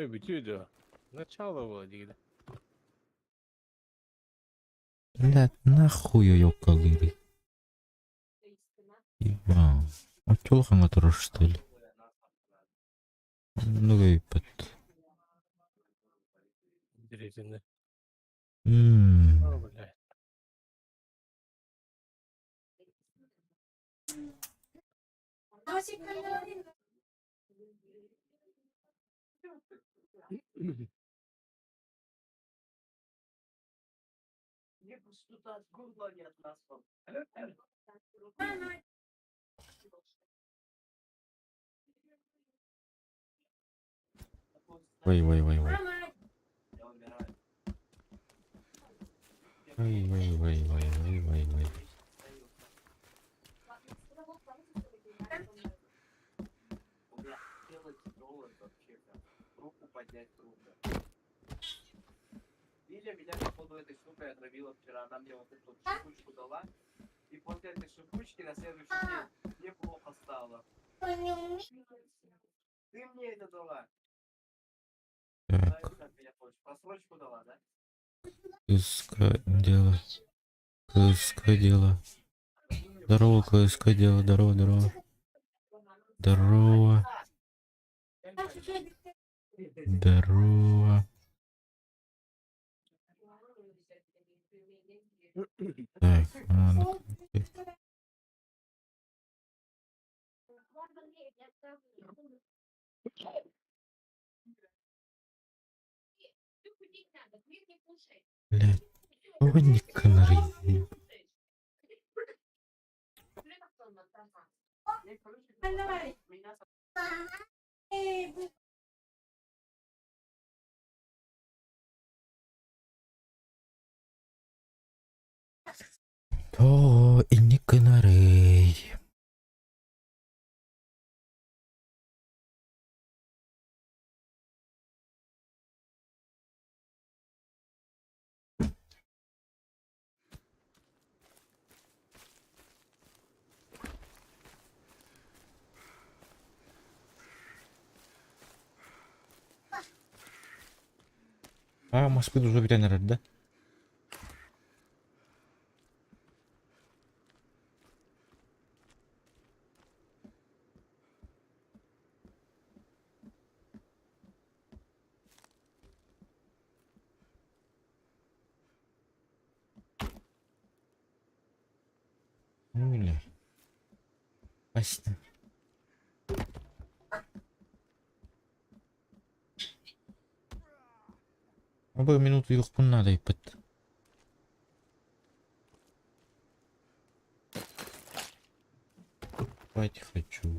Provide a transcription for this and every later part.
Битюдо. Начало вроде. Блядь, нахуй ее колыри. Ебал. А телхан отрос, что ли? Ну и под. Интересно. Ммм. О, блядь. Ой, ой, ой, ой. Ой, ой, ой, ой, ой, ой, ой. Лиля меня, походу, этой штукой отравила вчера. Она мне вот эту шипучку дала. И после этой шипучки на следующий день мне плохо стало. Ты мне это дала. Знаешь, как меня хочешь? Просрочку дала, да? КСК дело. КСК дело. Здорово, КСК дело. Здорово, здорово. Здорово. Здорово. Так, ладно. Блядь, не канары. О, и не канары. А, Москвы уже ветеринар, да? Бля. Ясно. Оба минуту их надо и под. Спать хочу.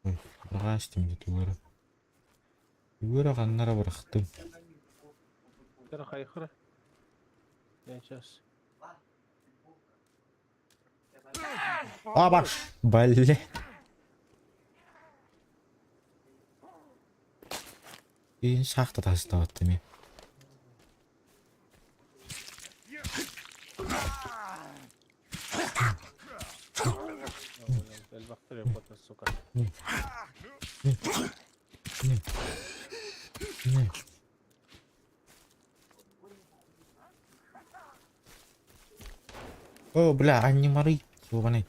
Ой, растем где-то выры. Выры ганнара бырахтым. Тера хайхра. Я сейчас. А, баш! Бля. И шахта таставатты ми. Бактерия потом, сука. Не. О, бля, они мары. Ёбаный.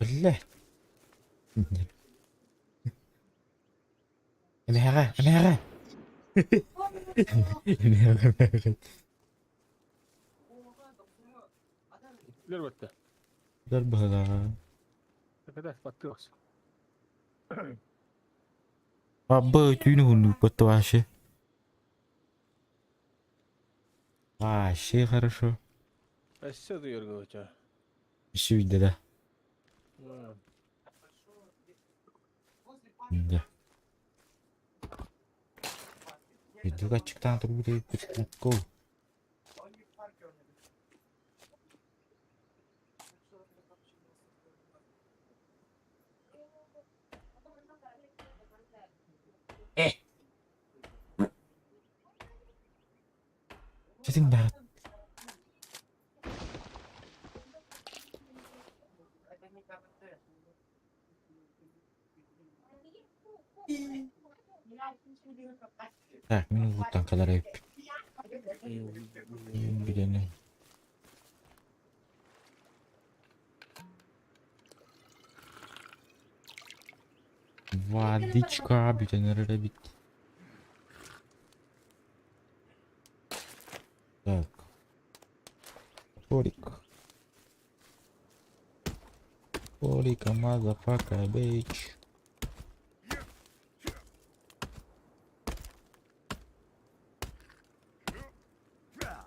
Бля. Эмяга, эмяга. Эмяга. Лербетте. Дар бала. Так это споткнулся. Абба, тюню потваше. Вообще хорошо. А все ты, Юрга, у тебя? Все видно, да? Да. Дурачек-то тут будет пучков. Gidin be. Это не КПТ. Так, minuttan kadar hep. Bir tane. Водичка, bir tane rabbit. Так. Порик. Порика, motherfucker, bitch.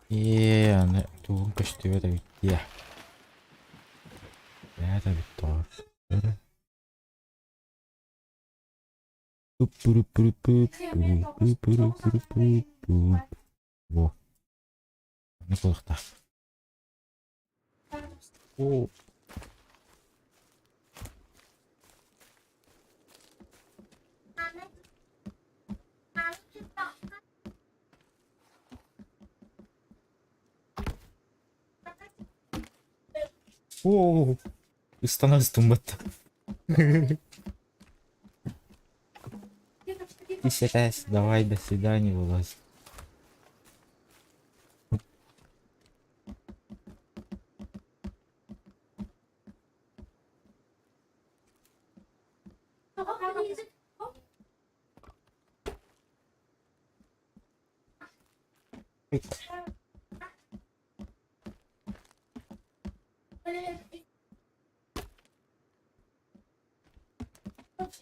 Ne turun kaçtı da bitti ya. Ya da bitti o. Во. Ne koyduk da. Oo. Oo. Становится battı. Еще раз, давай, до свидания, вылазь.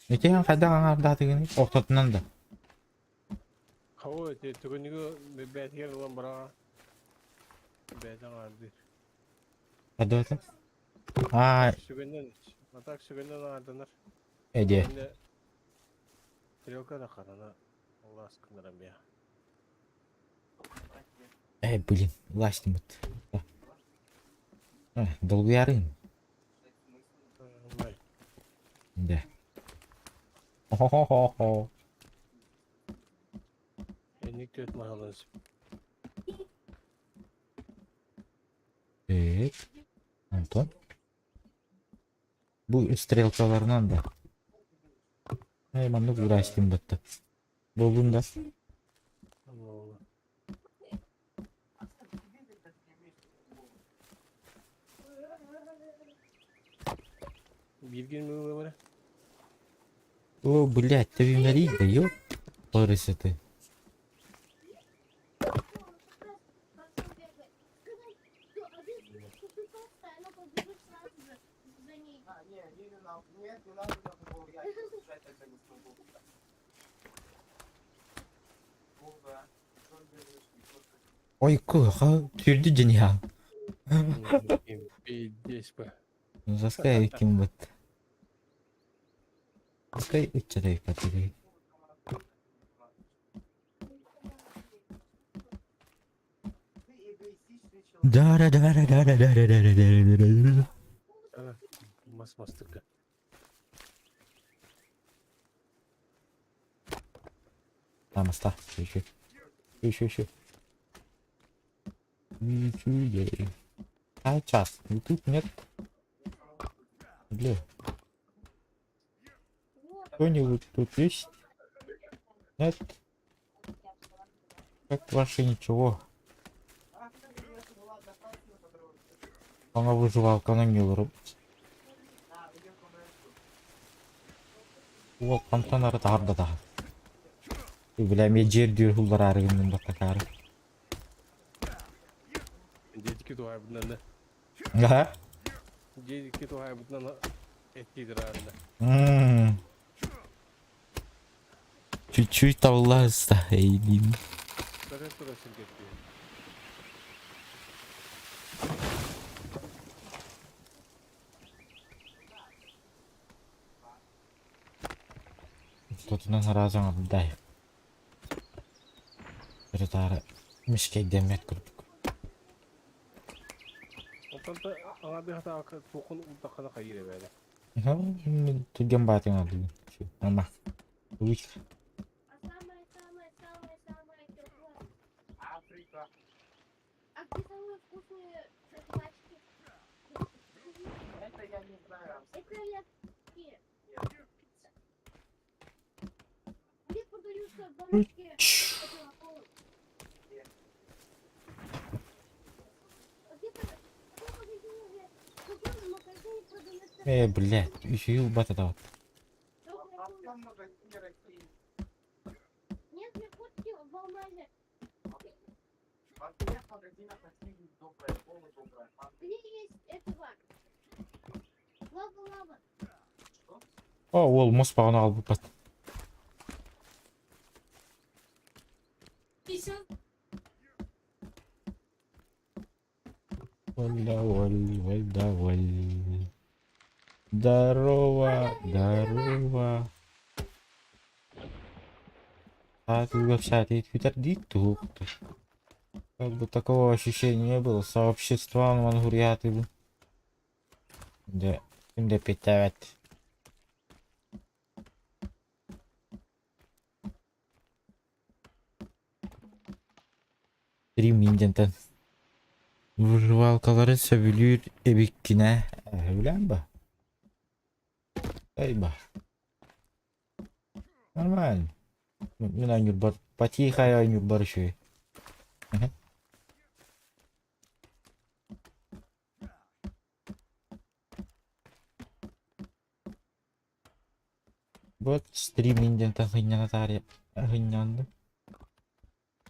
Эти хадаган ардатыгын октотунан да. Хау те түгүнүгү бетер улам бара. Бетен арды. Хадаган. А, Сүгүндөн атак сүгүндөн ардыныр. эде. Эми трёлка да карана. Аллах скынырам я. Блин, власть мыт. Долгуярын. Май. Да. Хо-хо-хо-хо. Эник төт махалас. Так. Антон. Bu стрелкаларынан да. Мамну властим бытты. Болдун да. Бирген мыңы бар. О, блядь, ты винарик, да ёп. Порыся ты. Ой, кыха, тюрдü dünya. Пиздец ба. Заскай ким быт. Заскай учадай патыгай. Да-да-да-да-да-да-да-да-да-да-да. Мас-мастыка. Там оста, еще. Еще. Ничего. А час, и тут нет. Бля. Кто-нибудь тут есть? Нет. Как ваше ничего? Она выживалка на милору. О, камтанары тағырда да. Бля, мен жер дүйір хулдар арығынның баттакары. Дедики туhay bundan da. Ага. Дедики туhay bundan da etkiydir arında. Чуть-чуть тавла стаилим. Zaten turasın getiriyor. Тотунан аразаң абдай. Bir tane mişkek demet kurduk. Ondan da ana bir hata tokun uldakana kayır böyle. Ha, tügen batın aldı. Ama. Bu hiç. Африка. Это я... Мне продаются в домашке... Блядь, еще и лбата дал. А там в магазине России. Нет, я купил в Алмазе. А в всех магазинах России добрая, полудобрая. А Где есть этого? Лава-лава. О, ол мұз бағына алып бат. Валь. Здорово, здорово. А ты вообще твиттер диту. Как бы такого ощущения не было. Сообщество Мангурьяты был. Да, да, питает. Стриминдентен. Выживалкалары сөбүлүр эбиккине. Өлән ба? Эй ба. Нормально. Мен айнур бар. Потихо айнур бар еще. Вот стриминдентен хыйняна тария. Хыйнянды.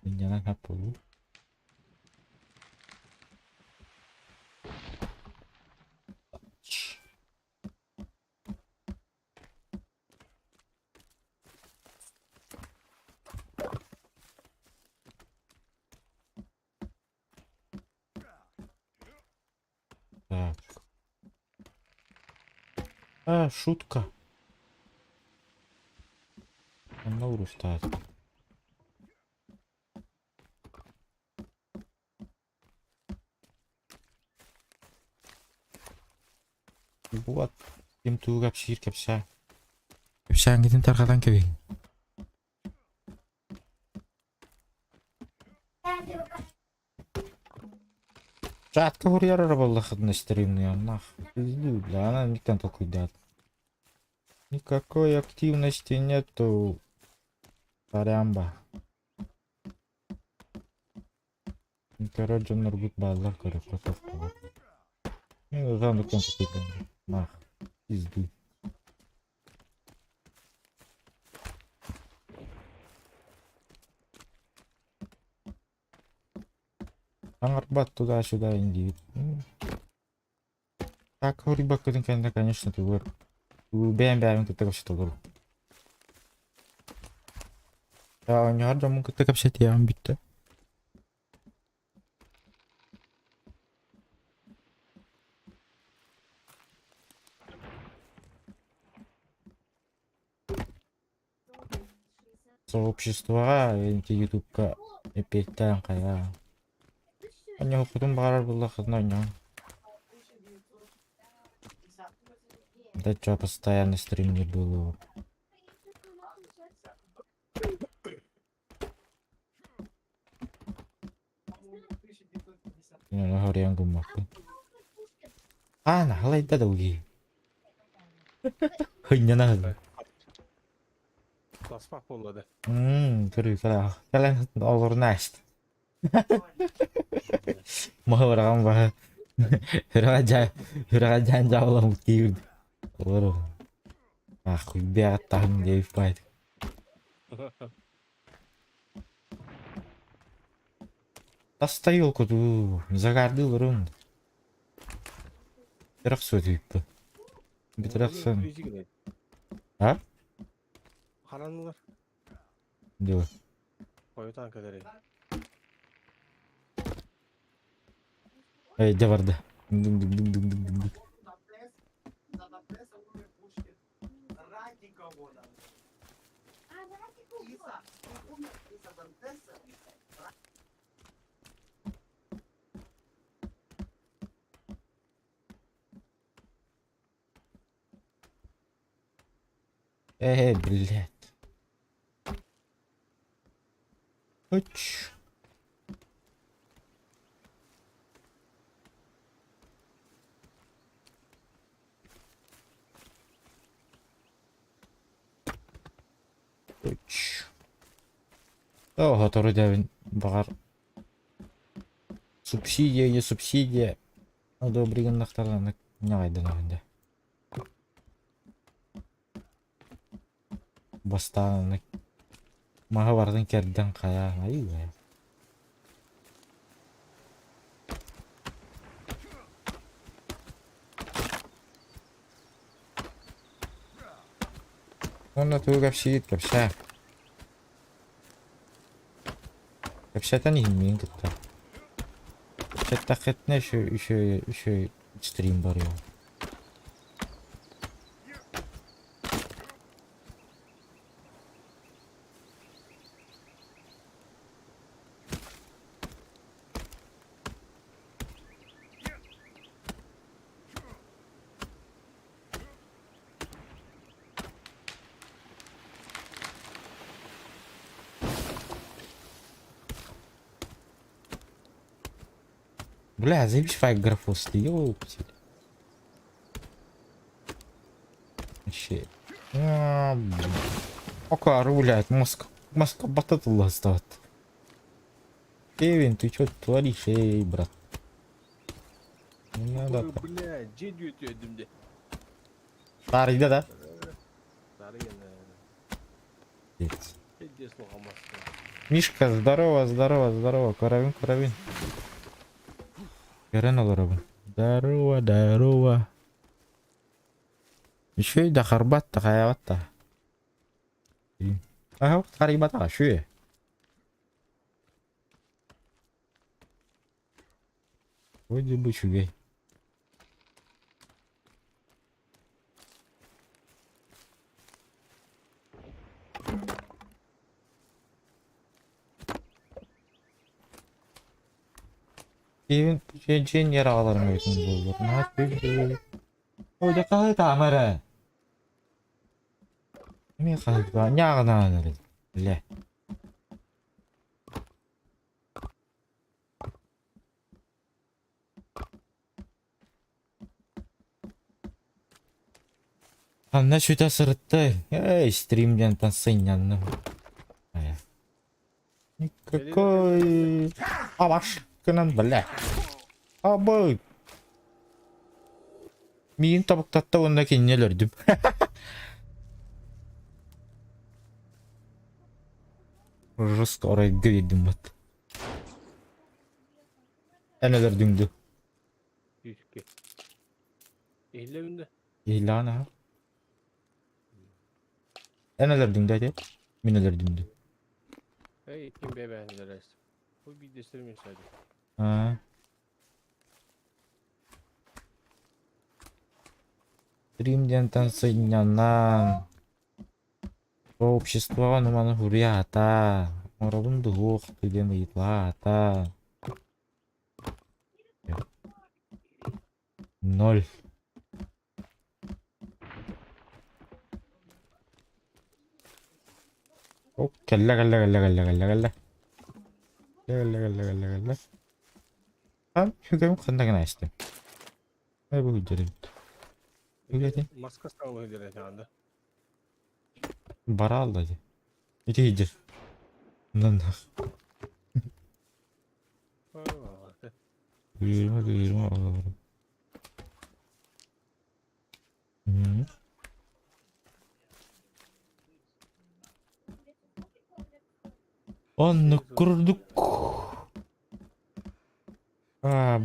Хыйняна хапылу. Так. А, шутка. На уру стать. Вот. Тем тугап шир кепса. Кепса гидин таркадан кебейин. Жатка хурьяра боллахыдын стримный нах. Да, она никто такой дат. Никакой активности нету. Парямба. Короче, нургут базар, короче, потом. Ну, там никто такой дат. Нах. Пизду. Арбат туда-сюда индивид. Так, рыбак, конечно, ты вор. Бэм-бэм, ты так вообще тоже. Я не рад, что ты вообще тебя амбита. Сообщества, ютубка, эпиктен кая. Они худым барар было ходно. Да чё, постоянно стрим не было. Не, на горе ангумах. А, на халай да долги. Хыня на. Баспақ болады. Көрі кара. Калан олар наст. Мағыраған ба. Үрағаджан жауылам кейірді. Олар. Ахуй бәғат тағын дейіп байды. Тастай ол көту. Загарды ұрын. Бірақ сөтейіпті. Бітірақ сын. А? Қаранылар. Дөө. Қойы танкілері. Эй, де барды. на пресса уровень пушки. Ради кого надо? Иса, Иса Дантеса. Блядь. Оч. Üç. Ого, torudevin bağır. Субсидия. Одобригандақтардан не қайдан önde. Бастан маға бардың керден қая. Ай бай. Onda tuğ kapşıyit kapşa. Kapşatan inmeyin kıtta. Kapşatta kıtne şu stream var ya. Бля, заебись файк графосты, ёпти. Вообще. Пока рулять, мозг бататулла стат. Кевин, ты чё творишь, эй, брат? Не надо так. Bля, C diyor ödümde. Старый, да? Sarı yine. Есть. C diye sokamazsın. Мишка, здорово. Каравин. Görен olur. Здорово. Еще и до харбат-то, хаяват-то. Ага, харибата, что я? Вроде бы чугай. Kevin şeyin yer ağlarım öykünüz olur. Ne yapıyor? Oyda kahı tamara. Ne kahı var? Ne ağına anırız? Bile. Anna şuta sırıttı. Эй, стримден танцинянным. Никакой... Авашкынан, бля. Абы. Миин табықтатта онда кеннелердім. Жестко орай грейдім бат. Әнелер дүңді. Yüzke. Ehlevinde. İlana. Әнелер дүңді әде. Минелер дүңді. Hey, kim be benler es. Bu bir destirmiş hadi. Ha. Стримден танциняннан. Общество нуманы хурията. Моробун дух тудем итлата. 0. О, келла. Gelle. Tamam, hüküm kındakını açtım. Ne bu hücre? Hücre Maska sağlığı ödere şu anda. bara aldı. İki hücre. Bundan da. Kıyırma. Onu kurduk.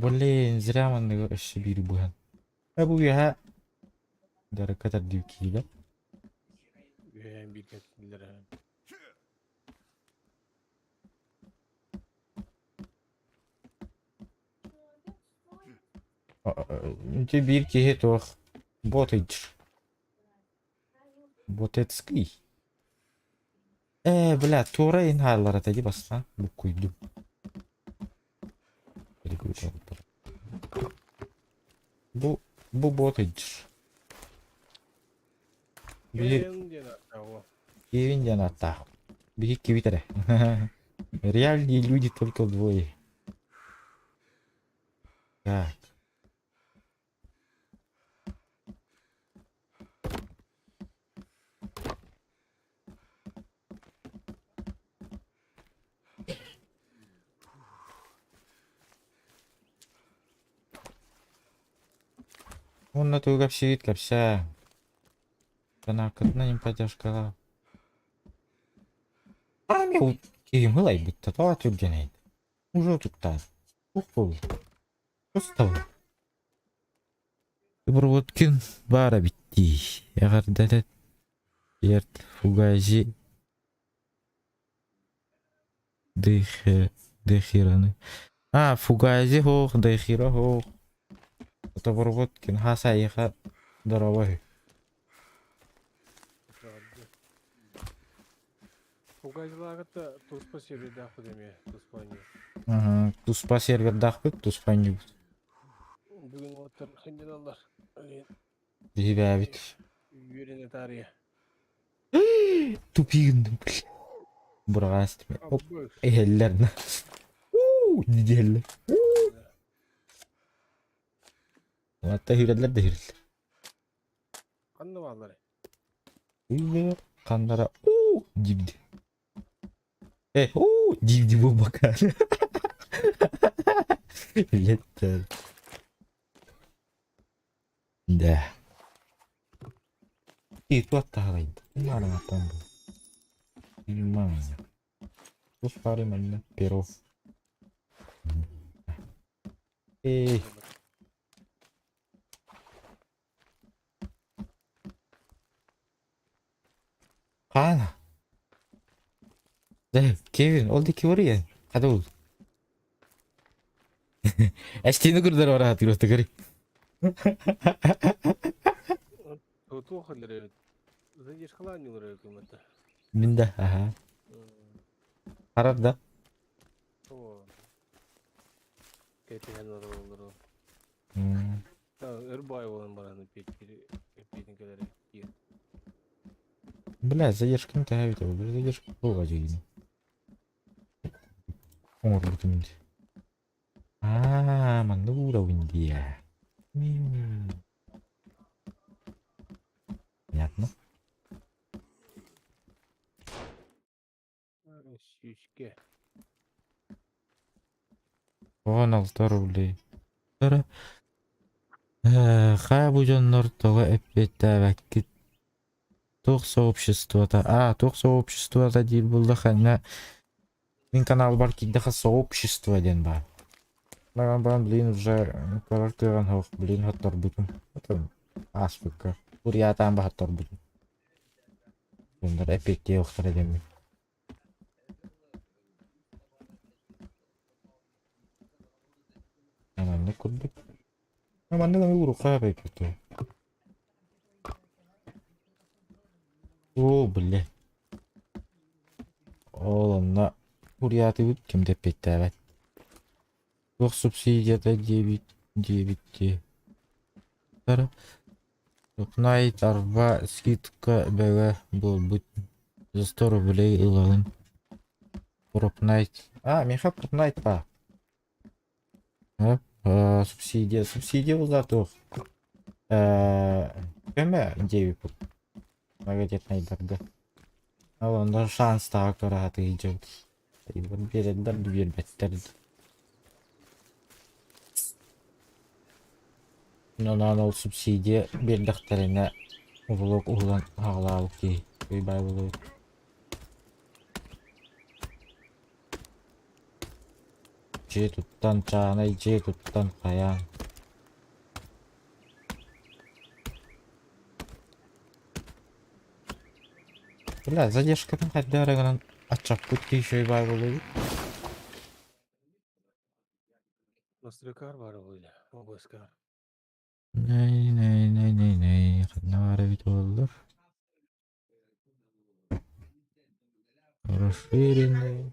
Блин, зря мы ошибили бы. Bu ya. Dari kadar divkiyle. Üyeyen bir kesinlere. Bir ki toch botiç. Botetski. Bля, тура инхайлера таги бассан. Bu koydum. Bu botiç. Bir Кевин Дианата. Беги к Кивитере. Реальные люди только вдвое. Так. Он на ту капсит капся. Она катна не поддержка. А мне кем лай будто то отюгеней. Уже тут та. Уху. Просто. Проводкин бара битти. Ягардалет. Ерт фугази. Дыхираны. А, фугази хох, дыхира хох. Это Проводкин хасайха дорогой. Фугайзлагата туспа сервида худеме туспани. Ага, туспа сервердах бит, туспа не бит. Бүгін отыр генералдар. Дебябит. Юрин тария. Тупигіндім, бля. Бұрғастым. Оп, Аббы. әллерді. Неделі. Латта хүрелер де хүрелер. Қанды баллары. Үйлер, қандара. Дибді. Дибді бұл бақар. Леттер. Да. Itu attaqalaydı. Bunlar atan bu. Bilmem. Bu fare manna pero. Kana. Kevin, oldu ki oraya. Hadi ol. Eştiğini kurdular oraya atıyor otakari. Тоту хыллары. Задеш қаланылары өкіметі. Minda, aha. Karar da. О. Кетеген олары. Өрбай olan бараны петінкелері. Бля, задержка тягивает, бля, задержка была жиги. Умр бутуминди. Мандура Индия. Понятно. Сүйшке. 16 рублей. Хабу жаннар тога эппеттәбәккит. Тох сообществода. Тох сообществода дил булда ханна. Мин канал бар киддеха сообщество ден бар. Наган блин уже карактыран хох, блин хаттар бутум. Это аспекка. Бурятан ба хаттар бутум. Bunlar epekte yoktur edemiyor. Hemen ne kurduk? Hemen ne demek vuruk abi kötü. Bile. Oğlumla buraya atıp kim tepekte evet. Yok subsidiyada diye bitti. Sonra Fortnite arba скидка böyle был за 100 рублей илалым. Fortnite. Меха Fortnite па. Субсидия узатух. Кеме 9 пут. Многодетный дорога. Онда шанс тағы көраты идет. Бередер бербеттер. Нонан ол субсидия бердіқтеріне ұлық ұлан ағылауы кей. Өйбай болуы. Же туттан чағынай, же туттан қаян. Бля, задержкадан қайда арағынан атчақ көткей шөйбай болуы. Настройкар бар ойда. Обоскар. Ней. Қадна бары бит олдыр. Расширенный.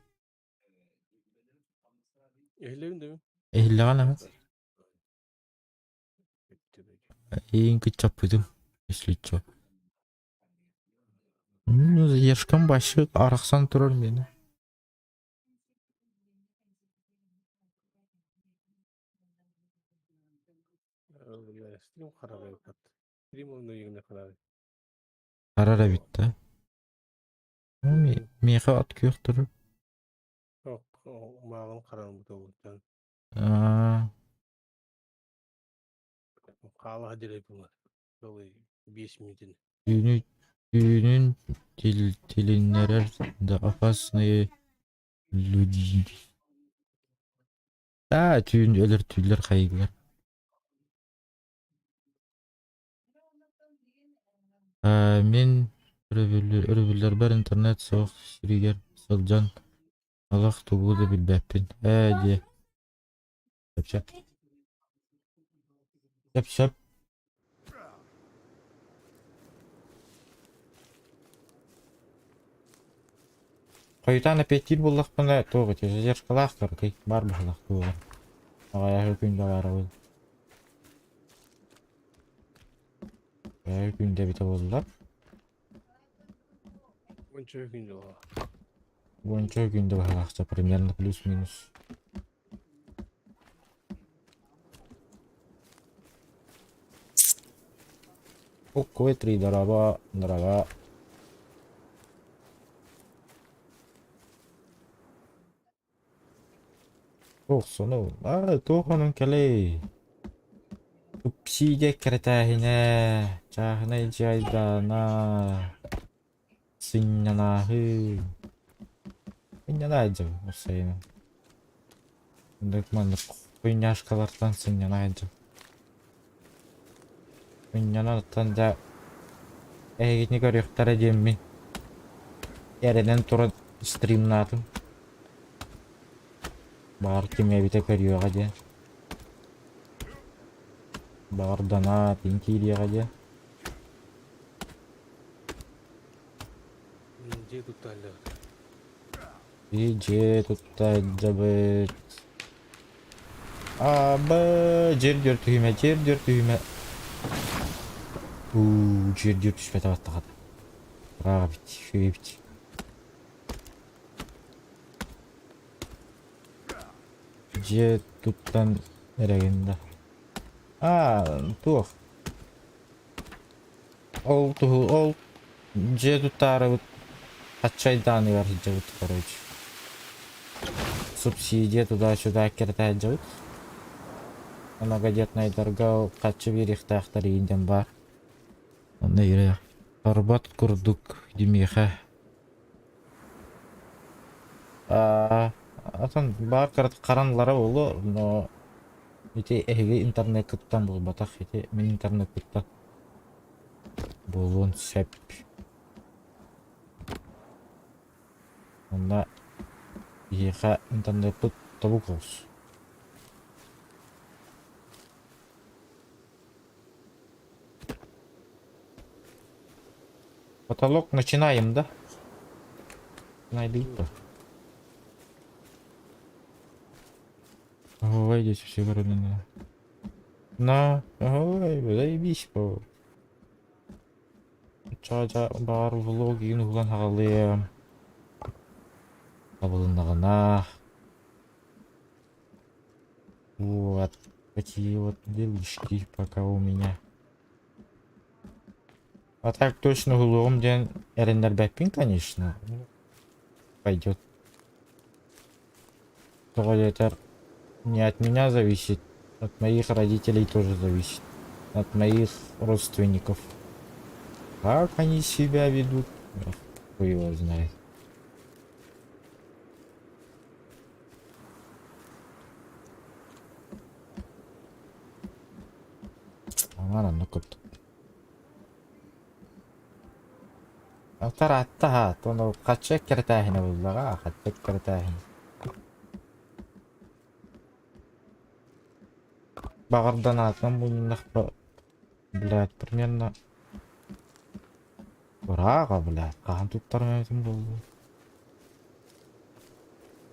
Ehleyin değil mi? Ehliған ама. Ең күт чаппыдым. Если чо. Задержкам башы арақсан тұрар мені. Стрим қарабай өкат. Стрим оны егіне қарабай. Қарара битті. Меға ат күйек тұрар. Мағын қарауын бұта болудан. Хала дилей булар. Жолы 5 минутын. Түйүнүн тилиннерер да опасные люди. Түйүн өлөр түйлөр кайгылар. Мен өрөбүлөр бар интернет соқ сиригер сылжан алак тугуду билбеппин. Де. Шеп. Қойтан аппетит боллақпына тоғы тезер шқалақтар кей бар бұшылақ туғы. Ағаяғы күнді бары ол. Ағаяғы күнді біті болдылар. Онча күн жола. Гончо күнді бұшылақша примерно плюс-минус. Окко 3 дорога. Сону. Тоғанын кәлей. Тупсиде кәртәхіне. Чағынай жайдана. Сыннанағы. Сыннанайджы. Осайны. Дықмандық құйняшқалардан сыннанайджы. Сыннанаттан да әйгетіне көріқтар әдеммен. Әрінен тұры стримнатым. Бар кеме бите көрüyorға де. Бар дана пинкирияға де. Же туттайлы. Же туттайлы бит. Жер дер түйме. Жер дер түспеті баттағады. Бұраға бит, шөй бит. Же туттан әрегенді. Туқ. Ол же туттары бұт. Қатшайданы бар же бұт, короче. Субсидия туда-сюда керті же бұт. Многодетный торгау қатшы беріқтақтар ейінден бар. Онда үйрек. Торбат күрдік демеға. Атын бар қаранлары олы, но ете әйге интернет күттан бұл батақ, ете мен интернет күттан болуын сәп. Онда ейға интернет күт табу қоғыз. Потолок начинаем, да? Найду-то. Ой, здесь все города. Ой, заебись, по. Ча бар влоги, нуглан хағалы. Қабылындағына. Вот такие вот делишки пока у меня. А так точно глуом ден эрендер бэппин, конечно. Пойдет. Туалетер не от меня зависит, от моих родителей тоже зависит, от моих родственников. Как они себя ведут, кто его знает. Ладно, как-то. Аттара, тону качек кертахина буллага, качек кертахина. Багардан атам буннах, блядь, примерно. Бурага, блядь, кахан туттармайтын болду.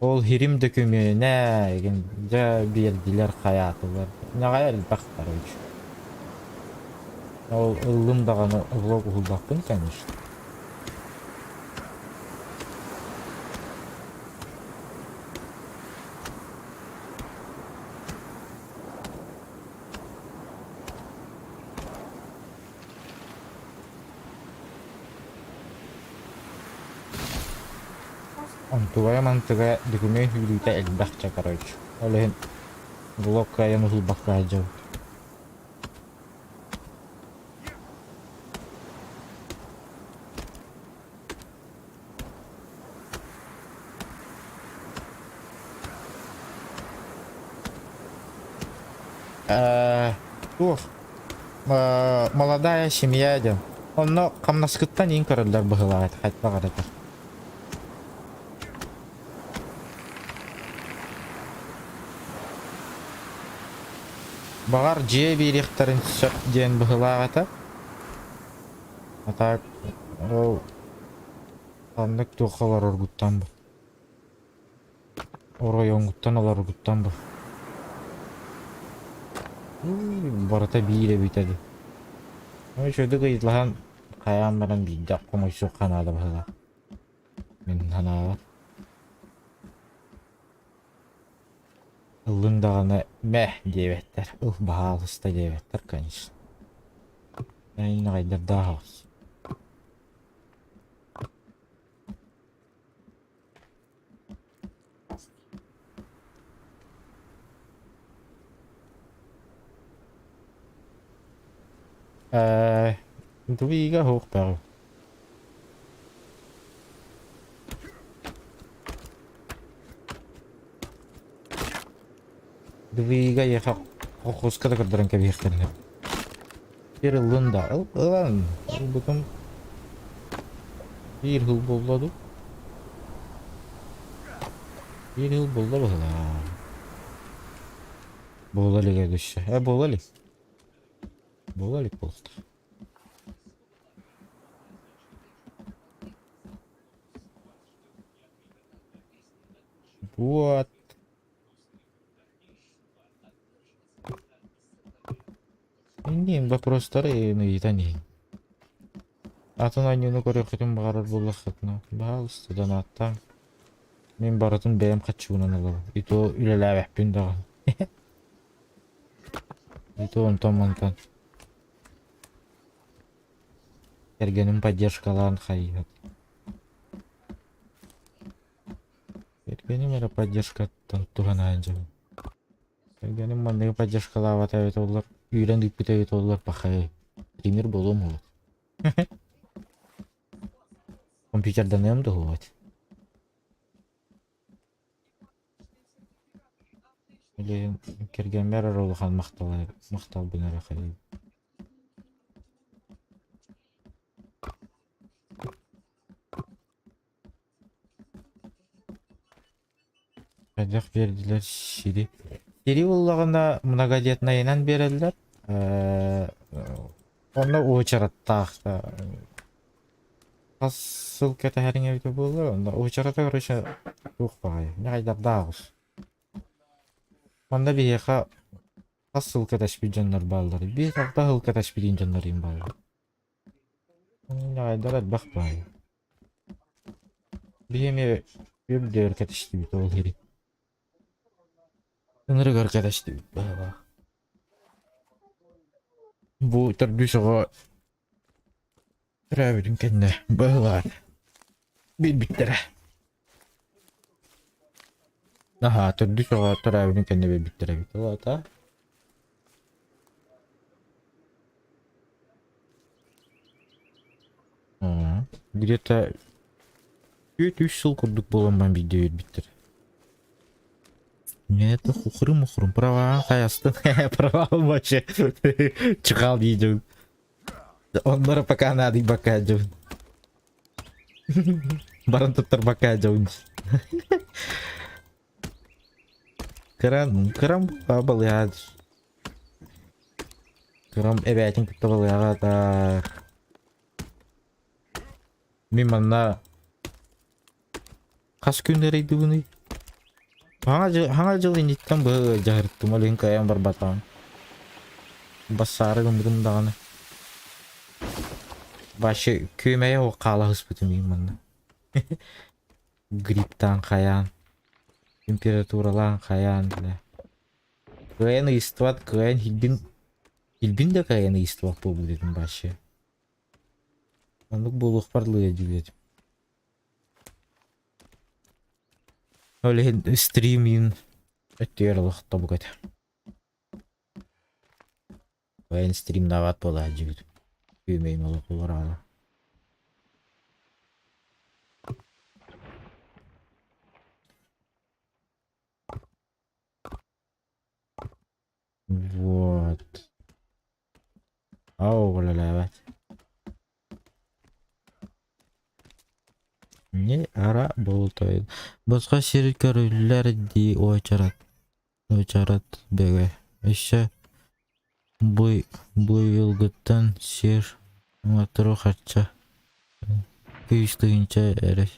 Ол хирим документе, ген бердилер хаятылар. Нагаял бактар үчүн. Ол ылымдаганы влог улдакпын, конечно. Tuaya mantıga dokumen hüylüyte elbakça короче. Олеген блокка я нужен бакка жау. Тух, молодая семья дем. Онно камнаскыттан ең көрөлдөр быһылаат, хайтпагар этер. Багар же бирихтерин сөп ден быһылаагата. Атак, ол андык тухалар оргуттан бу. Орой оңгуттан алар оргуттан бу. Барата бире битеди. Ой, шөйдү гыйдлахан каян баран биддак комойсу канада быһыла. Мен ханаа. Ыллындаганы мэх дебеттер. Баалыста дебеттер, конечно. Эйне гайдар дагыс. Duviga hochberg. Duviga yaha hochuska da kadran kabihterler. Bir ılında ılan. Bakın. Bir hıl bolladı. Bir hıl bolla bala. Bollali gelişi. Bollali. Bollali oldu. Вот. Нин вопрос старый, ну и тани. А то на нее корю хотим барар булахатна. Балс доната. Мен баратын бәем качуна нала. И то үлеләвә пинда. И то он там монтан. Кергенин поддержкаларын хайят. Кергенин мера поддержкаттан тугана анжа. Кергенин мандагы поддержкалават авет олар. Үйрендик битебит олар бахай. Пример болом ол. Компьютерден эмди болот. Или керген бер ролхан мактал бинара хай. Кадак бердилер шири. Шири уллагында многодетнайынан берелдер. Онда очараттак. Ссылка тәһәреңә бит булды. Онда очарата көрөшө тук багай. Не кайдар дагыс. Онда бияха ссылка ташпиджаннар балдыр. Bir такта ссылка ташпиджаннар балдыр. Не кайдар бак бай. Биеме bir de arkadaştı bit ol heri. Sınırı arkadaştı bit baba. Bu terdi soğa Travelin kendine bağlar. Bir bittere. Aha terdi soğa travelin kendine bir bittere bit ol ata. Где-то 3 жыл курдук болгон видео биттер. Это хухрым права каясты. Права вообще. Чыгал видео. Onları пока надо бакажу. Баран туттар бакажу. Крам балыяд. Крам эбетин тутта балыяга. Миманна Kas günleriydi bunu. Hangi jıl inditten bu jaharttım olin kayan barbatan. Basarı gümrüm dağını. Başı köymeye o kala hıspıtım imanla. Griptan kayan. Temperaturalan kayan bile. Kayan istvat kayan hilbin de kayan istvat bu dedim başı. Anlık buluk parlıya cüledim. Öyle streamin ötüyorlar tabi kadar. Ben stream davat bolacağım. Büyümeyim olur hala. Вот. oğlalar. Ne ara boltaydı. Başka şerik görüldüler di oçarat bege. İşte bu yılgıttan şir matro harça. Kıyıştığınca ere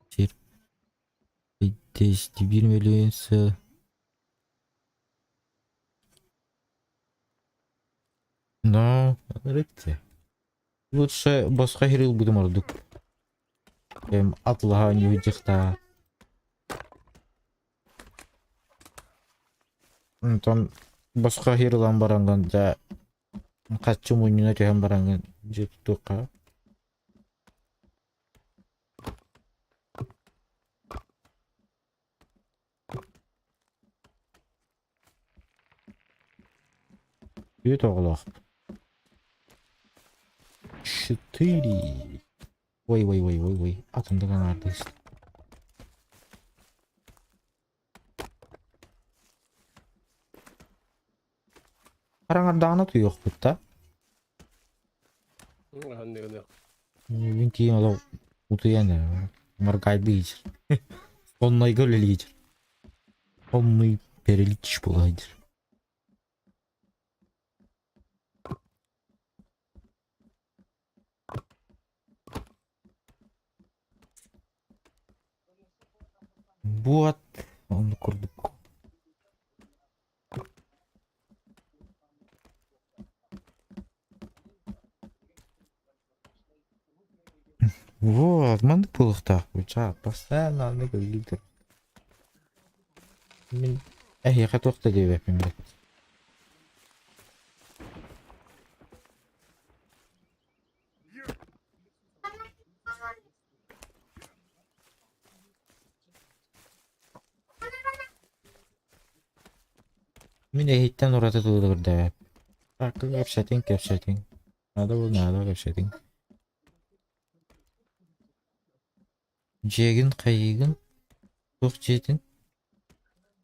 şir. İşte 1 milyon sı. No, rikti. Lutsa başka her yıl budum olduk. Atlaha nüvecikta. Ondan başka her yılan barangan ja kaççı oyununa tühen barangan jeptuka. Büyüt oğlak. Şıtıyri. Vay. Atımda kan artist. Karangar dağına tüy yok butta. Ne. Vinti ola utuyan ya. Margaydı geçir. Onunla göl geçir. Onunla perilik iş bulaydır. Bu at onu kurduk. Вот, манdık bulukta. Uçak постоянно anda gölgedir. Min ehiyaka tokta diye yapayım ben. Min ehitten orada dağılır da. Farklı kapşetin. Nada kapşetin. Jegin kayıgın. Çok jedin.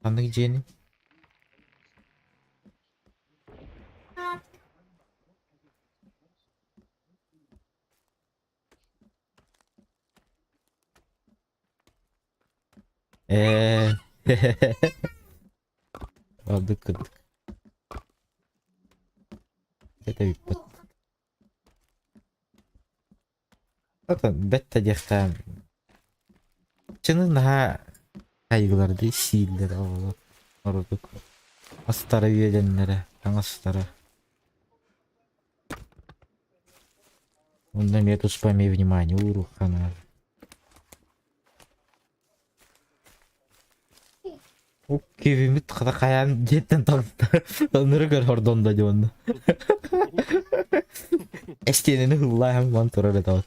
Anlık jenin. Eee. Aldık kırdık. Dede bir pat. Zaten bette diyekten. Çının daha kaygıları değil, şiirleri oğlum. Oruduk. Astara üyelenlere. Astara. Он на меня тут спамил внимание, урух, она. Kevimi tıkada kayan cidden tanıdı. Onları gör oradan da diyordu. Eşkenini hılla hem mantıra da tavut.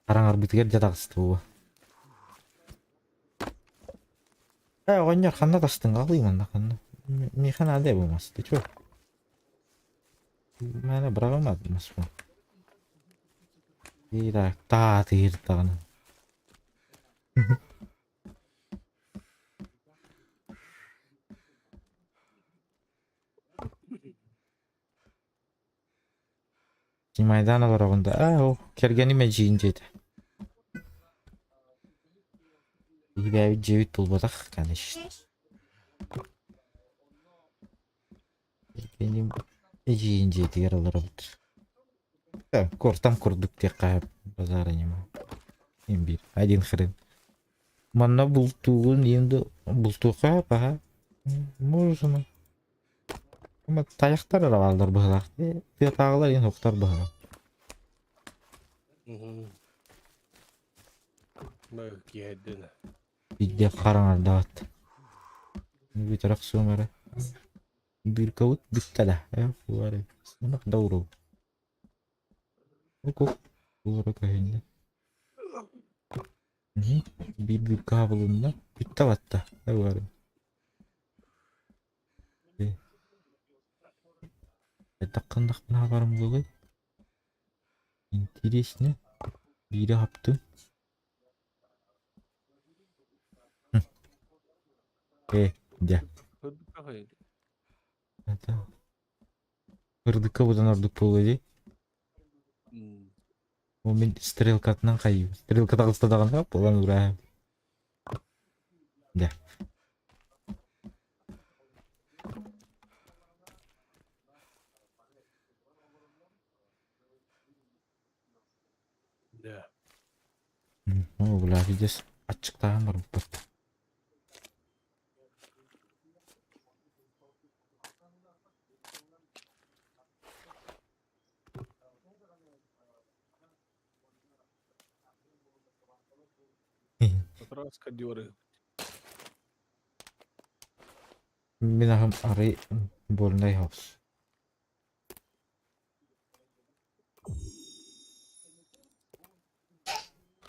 Karangar bitiger jataqsты bu. Oynar kanna taştın alayım anda kanna. Meyhan ade bulmasıydı çok. Mana bırakamadım mas bu. Daha tığırtağını. Maydana var onda. O kergeni meciyince de. İyi bir cevit bulmadık kardeş. Benim meciyince de yaraları budur. Tamam, kortam kurduk diye kayıp pazarını mı? Bir. Один хрен. Mana bultuğun şimdi bultuğa apa? Можно. Ama tayaklar arabalar bağlar. Fiyat ağlar yine hoktar bağlar. Bak yedin. Bir de karanlar dağıt. Bir taraf sömere. Bir kavut bitti de. Ya bu var ya. Sana doğru. Oku. Doğru kahinde. Bir büyük kabulunda bitti hatta. Ne var ya. Takındak ne haberim böyle? Интересно. Biri haptı. De. Kırdık kafayı. Это. Кырдыкка будан ордук болду. Ол мен стрелка атынан кайып. Стрелка тагыстадаганда болан ура. Да. Да. О, бля, видишь, ачыктаган бар бу. Раз кадёры. Мен агам ары болнай хаус.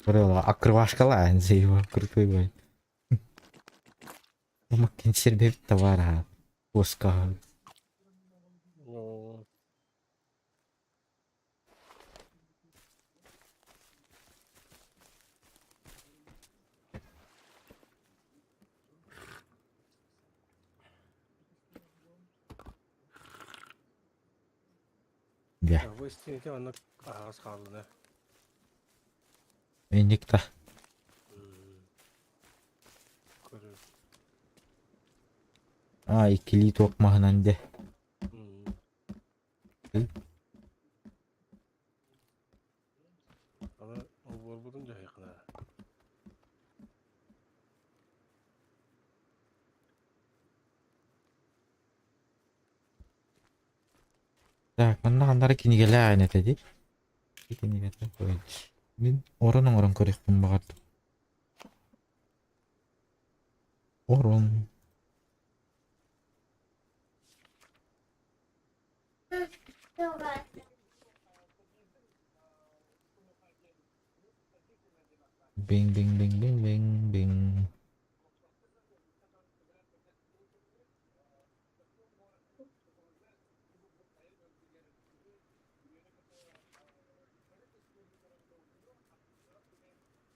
Брала, акрывашкала, за его крутой бой. Макин сербеп товара. Оска. Ну, Да. вы стените, она сказала, да. Эндикта. Көрі. А, икили токмагынан де. Ана ол болдың жайықына. Так, мында кандары кинигеле айнет эди. Кинигеле койчу. Мен орон көрөкмүн багат. Орон. Bing bing bing bing bing bing.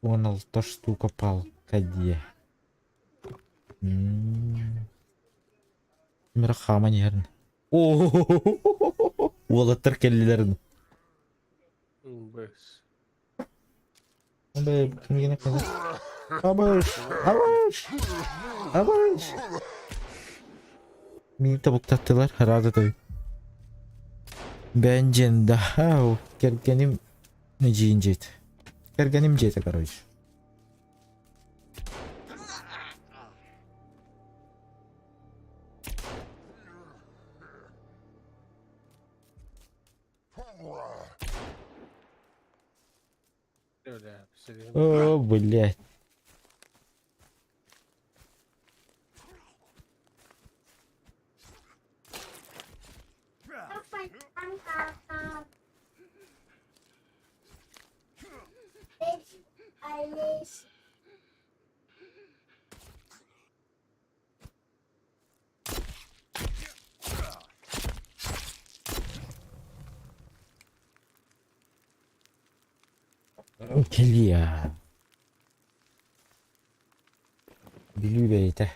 Он алты штука палка де. Мира хаман ярын. О, олаттар келлилерин. Бэс. Абай, кимгене казак. Абай. Мени табуктаттылар, рады той. Бенжен да, кергеним жийин жейт. Кергеним жейт, короче. О, блядь. Келия. Билүү бейте.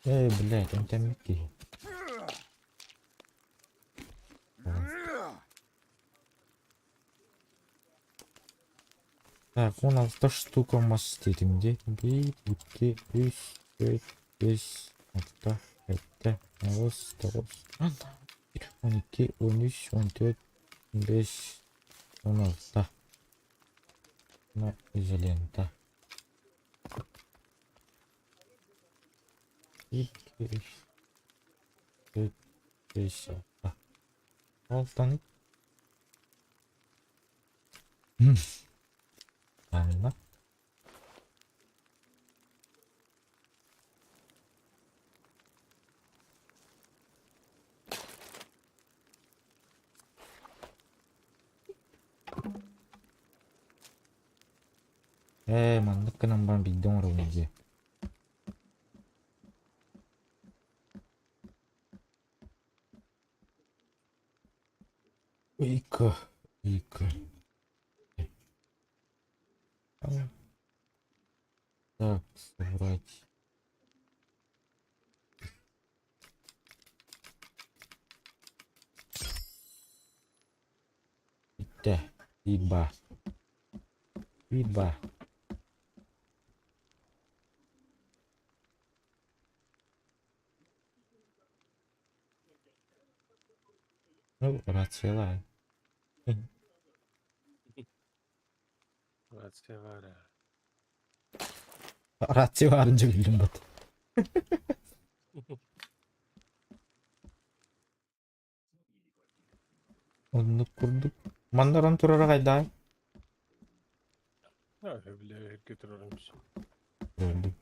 Блядь, он там микки. Так, у нас 100 штук маститимде. 1, 2, 3, 4, 5, 6, 7, 8, 9, 12, 13, 14, 15, 16. На изолента. 2, 3, 4, 5, 6. Алтаны. Ладно. Мандык кынан бар бидон орон же. Ика. Ика. Так, собрать. Да, иба. Иба. Ну, рациялай. Rasiye var ya. Ratiya varınca bildim bat. Onu kurduk. Mandaran turara kayda. Öyle bile götürürüm. Gördüm.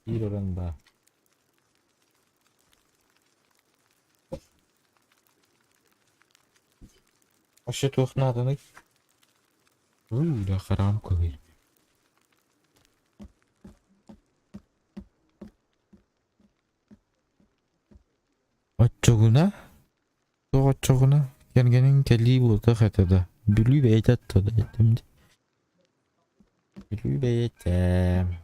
Bir oran daha. Aşı tohna adını. Da karam koyayım. Açığına. O açığına. Yengenin kelli buldu hatada. Bülü beytat tadı ettim. Bülü beytem.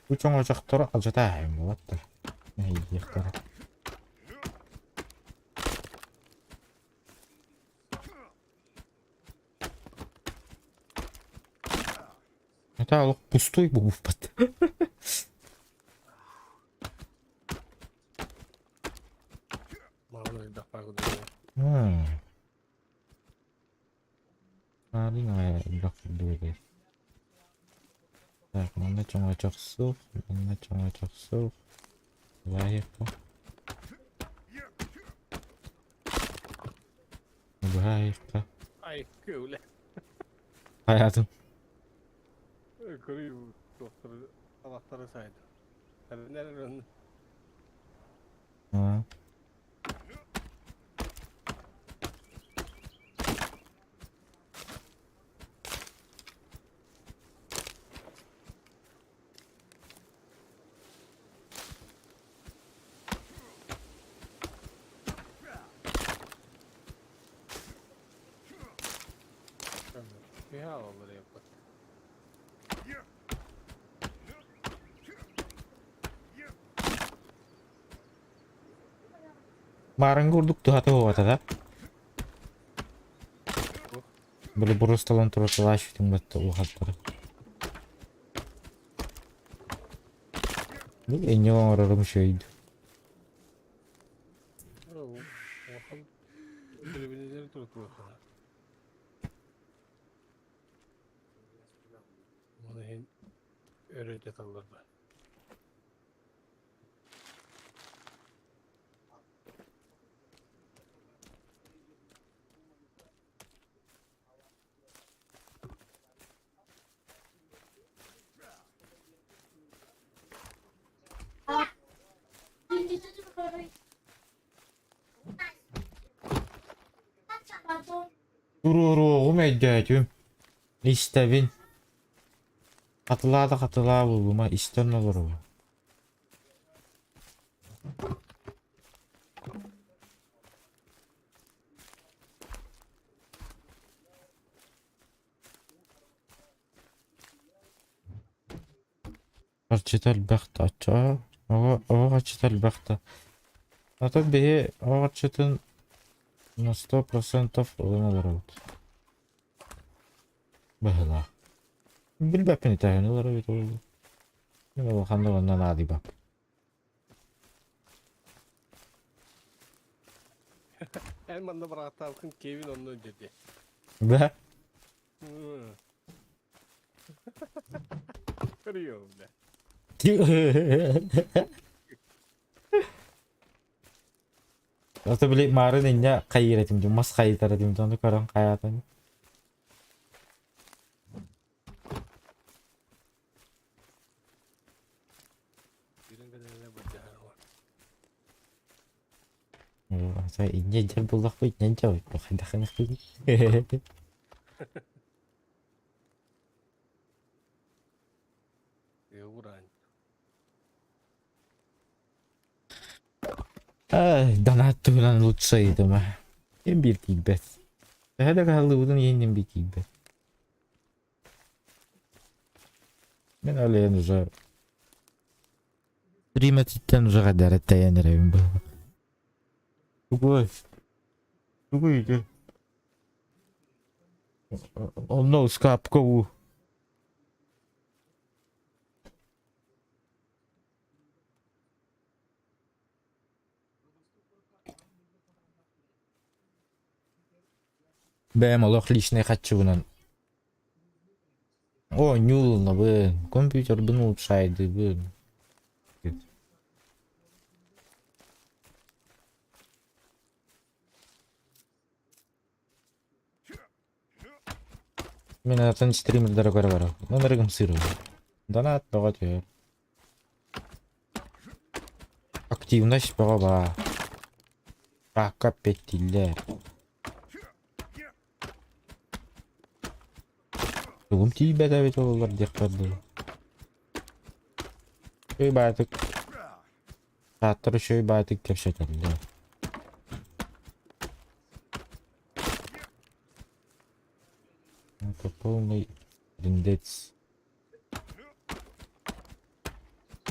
Bu çoğun ocakları acıtayım bu hatta. Ne yıktarı. Это лох пустой был в под. Vallahi defa gidiyor. Ini nggak blok dulu guys. Так, mana cocok sup, mana cocok sup. Bahaya kok. Bahaya kok. Ay öyle. Hayatım. Yukarı doktoru anahtarı saydı. Hadi nereden önüne? Ha. Bir havaları yapar. Kemarin kurduk tuh atau apa Böyle burası talon turasılaştım battı o hatları. Bu en iyi ararım şeydi. Bakalım. Birbirleri tutuyor. Bunu hem öğretecek alırlar. Durur oğlum edeceğim. İstevin. Katıla bulma isten olur o. Açıda elbette açı. O açıda elbette. Hatta bir o açıdan на 100% olur oldu. Bahla. Bilbapini tahanılar evet oldu. Ne bakanda ondan adi bak. Elman'da bıraktı halkın Kevin ondan önce diye. Be. Kırıyor bile. Atau beli kemarin ini kayak tim mas kayak tadi tim tuh orang kayak tadi. Birinde ne bacağı var. Saya ini aja bulak bu ini aja. Bukan dah kena kiri. Ай, донаттыгынан лучшайдыма. Ем бир кийбет. Тәһәдә калыбыдан ендем бир кийбет. Мен ален уже стриматиттен уже кадар тәянерем бу. Тугой. Тугой иде. Онно скапка у. Бәм алох личный хатчугунан. О, нюлна бы. Компьютер бы улучшайды бы. Мен атын стримердер бар. Номерим сыры. Донат бага. Активность бага. Ракка петтилер. Бүгүн тийбеде бит олар деп калды. Шөй байтык. Саттыр шөй байтык деп шетелде. Это полный трындец.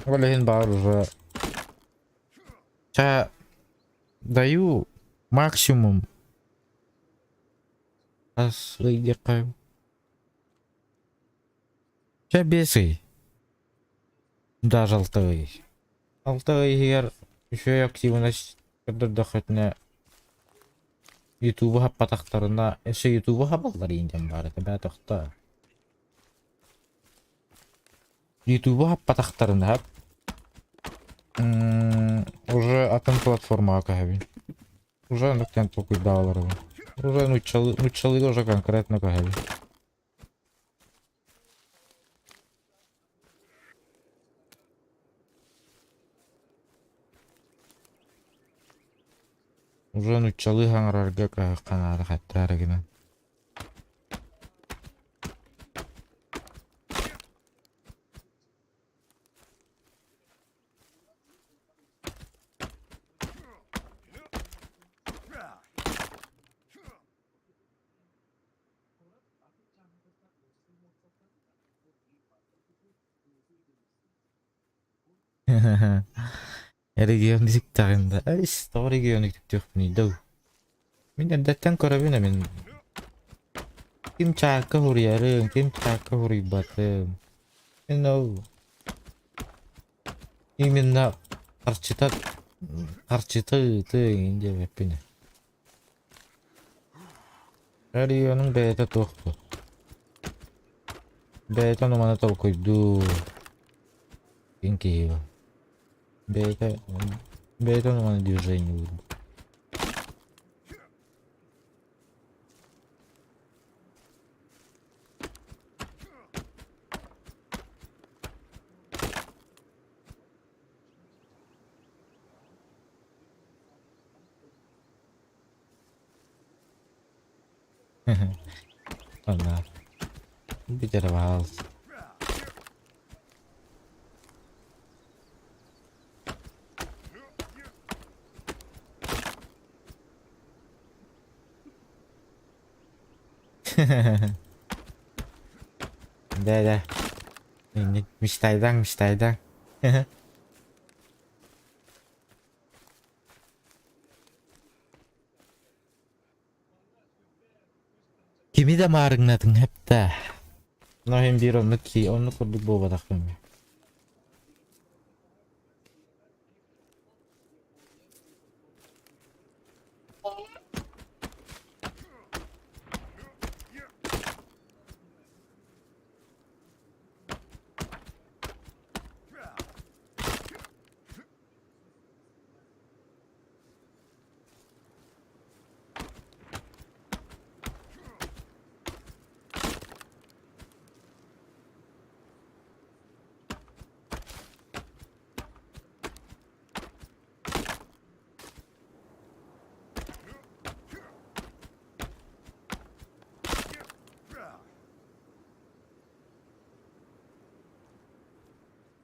Блин, бар уже. Сейчас даю максимум. Аз выйдем. Сейчас бесый. Даже алтый. Алтый егер еще и активность дохотне. YouTube хаппатактарына, YouTube хабаллар инден бар, это тохта. YouTube хаппатактарына хап. Уже атын платформа кахаби. Уже нуктен покуй даллар. Уже нучалы уже конкретно кахаби. Уже нучалы хаңарарга канары хаттары гына. Регион диктарында. Что регион диктор не дал. Меня даттан корабина мен. Ким чака хуриярын, ким чака хурибатын. You именно арчита ты инде вепине. Регионың бәйті тоқты. Бәйті нуманы толкойду. Инкиева. Бәйті нуманы движение будет. Ладно. Бедервался. Да. Мечтайдан. Kimi de marıgnatın hep de. Nohem bir onu kurduk bu badakım.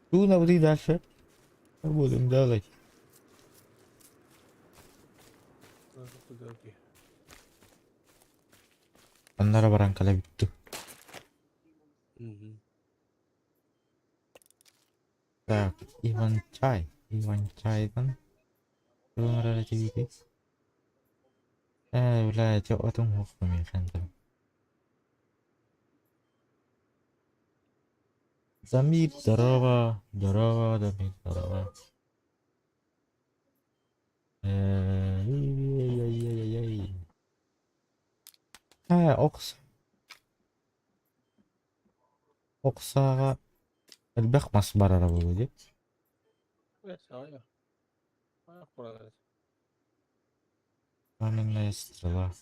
Что будем дальше? Что будем делать? Okey. Onlara barankala bitti. Так, Иван-чай. Иван-чайдан ömrüle değil. Öyle otum hukum efendim. Замир, здорово. Здорово, Замир, здорово. Ай-яй-яй-яй-яй. Оксаға البخ مصبر ربودي. Evet, hayır. Hayır, burada. Каменная стрела.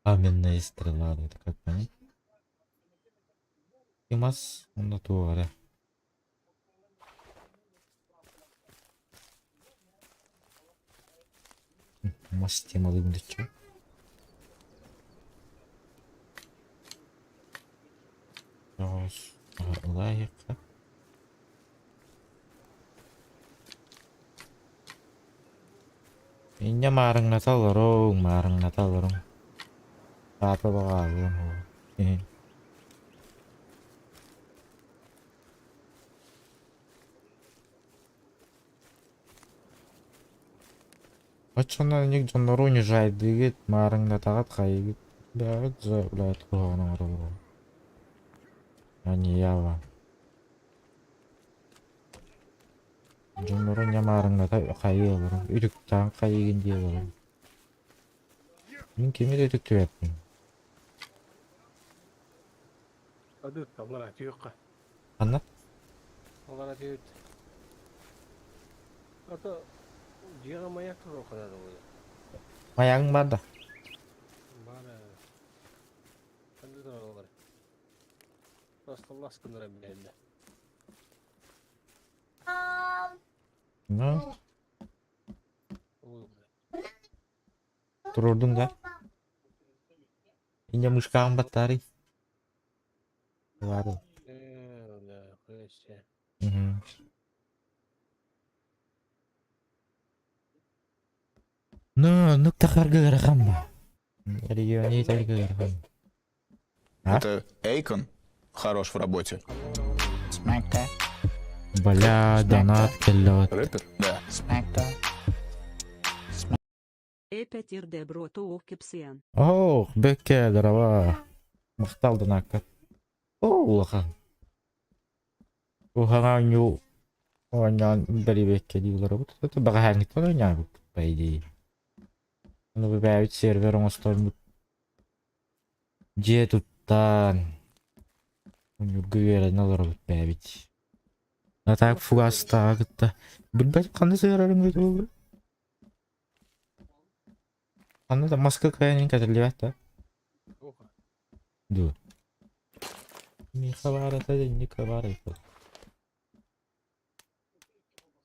Каменная стрела, это как понять? Имас, на туаре. Мастим алым дечу. Лайка. Иня марang natal lorong. Apa bakalım o. Очонан ник жонору не жайдыгыт марang натагат кайгыт. Бәгыт заулат куганың оролу. Ани ява. Жонору не марang натай кайгылырым. Үрүк таң кайгын диелерим. Мен кеме де түктүрөтмүн. Hadi, onlar atıyor ka. Anlat. Onlar atıyor. Hatta diğer mayak da o kadar oluyor. Mayağın var da. Bana. Hadi de oralar. Nasıl Allah aşkına bileyim de. Ne? Olur. Tururdun da. Inya muşkağın battari. Var. Öyle, öyle. Hı. Ну, нукта харга рахамба. Регионе только рахам. А? Это Эйкон хорош в работе. Бля, донат келлот. Рэпер? Да. Эпетир дебро туох кипсиан. Ох, бекке дрова. Мақтал донакка. Олахан. Ухага ню. Онян бери бекке диюлар бут. Это багаһангит тоня бут. По идее. Ну бәбәйт сервер оңостон бут. Же туттан. Гүгерен алар бут бәбит. Атак фугаста агытта. Билбәт кандай серверин бит ул. Аны да маска кайнин катырлыйт да. Oha. Ду. Ми хабар атады, не хабар айтады.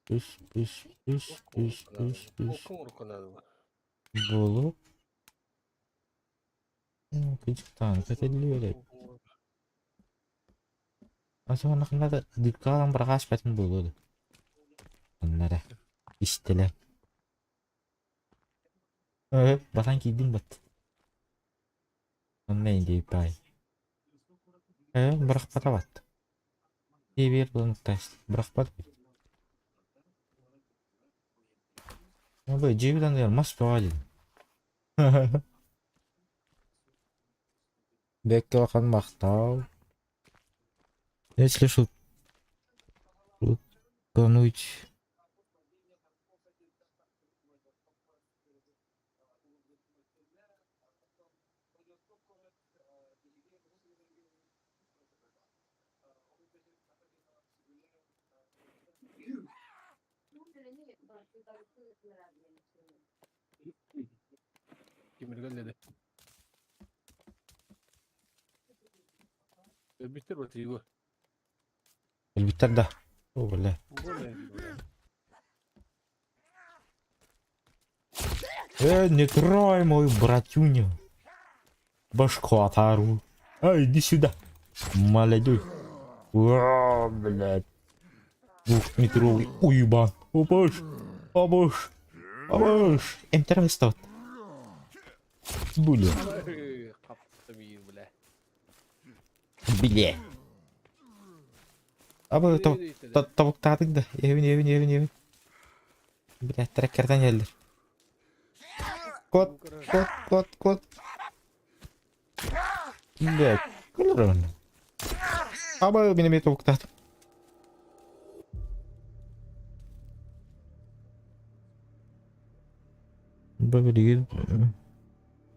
Үш. Okun orkanadı. Болу. Кычыктан катырлыйт. Асана кандай диккалан брагаш патын болду. Аннара. İşteler. Basan kidin bat. Ondan değil pay. Bırak pata bat. Bir bulan taş. Bırak pat. Abi cebiden de elmas doğal. Bekle bakan maktav. Если шут. Конуть. Kimir dedi. Bitir batıyor. Elbette de. O böyle. Bu ne? Не трой мою братюню. Башку оторву. Иди сюда. Молодой. О, блядь. Двухметровый уебан. Обож. М-300. Бля. Kaptım iyi bile. Bile. Abi tavuktadın da. Evin. Bile trekkerden geldi. Kod. Bile. Kılır onu. Abi benim bir tavuktadım. Böyle gel.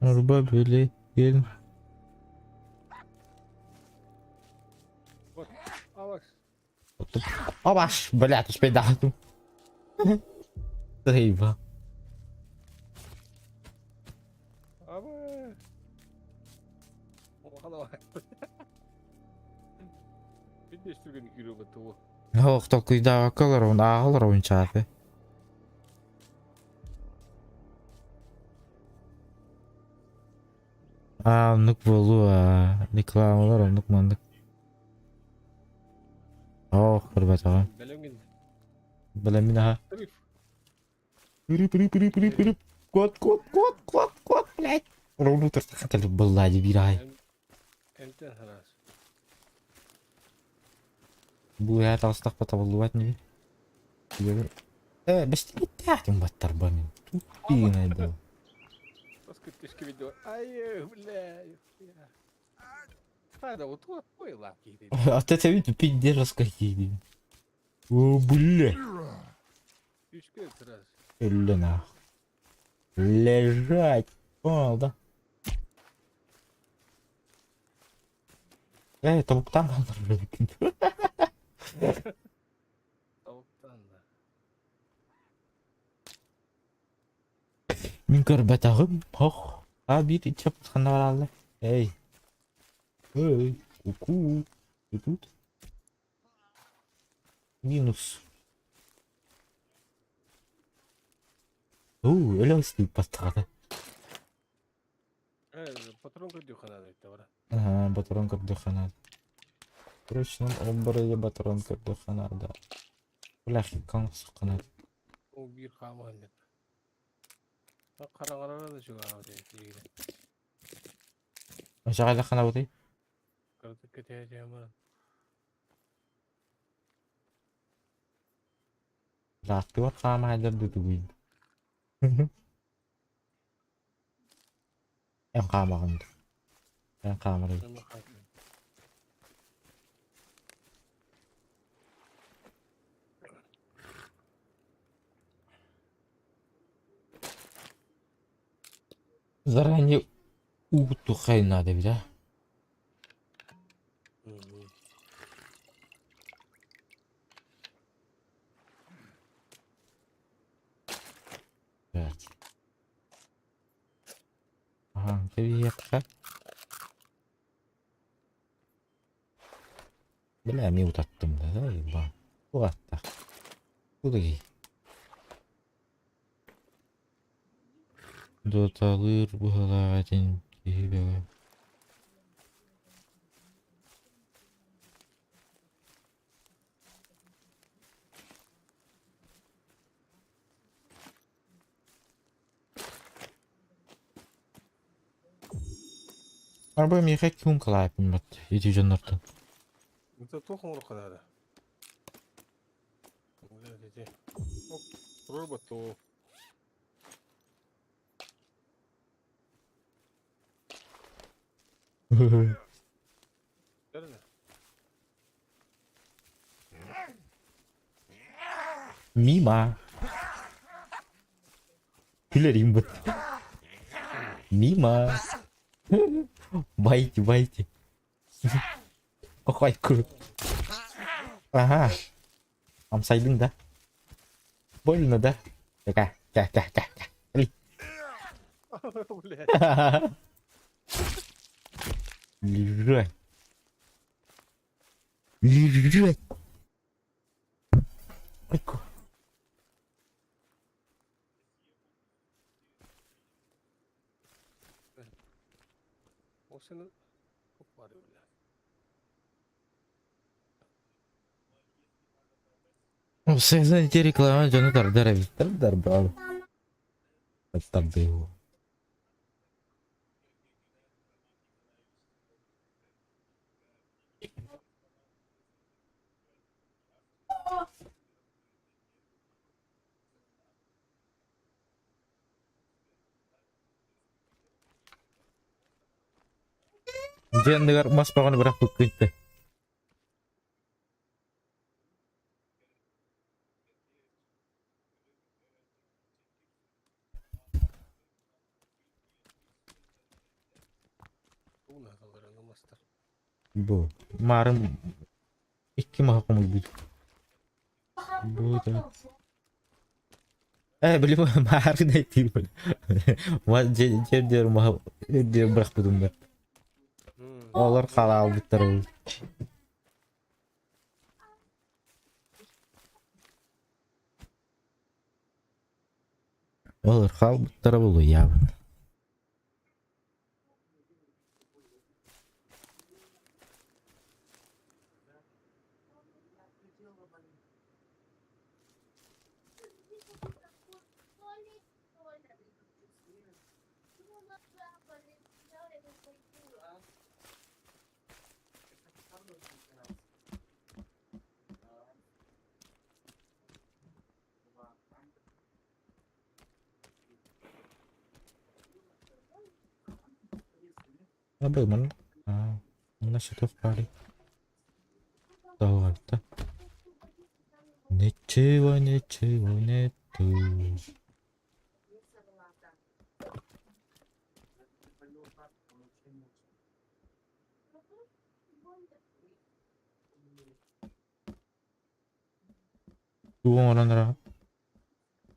Araba böyle gel. Avaş. Обаш, блядь, уж педату. Eyvah. Ama. Oha bak. Bir de üstüne yürü bu tuğu. Ох, только да, колор он чафе. Anlık bolu ha. Reklamalar anlık mandık. Oh, hırbat ağam. Belem geldi. Bilemin ha. Tabii. Пири. Кот, блядь. Ровно хотели баллади бирай. Ente halas. Bu ya taslak patavalluat nih. Besti kita yang batar bamin. Tutin ada. Paskuttis video. Ay bля. Hadi o tuğ koy lan gidi. От этого видео пиздец какие. О, бля. 3 kere tıraz. Öyle nah. Лежать. О, да. Tavuktan mı alır? Tavuktan da. Min batağım. Hoh. Abi içe patkanlar aldı. Hey. Kuku. Tutut. Minus. Öyle üstü patladı. Patron koydu kanada işte var. Ага, батарон кырды ханада. Срочно обрыли батарон кырды ханада. Бляхи кансы канада. O bir kama hallet. Bak karanlara da çıkar abi. Шагала хана бути? Kırdık keteceğim ben. Лафты вот хама хайдар дутугуйн. Em камагынды. Em камырый. Sen bak hadi. Заранее утухай надо, да? Так. Ага, приехали. Бля, мют attım da ебан. Вот так. Куда ей? Dot alır bu halatin gibi. Araba miyek kim kalaypım bat. Yedi canlardan. Это плохо мурка надо. Оп, роботу. Nerede? Mima. Gülerim bu. Mima. Байте. Ой, круто. Ага. Амсайдың да. Больно, да? Ка. Ри. Блядь. Лежать. Лежать. Ой-ка. O senin çok var ya. Você знаете, реклама Джона Тардера. Тардер, брavo. Это был. Жендегер маспаганы бирок бүккүнтө. Bu ne kadar anlamazlar. Бу. Марым 2 махакамы бит. Бу да. Билем марын айтыр бул. Ва жер мах дер бирок будумда. Олар халал биттер бул. Олар халал биттер бул я. Абы мын. Мына что пари. Давай-то. Ничего нету. Туган оранlara.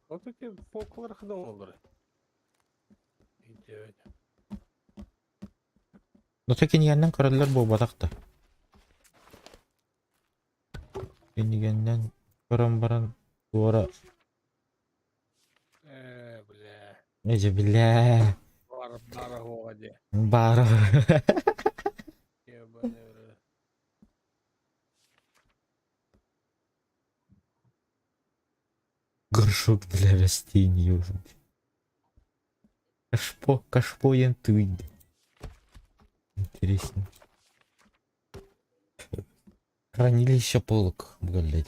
Вот такие полколар ходом олар. Идет. Но таки нияннан каралар бу батакта. Энигеннен баран туара. Бля. Эже бля. Бара хогаде. Бара. Ебаный в рот. Горшок для растений. Кашпо янтуй. Интересно. Хранилище полок, блядь.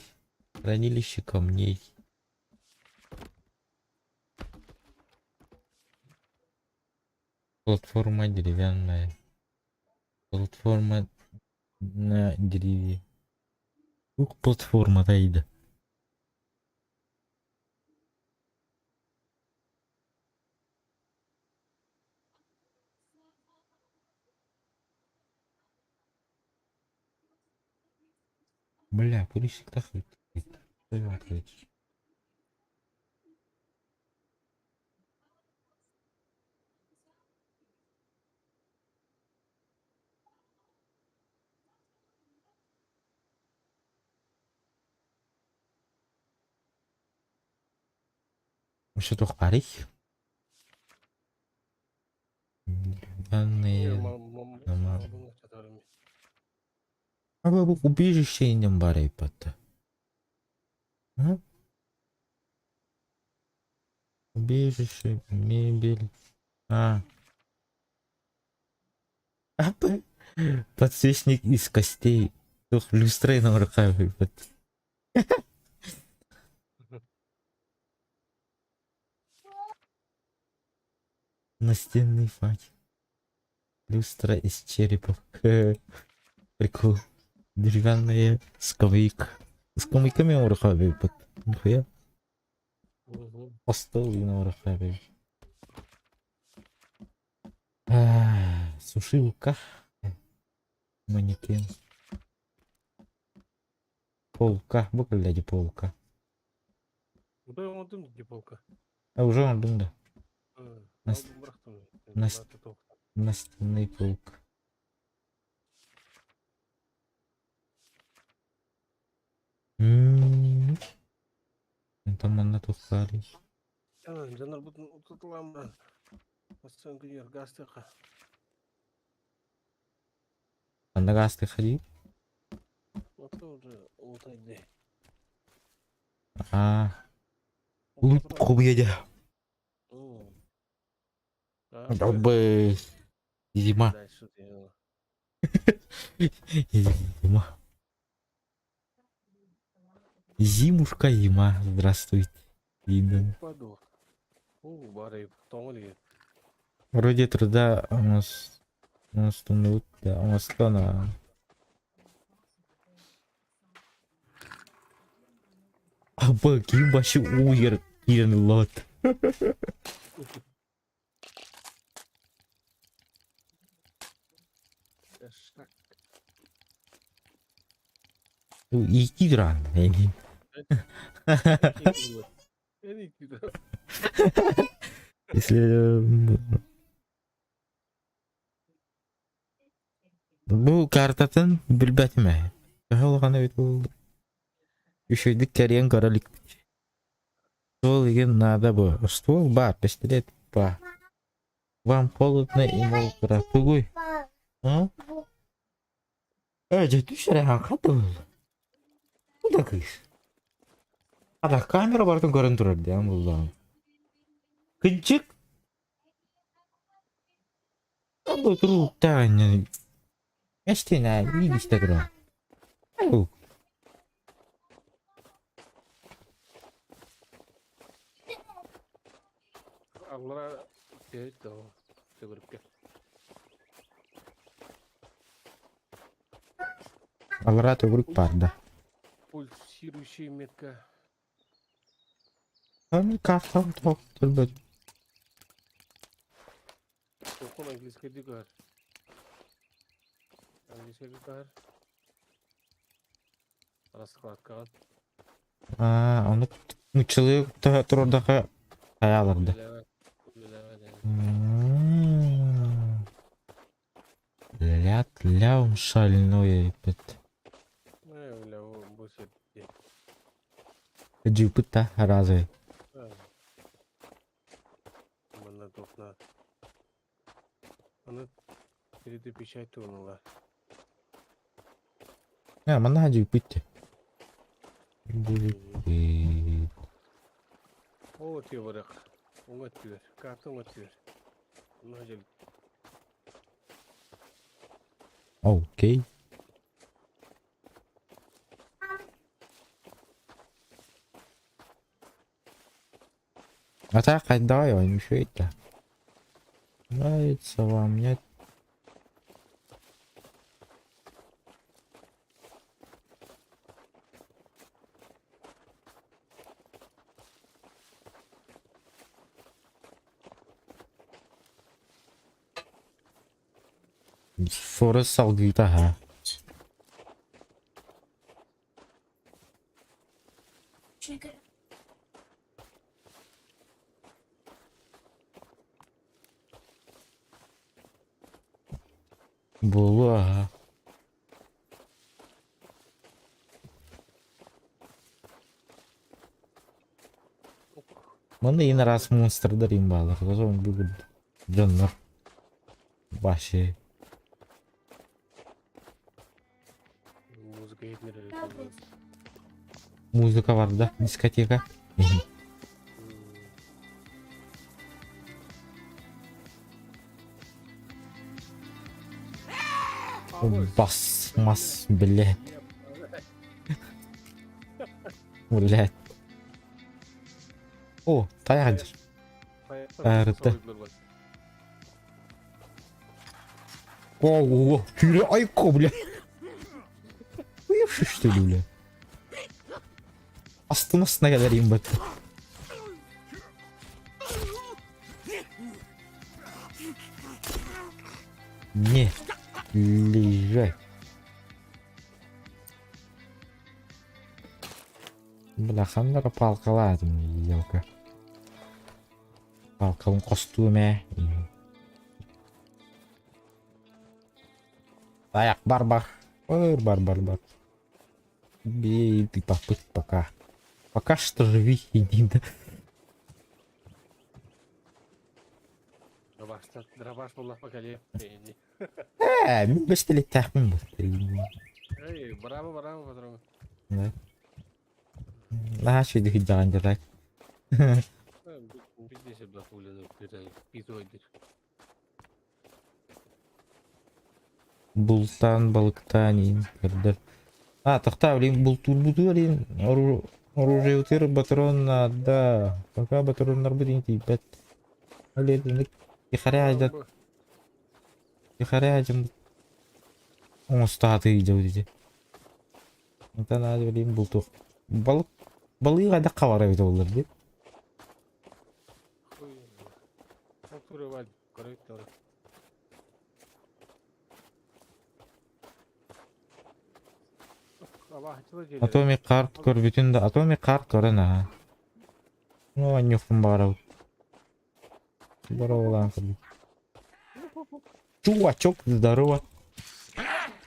Хранилище камней. Платформа деревянная. Платформа на дереве. Ух, платформа тайда. Бля, курильщик так открыть. Что toch парик? Данные. А вы убежище не барай пата. Убежище, мебель. Подсвечник из костей. Тух люстрой на рукаве. Настенный факел. Люстра из черепов. Прикол. Деревянная скамейка. Скамейками на рукаве. Нихуя. Постол и на рукаве. Сушилка. Манекен. Полка. Выгляди полка. Полка. А уже он думал. Настенный полк. Там на тухали. Жанр бүтін ұтытыламын. Остан күнер гастыға. Анда гасты ходи. Вот уже утайды. Клуб едет. Добы. Зима. Зима. Зимушка, зима. Здравствуйте. Видно. Бары тоңы. Вроде труда у нас Астын да, астана. Аба ки башы уйер кирен лот. Шак. Bu iki duran. Yani güzel. Если bu картатын билбетме. Хал гана бит булду. Үшөйдүк керен каралык. Сол деген надо бы. Ствол бар, пистолет бар. Вам холодно и мокро. Тугой. А? Же түшөрөң катыл. Куда кыш? Ада камера бардын көрүн турар да булдан. Кыжык. Анда туру тань. Эстена, видишь тогда. Ау. Allah'a evet de o. Kıvırıp Алра төгүрүк бар да. Пульсирующая метка. Аны кафтан токтурбут. Okul английский дигар. Английский дигар. Раскладка. Аны мучылык турдагы аяларды. Ляд ляум шальной пет. Джипыта разве? Bana topla. Onu biride pişay turnular. Мана джипыта. O atıyor bırak. Onu atıyor. Kartı atıyor. Onu acele. Окей. А так, давай, он еще это. Нравится вам, нет? Forest salgıydı ha. Bolu ha. Bunda yine rast monster'dır imbalar. O zaman bu canlar. Başı. Muzika yetmedi. Muzika vardı da. Diskoteka. Basmaz bile. Ulan. O, dayancır. Arıtı. Wow, küre ayko bile. Uyuş işte bile. Astınasına geleyim bak. Не. Лежать. Бляхандыр палкаладым, елка. Палкалың костюме. Аяк бар. Бар. Бей, ты попыт пока. Пока что живи, иди, да. Дробаш булла поколе. Мен пистолет тахмин бар. Эй, браво, патрон. Да. Наши дыхидаган жатак. Biz de sebla fulledim. Biz oydur. Бултан, балыктан ин кірді. Тақта блин, бұл турбуду блин. Оружие утыр патрон надо. Пока патрондар будем типа. Аледник. И харя ждат. Haracım. On statı iyice dedi. Ondan hadi vereyim bulduk. Balığı kadar kavara olur değil. Oturuyor hadi. Koruyup doğru. Ama açılı geliyor. Atomic kart kor bütün de atomic kart kor na. Ну, анюхом баров. Здорово, лампа. Чувачок, здорово.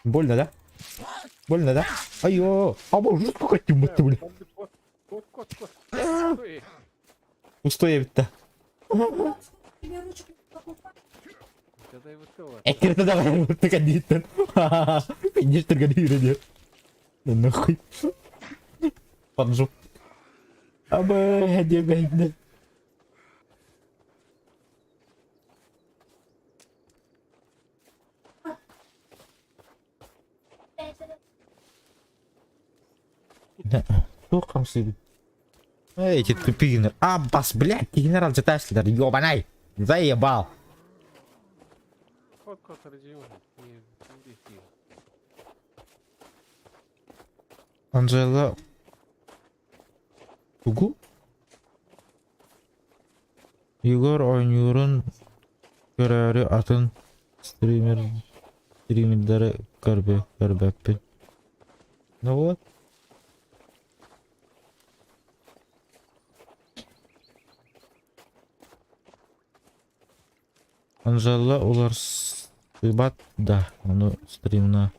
Больно, да? Больно, да? Айо! А боже, сколько темноты, бля. Кот. Ой, Пустое ведь-то. это и вот то. Это давай, вот так один. Видишь, ты гони, да нахуй. Поджу. Абе, не видно. Что там сидит? Эти тупые генералы. Аббас, блядь, ты генерал читаешь, ёбаный. Заебал. Кот родил. Не иди. Анжела. Тугу? Егор ойнюрун көрәрі атын стримерлері көрбәппін. Ne bu? Анжела олар сыбат да, оны стримна.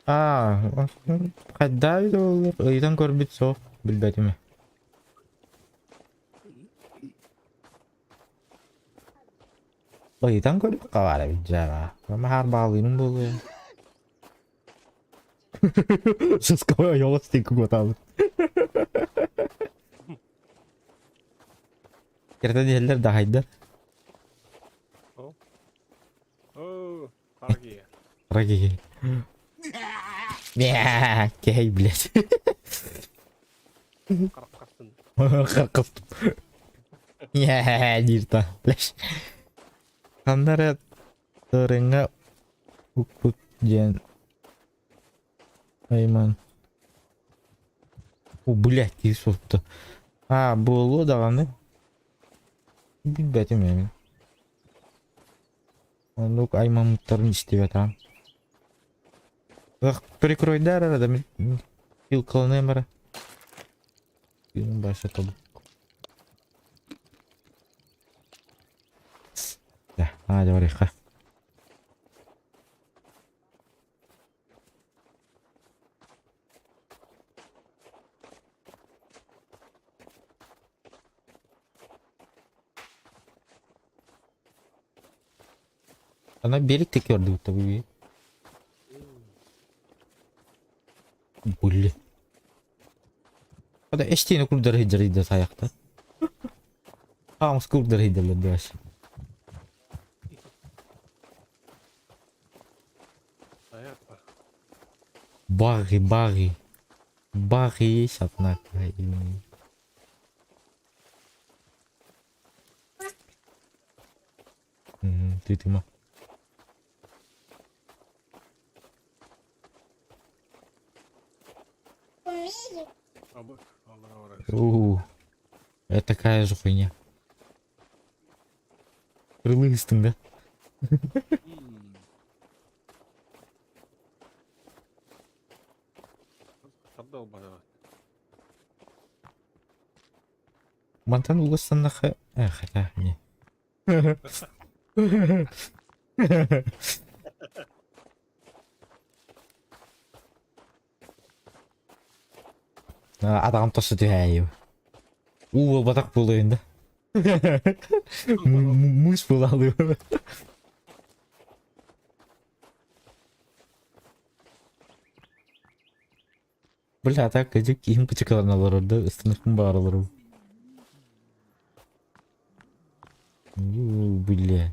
Қайда үйді олар? Үйден көрбет соқ, білбәдіме. Үйден көрбет қавары біджаға. Ama her bağlıyının bolu. Wszystko yola styku gotowy. Kerta diğerler daha iyiydi. О, Карги. Раги. Мя, кей, блядь. Каракастын. Кыркыстым. Я, дирта, блядь. Кандары тырыңа укпут ден. Айман. О, блядь, кисотты. Болу дағаны. Билбәтім мен. Онлук айман мұттарын істеп атам. Прикройдар арада мен фил қылынайым бара. Филін башы табып. Да, hadi барайыққа. Она берег те gördü bu tabii. Bulli. Ada eştiğini kurdur hicriydi sayakta. Hamız kurdur hicriydi baş. Аякпа. Баги. Баги шатнак. Ты ма. Это такая же хуйня. Крылыстым, да? Отдал бы. Мантан уластаннаха. Хотя не. Адам тосы түйәйі. Ол батақ болу енді. Мұш бол алу. Бля, так көжік кейін күчікаларын алыр орды, ұстынықпын бар алыр. Бля.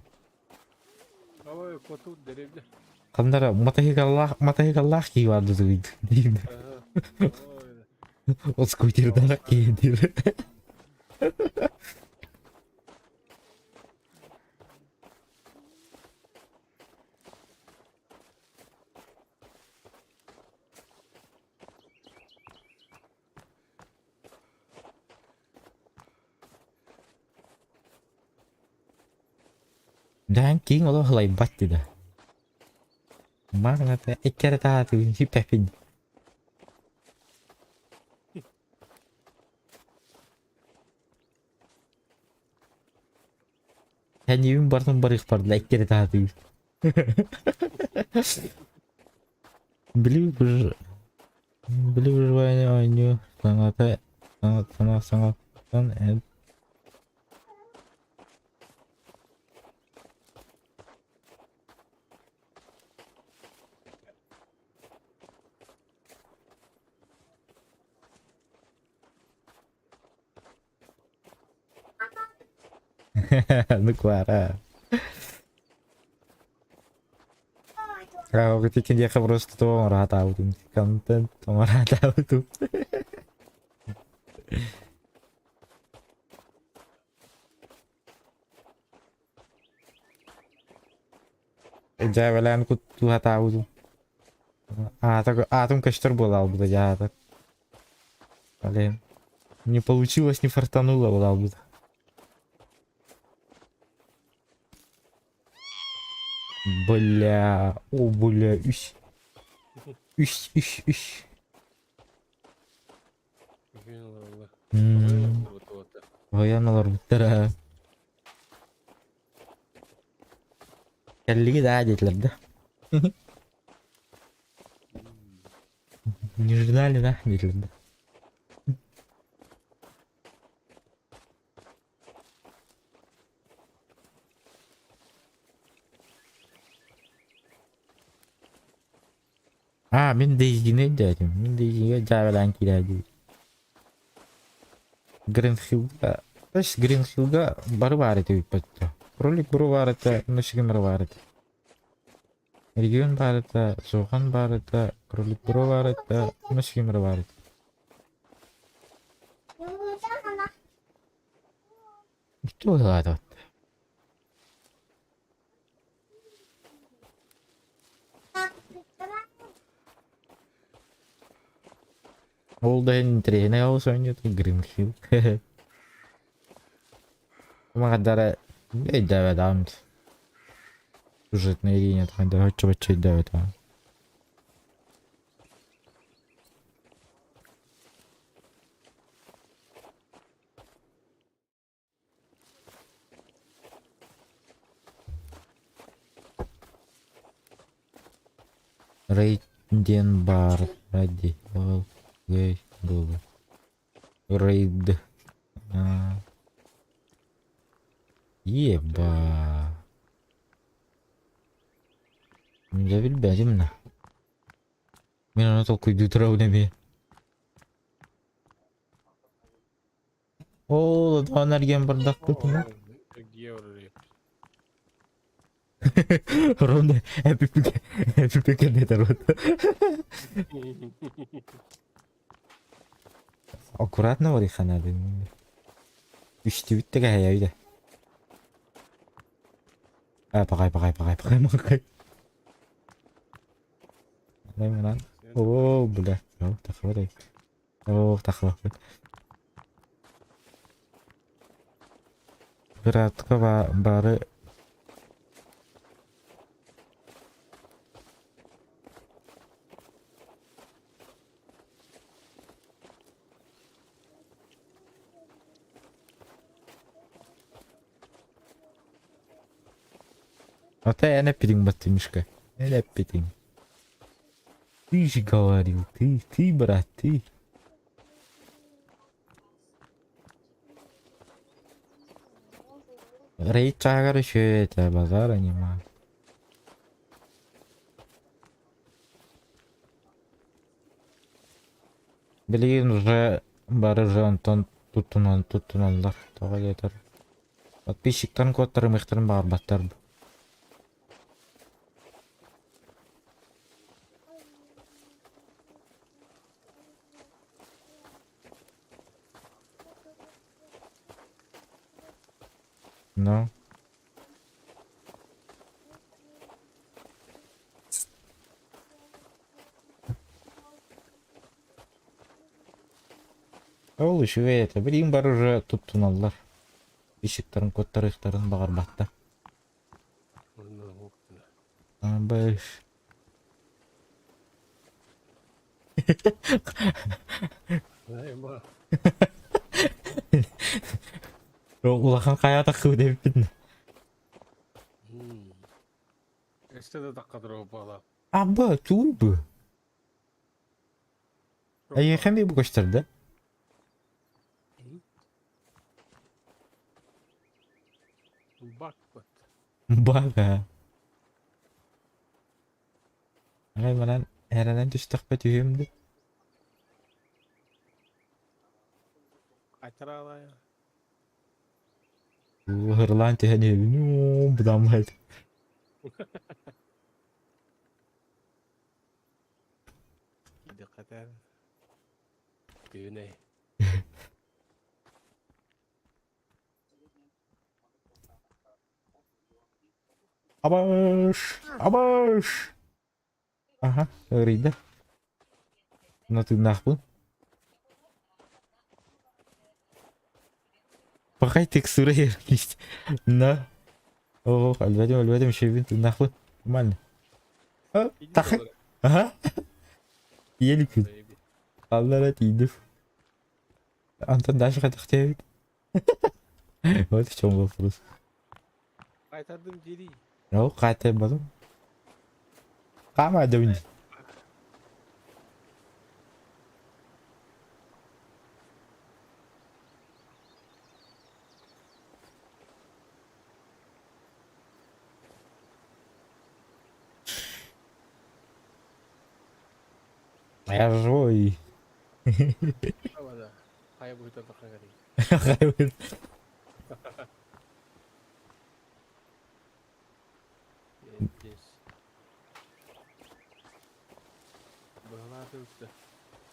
Ой, коту деревня. Қандара, матахикаллах кей барды дейді. Ол скутерді кейдер. Дан киң ола хылай батты да. Маңа та эккер тааты хиппепин. Хәнивин бартын барых барды эккер тааты. Білу выживание ойню саңата саңаттан әд. Ну клара. Kalau ketika dia kebrus tuh orang tahu tuh konten orang tahu tuh. Jawalan ku tuh tahu tuh. Атом костер был бы я так. Блин. Не получилось, не фартануло была бы. Бля, о бля, ищ. Вояналар биттер. Келлиги да детлер да. Не ждали, да, детлер да. Мен дейзине дядим. Мен дейзине жавелан кирәди. Гринхилга. Таш Гринхилга бар ите биппетті. Кролик бар ите, нышыгымыр бар ите. Регион бар ите, соған бар ите, кролик бар ите, нышыгымыр бар ите. Что ойлады? Ол да интерене алыс ойнайды, Гринхилл. Магадара давид амт. Сюжетная линия, давай чё давид амт. Рейден бар, ради, гей, был. Рейд. Еба. Я билбәдем на. Мен аны толку дутырау неме. О, да энергиям бардак бутуна. Где уже? Ронда эпипик не тарот. Аккуратно вари ханады. Üçtü bitti gaya öyle. Pakay. Ne lan? Oo, bula. Yok, takılır. Yok, takılır. Gıratka bari. Вот я не пидинг батимишка. Не пидинг. Ты же говорил, ты, брат, ты. Рейд чагар еще это базара нема. Блин, уже бары же антон тутунандар. Тога жетер. Подписчиктан коттары мыхтарын бар баттар. No. Ол еще это. Блин, бар уже туттуналар. Ишиктарын коттары ихтарын багар баттар. Абаш. Айма. Улахан каята кыу деп битин. Este de takadro bala. Аба, чуй бу. Ай хем бу көчтөрдө. Bak bak. Бага. Ай менен эренен түштүк бе түйүмдү. Айтара алaya. Hırlan tehane bu damlaydı. Dikkat et. Düğüne. Abaş, abaş. Aha, öyleydi. Nasıl nakbın? Bakay tekstüre yerleşti. Ne? Oh, الواد مش شايفين ناخد مالنا. اه تحت. Aha. Yiyelim kız. Allah لا تيدف. انت داش هتختار. ما تشوف فلوس. Kaytardım geri. لو قاعد بدو. قام عدوني. يا روي. Havada. Kaya boyuta bakagari. خايف. Yes. Bağlar üstte.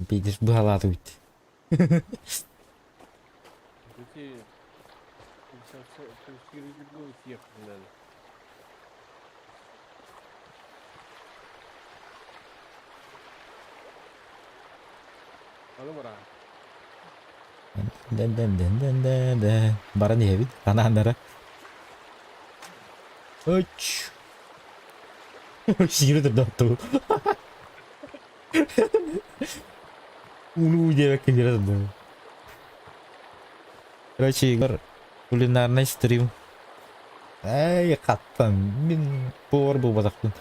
Видишь, была тут. Peki. Sürücü bu yakından. Alın bana. Den. Bara nih David, tanah andara. Uch. Sihir terdapat. Ulu dia kira terdapat. Короче, Игорь, кулинарный стрим. Ай, каттан, мен повар был батакпын.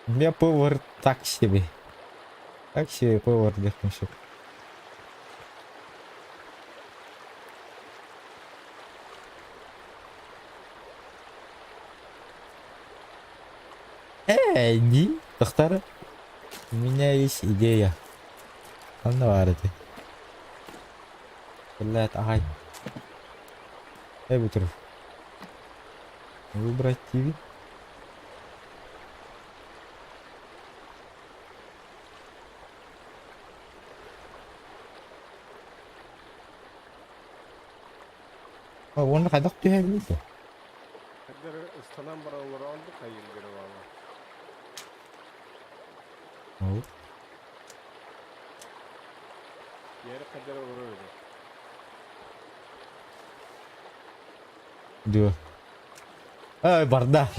Я повар так себе. Так себе повар дехмешек. Не, доктор, у меня есть идея. Ладно, варите. Блядь, ай. Эй, Бутеров. Выбрать ТВ. Onu kadar duyabilirdi. Kadar ıslanan baraları aldık hayır göre valla. Oh. Yere kadar uğraydı. Diyor. Ay barda.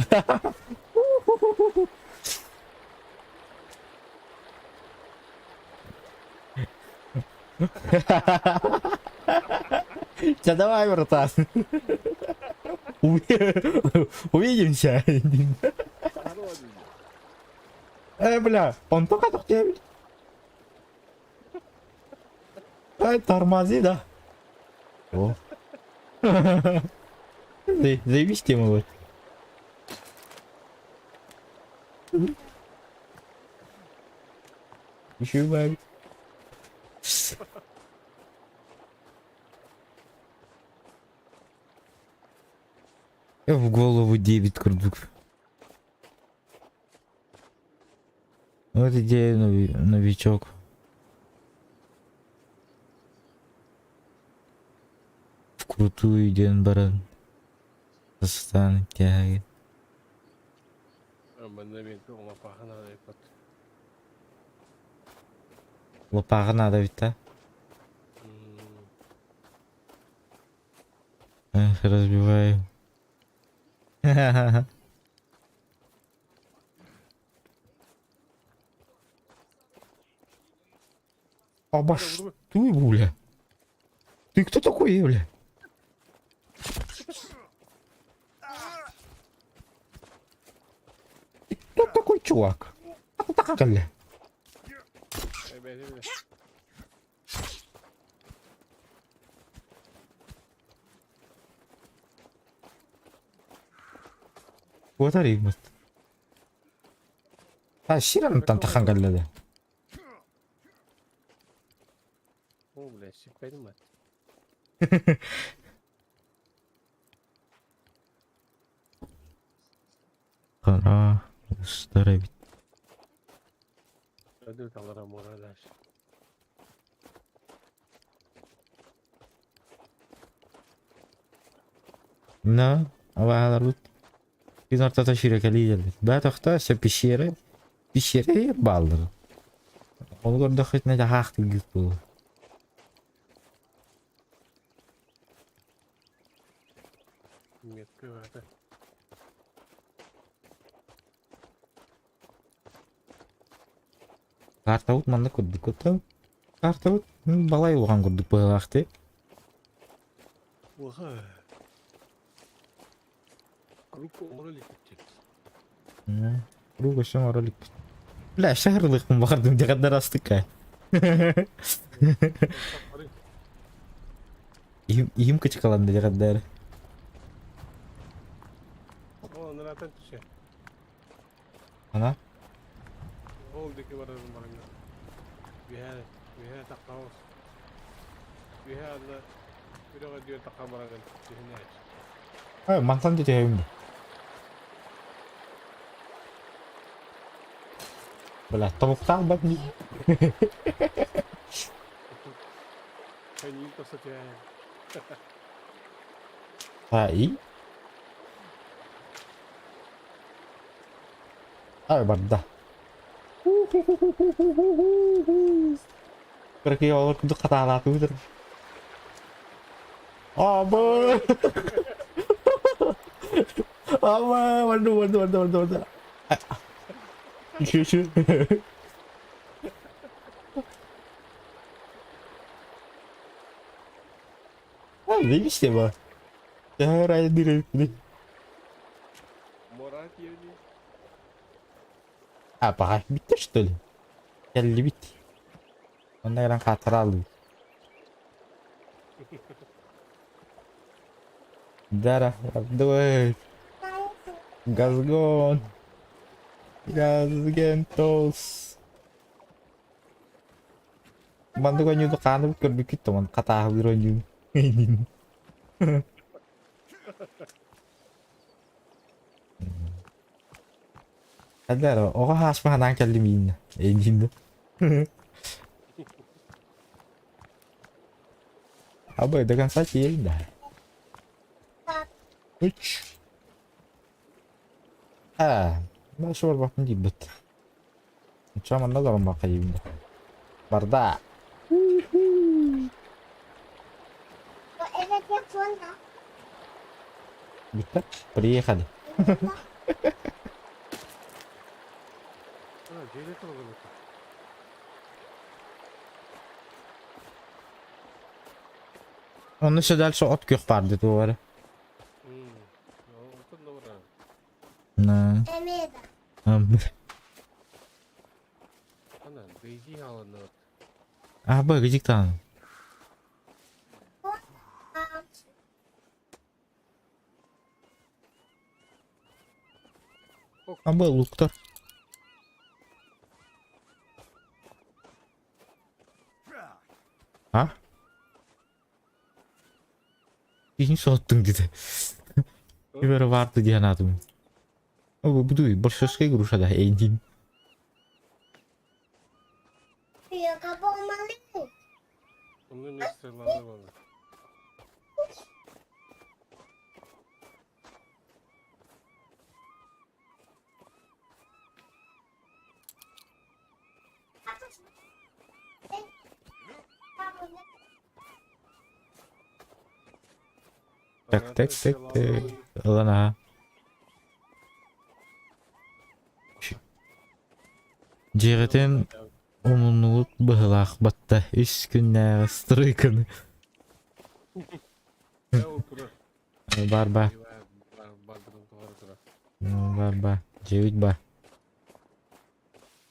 Давай, братан. Увидимся. Бля, он только хотел. Тормози, да? О. Заебись тема вот. Еще бабит. В голову 9 курдук. Вот идея новичок. В крутую идею баран. Состан тяги. Bende bir ona bakana da yapat. Лопага надо ведь, да? Эх, разбиваю. Баш, ты, бля. Ты кто такой, бля? Ты кто такой, чувак? А ты такая, бля? Бля. Вот аригмат. А, сиран там тахангаллады. О, бля, sikmedim ben. Кара, старый бит. Ödül alırım orada. На, авалар бит. Biz ortada şirekeli geldik. Ben taxta se pişere baldır. Onu gördük hiç ne de haktı git bu. Metki vardı. Karta ut manda kurduk otu. Karta ut balay oğan kurduk bu vakti. Oha. Grupo oraya gidecek. Bu koşun oralık. La şehirlik mi bakardım ne kadar astık ha. İyim küçük alandı ne kadar. O nereden düşe? Ana. Oldu ki var bana. Bir her takavuz. Bir her de bir o diyor takamara gel. Ha mantan dedi evimde. Böyle tavuktan bak ni. Sen iyi kasıtıyor yani. Ha iyi. Ay barda. Pergi olur untuk kata itu terus. Apa? Apa? Waduh. Şu. Ne işte bu? Ya raya direkt. Morat yerine. Apa? Bitti что ли? Geldi bitti. Onda yaran hatıra aldı. Dara, dur. Gazgon. Gazgentos. Bantu kan nyu tekan tapi keur dikit teman kata biro nyu. Ada lo, oh has mahanang kalimin. Engine. Apa itu kan saja dah. Uch. Nasıl var bakın gibi. Çaman ne zaman bakayım da. Barda. Это телефон, да? Bitti. Приехали. Ha, devlet olarak. Onun için ders ot gök vardı doğru. Olsun da var. Ne? Эмеда. Ana, Beijing alındı. Ah bak gıcık tane. Ah bak lukta. Ha? Birini soğuttun dedi. Bir vardı diyen adım. Bu duy, большой груша da engin. Я кого малый? Onun ne sırları var. Tek. Lan ha. Ciğetin Omunluğut bıhılaq batta 3 günlere strykını. Ya o tura. Бар ба. Bardırın tuvarı tura. Бар ба. Жебит ба.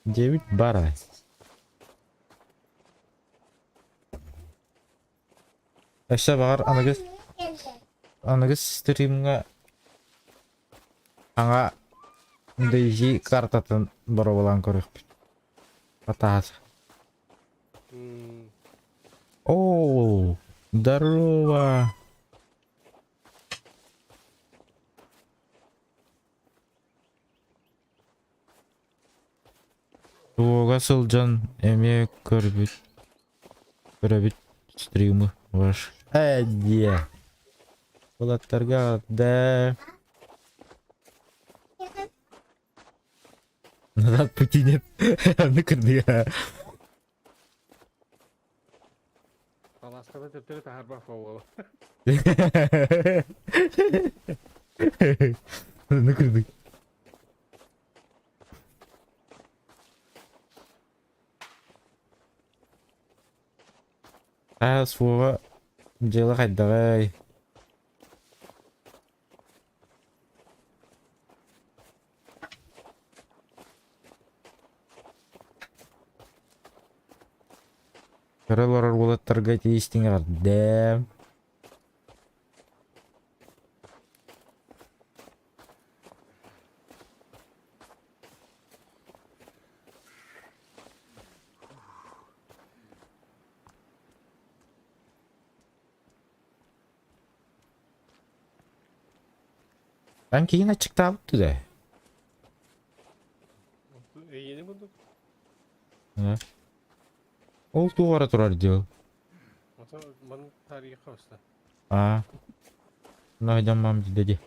Жебит бара. Эше багар анагыз стримга аңа дейжи картатын бара болан көрөк. Атаас. О, здорово. Туога сылжан эме көрөбүт стримы ваш. Әдие. Булаттарга да. Назад пути нет. Ныкырды я. Alaska'da teptere tahar bak baba. Ныкырды. Суға жылы қайдағай. Көрелер болаттарға тейістің арды. Ben кейін açıkta alıptı da. Yeni bulduk. Ne? Ол туғара тұрар дел. Ata bana tarihi kavuştu. А. Найдем мам деді.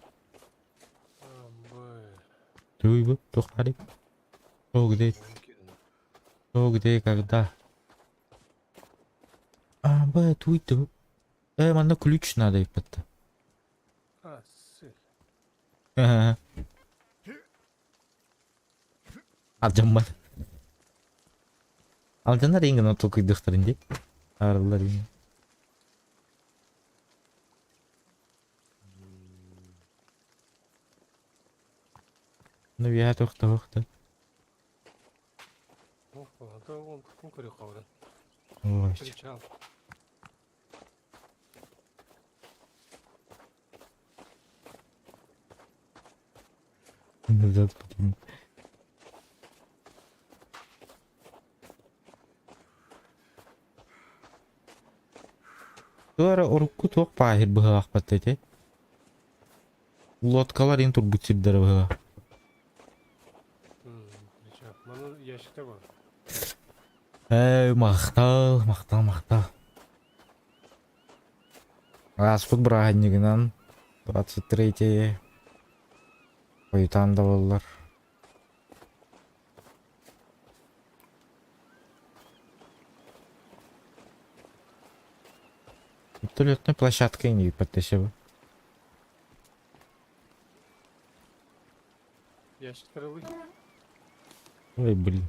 Туй bu, тоқтарик. Где, когда? Туй ты. Мана ключ надо ипатта. Ha sil. Alacağım. Alcanlar ingin o tokuydıkların diye. Ağrılar ingin. Ну я тохта. Ata on tukun kırıyor kavga. Ой. Krичал. Назад потом. Туара орукку ток пахир быхалак паттете. Лодкалар ин турбут сирдер быхала. Krичал. Bana yaşıkta var. Мақтал. Распут брагаднигинан 23 Ойтанда боллар. Вертолетной площадкой не подтащил. Yaşık karalı. Ой, блин.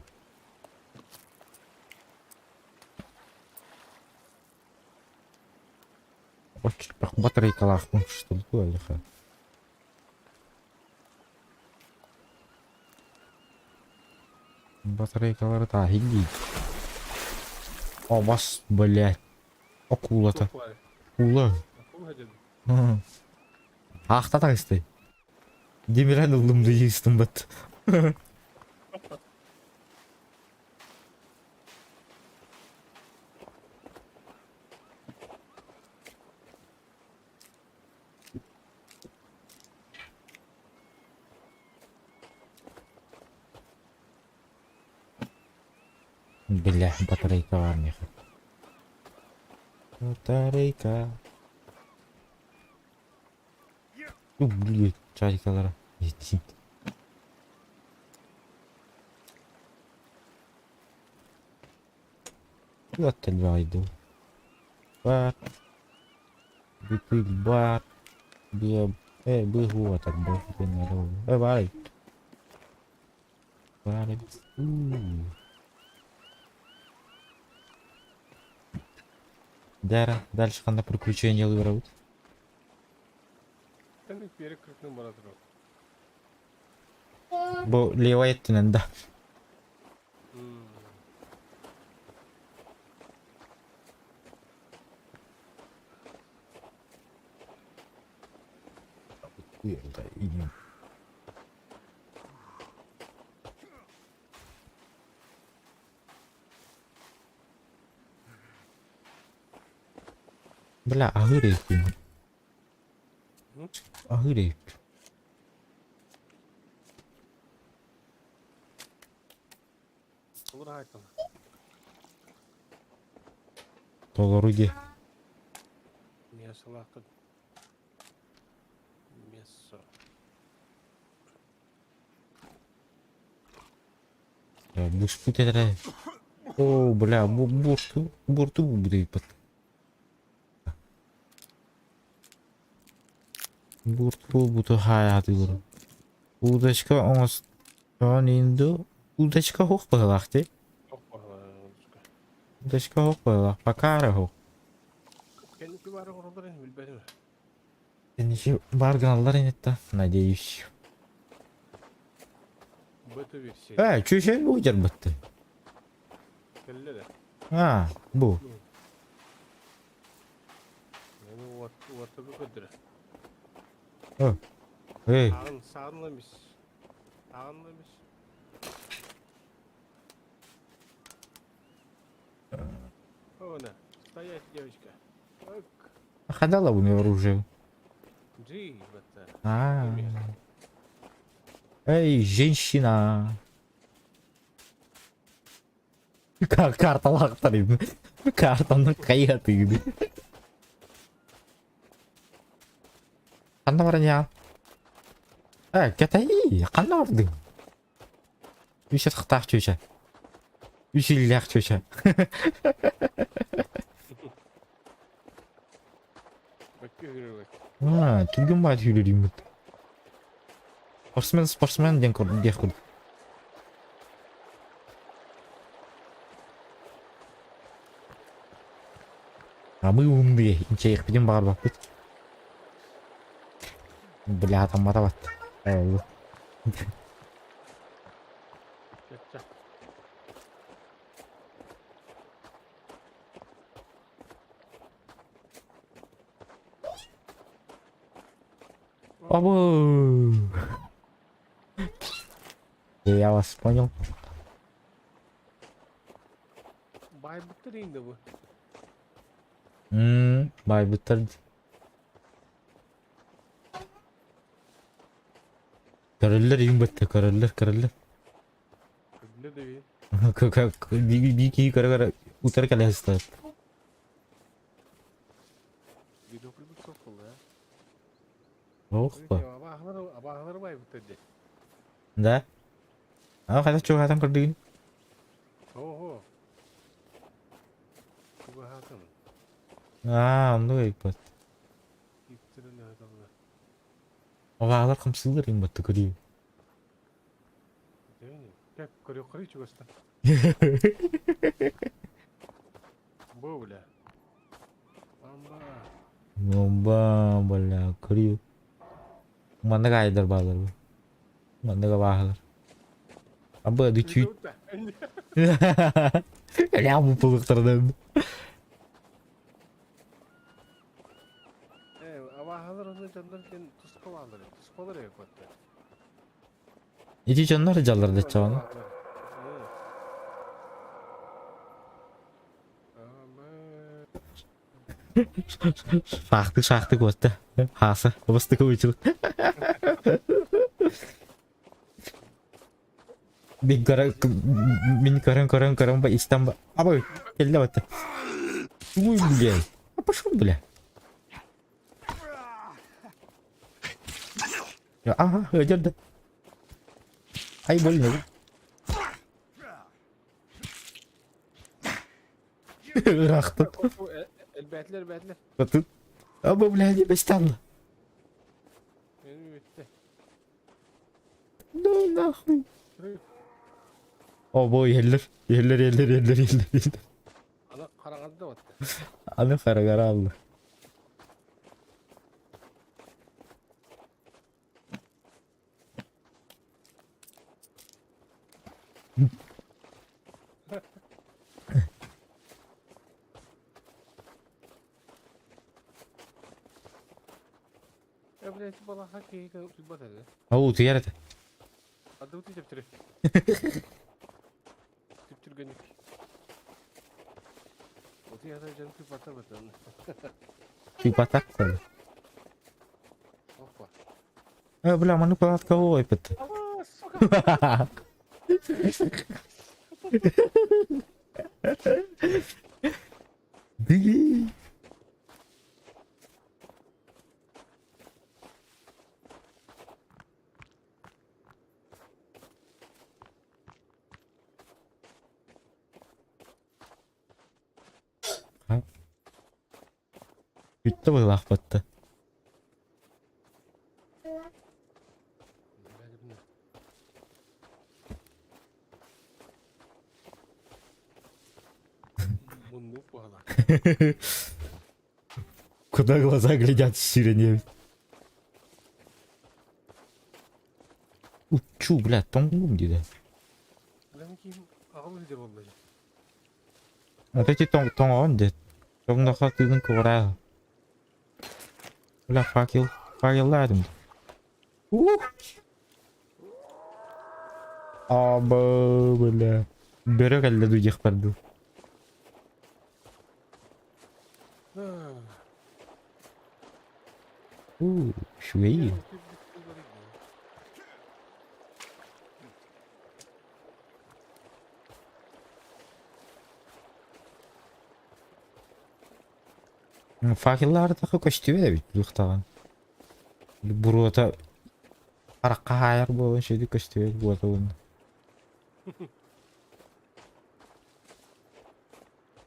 Очень батарейкалар что такое лиха. Батарейкалары тахили. О, бас, блядь. Акула-то. Акула. Akıl dedim. Ақта тағысты. Демиран ұлымды естім бат. Бля, батарейка var mı? Батарейка. Блин, чайкалара. Иди. Вот два иду. Бар. Битый бар. Бегу так был. Бар. Бар. Дальше кандай приключения алып. Тәнік бері кіріктің бара тұру. Бу лева еттинен да. Бля, ağır herif. Ağır herif. Olur айтын. Doğru de. Месолақы. Месо. Ya bu sput eder. О, бля, борту будет. Борту буту hayatı gör. Удочка оңос. Şu инду. Удочка хок балақты. Çok pahalı. Удочка хок балақ. Покара хок. Kendisi bari orada ne bilmem. Endişe barganlar inetta. Надеюсь. Beta versiyonu. Köşe bu ucar bitti. Kelle de. Ha, bu. Yani orta bir kadar. Hey, Sağınlamış. Sağınlamış. O ne? Стоять, девочка. Ок. ходила у него оружие. Джи, бета. А. Эй, женщина. Карталақтар. Картаны қайғатыды. Қанда бар не? Кетай, қанда барды? Үшет қықтақ чөші. Үшілдәқ чөші. Bakka yürümek. Келген бай түйілерім бұд. Спортсмен ден көрді, дек көрді. А мы умные, инчаек пидем бағар бақ бұд. Бля, там мата бат. Yatacak. Абу. Я вас понял. Bay bıktır indi bu. Бай бітірді. Körüller ең бітті, körüller. Ne de bir. Bir iki kara utar kalesi. Bir dokuz bir çok oldu ya. Oh Öyle be. ki abahları bay bıktırdı. Da. Ah, kata çok adam kırdın. Oho. Bu hatın. Onu ekpat. İptirin adamlar. Avalar kamsızlar ең бітті көрейін. Değil mi? Hep kırıyor çıkıyorsun. Bu bile. Amba. Бля, көрейін. Манда кайдар bağlar bu. Manda bağlar. Amba adı çüt. Ya bu pılıktırdım. Abahlar onu canlarken tuskolarlar. Tuskolar ya kotta. İçi canlar callar da çavanı. Шахты коста. Хаса. Басты көйчіл. Мен көрін ба истан ба. Абай, келді бәтті. Ой, бля. Пошел, бля. Ага, öldürdü. Ay böyle ne? Rahatı. Elbetler. Batı. Ama bu ne bestanlı. Benim bitti. Ne nahı? O bu yeller. Ana karanlıkta battı. Аны карагара алды. Блядь, бала хоккей судьба-то, да? Ау, тиярата. Ады өте деп жүр. Түп жүргенік. Оты яда жаным түп бата батан. Ты потаксады. Опа. Бля, маны палатка ойпыт. Ава, сука! Беги. Ütті бұл ақпатты. Мұнды бала. Куда глаза глядят сирене. Чу, блядь, тоңғым дейді. Білем кейін ағыл өлдер болды. Вот эти тоңғын дед. Тоңдаға тыдың көғырағы. Бля, факелладым. Аба, бля. Бөрі қалды дұйық барды. Шуэй. Факеллары тақы көштебе де бит бұқтаған. Бұруата қараққа айыр болын шеді көштебе бұлата оны.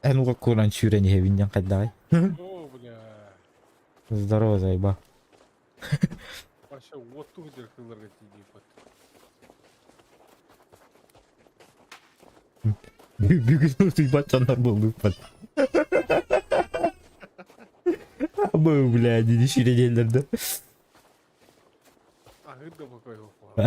Әнуға көрін шүрен ебінден қайдағай. О, бля. Здорово, зайба. Вообще, вот тут где кылырға тиді бат. Бүгін ұтый батчандар болды бат. Абы, бля, деді шүренелерді. Ағырда бақай оқуға.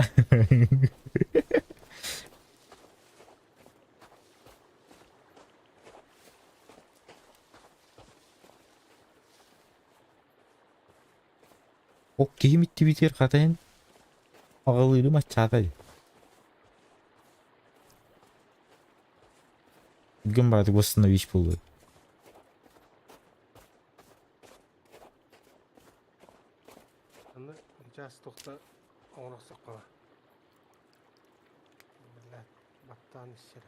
О, кейім итті бітер қатайын. Ағылыйлы матчады. Бүгін барды восстановить болды. Аны жас тоқта оңырақ соққала. Бля, баттан ішер.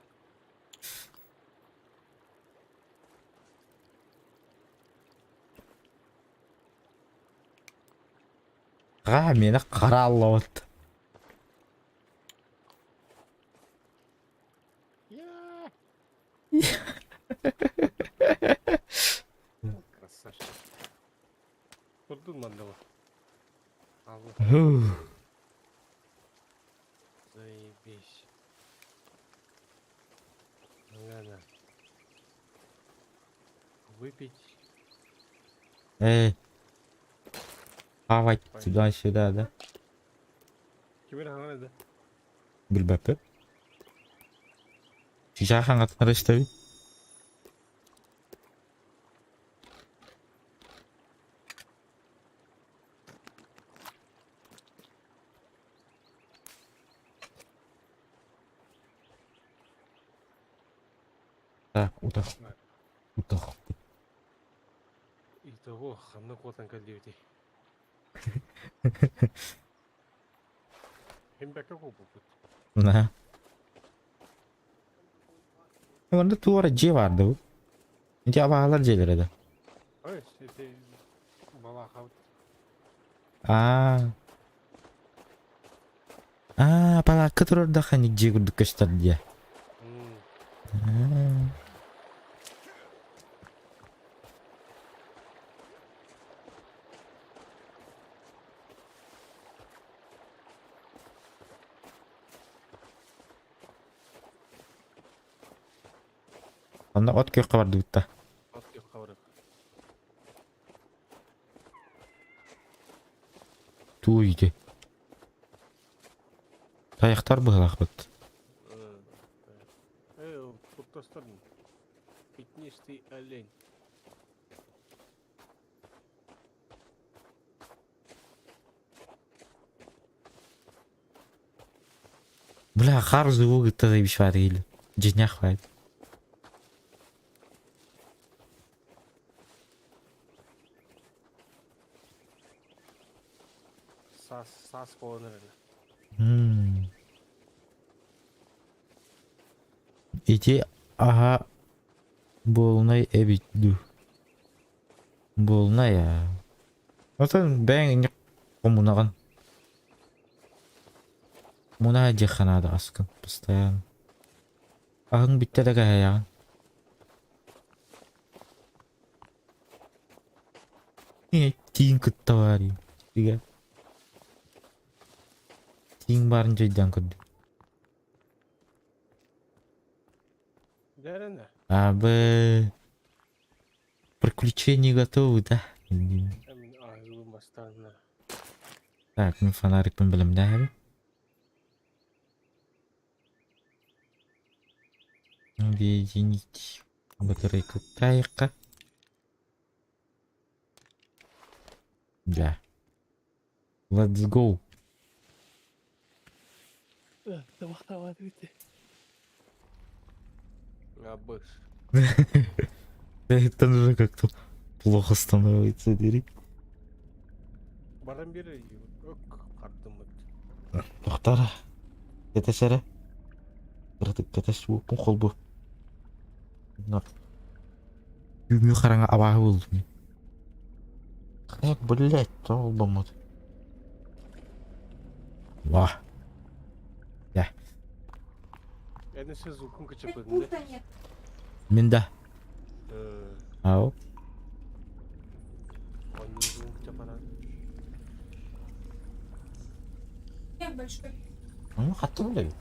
Мені қара аллауат. Красавчик. Көрдің мандала. Аллы. Заебись. Надо выпить. Хавать туда-сюда, да? Кемер хана да? Білбәпі. Жағаң атыныр істеуі. Так, утақ. Утақ. Итого, ханны қотан кәлдеуді. Hem бәкі қол бұлды. На. Onda tuğra C vardı bu. İnce abağalar C'ler еді. Ой, это бала қауыт. Пала которорда ханик G күрдік көштер де. Onda ot kökü vardı butta. От кеп қауырып. туу үйде. Таяқтар бұғылақ бұд. Путостан. Пятнистый олень. Бля, қар зуы гытта да бишвар елі. Женях вайд. Сас қолыныр. Ити аға болнай әбитду. Болнай я. Отын бәң не коммунаған. Муна жеханада аскын постоянно. Ағың бітті дәгі аяғын. Тиін күтті бар. Тиін барын жайдан күрді. Дәрінді. Абы... Приключения готовы, да? Әмін ағылым бастағына. Так, мен фонарикпен білім, да, әбі? Объединить батарейку тайка. Да. Let's go. Абыш. Это уже как-то плохо становится, Дерек. Баран бері өк қаттым өт. Тоқтар. Кетесері. Бірдік кетес бұл қол бұл. Үйме қараңа абағы болдым. Как, блядь, тол бомот. Ва. Я. Әні сіз ұқын күчіп өтінде. Пункта нет. Мен да. Ау. Оны ұқын күчіп баран. Нет большой. Ну, қатты біледі.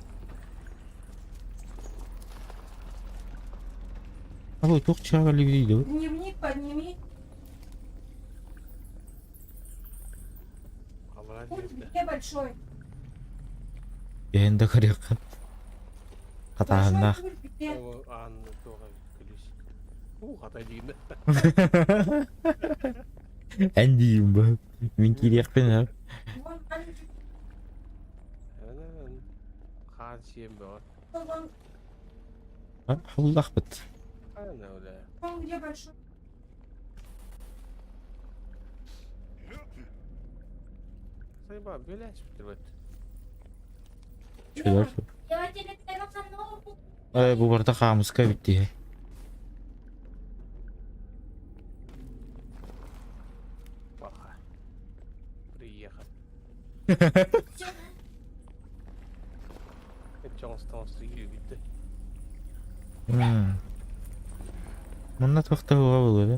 Алой, тоқ чағалы дейді. Дневник подними. Қалаған Пункт жерді. где большой? Енді қырыққа. Қатағында. Большой пульт где? Ол ағынны тоға күліс. Қатай дейінді. Әндейім ба. Мен керекпен әп. Вон маленький. Қан сием бар. Вон Құлдақ біт. Ана өлі. вон где большой? Сайба, бөләш бітір өт. Шөлер. Я тебе переводил ноутбук. Бұл барда қамысқа бітті. Баха. Приехал. Чоңстан сүйі бітті. Мұнда тоқтауға болады.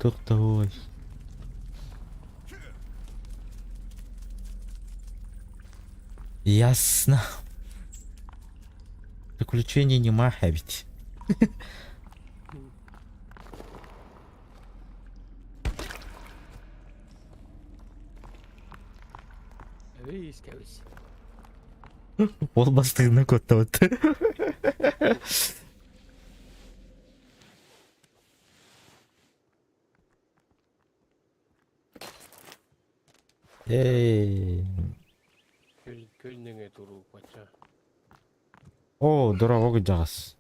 Тоқтауға. Ясно. Приключений нема, ведь. Рейс кәуіс. Ол бастығына көттауыт. Көлніңе тұру патша. О, дұрауға жағас.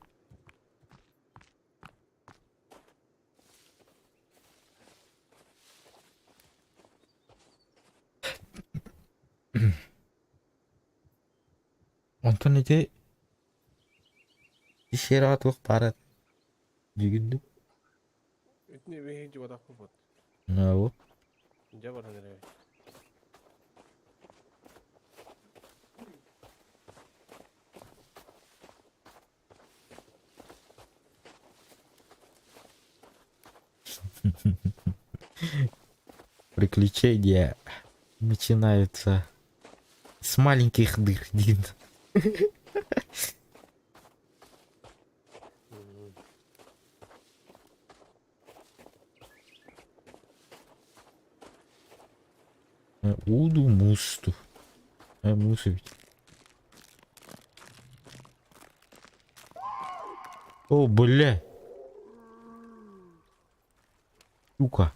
Онтон еде ишер атылық барады. Бүгінді. Үтіне бейін жу адақ бұд. Нау. Жа баран әрі. Приключения начинаются с маленьких дыр, Дин. Udu mustu. Musu bit. О, бля. Сука.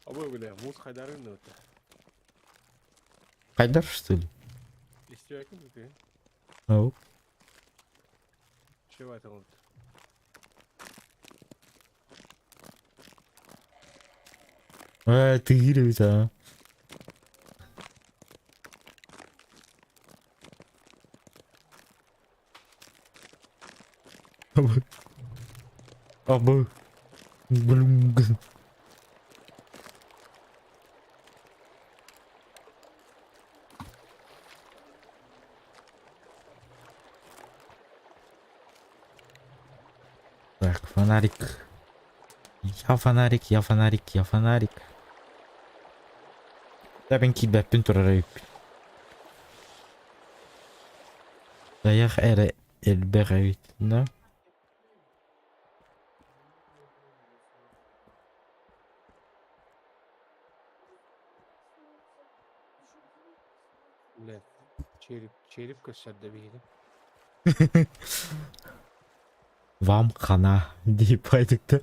Абы, бля, муз хайдарын өтті. Кайдар, что ли? Истеу әкім өтті. Ау. Шев айтың өтті. Ты гиривец, а? Абы. Блин. Так, фонарик. Я фонарик, я фонарик, я фонарик. Да ben kidnapping turarayıp. Dayak ere elbegayit. Ne? Бля, череп көссәрді бейді. Вам хана deyip aydık da.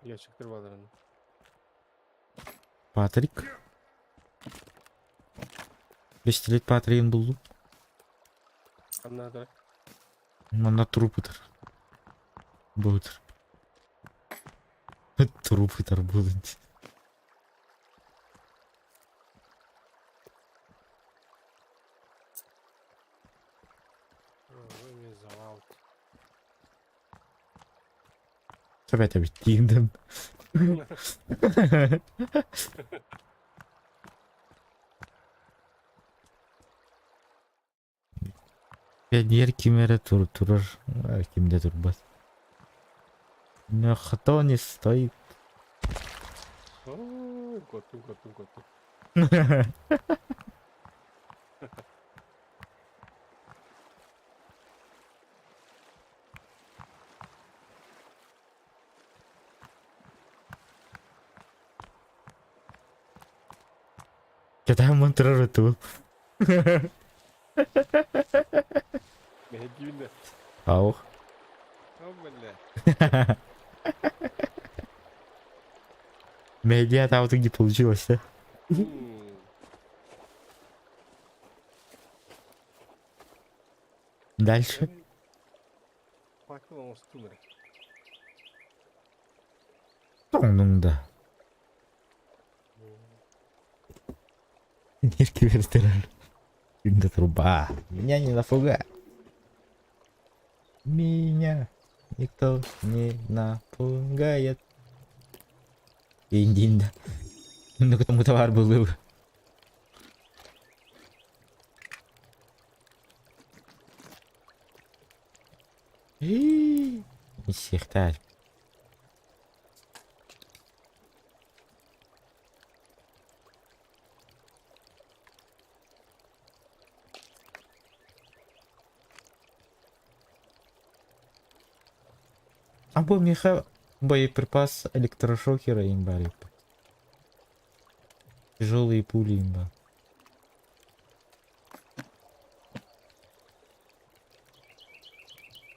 Я çıktır bağlarını. Patrick. Pistolet Patrick'in buldum. Kanına Onda trupudur. Budur. Trupudur budur. Ой, мен завал. Tabii giyindim. Ben yer kimere turur. Kimde durmaz. Никто не стоит. Ой, kottun. Kita montrar itu. Ben gibinde. Auch. Tamam bella. Медиа там не получилось, да? Дальше. Farklı olması tümürü. Onun da. Нерки вертолет. Инда труба. Меня не напугай. Меня никто не напугает. Индинда. Ну ketemu товар был. Не сихтать. Або меха боеприпас электрошокера имба. Тяжелые пули имба.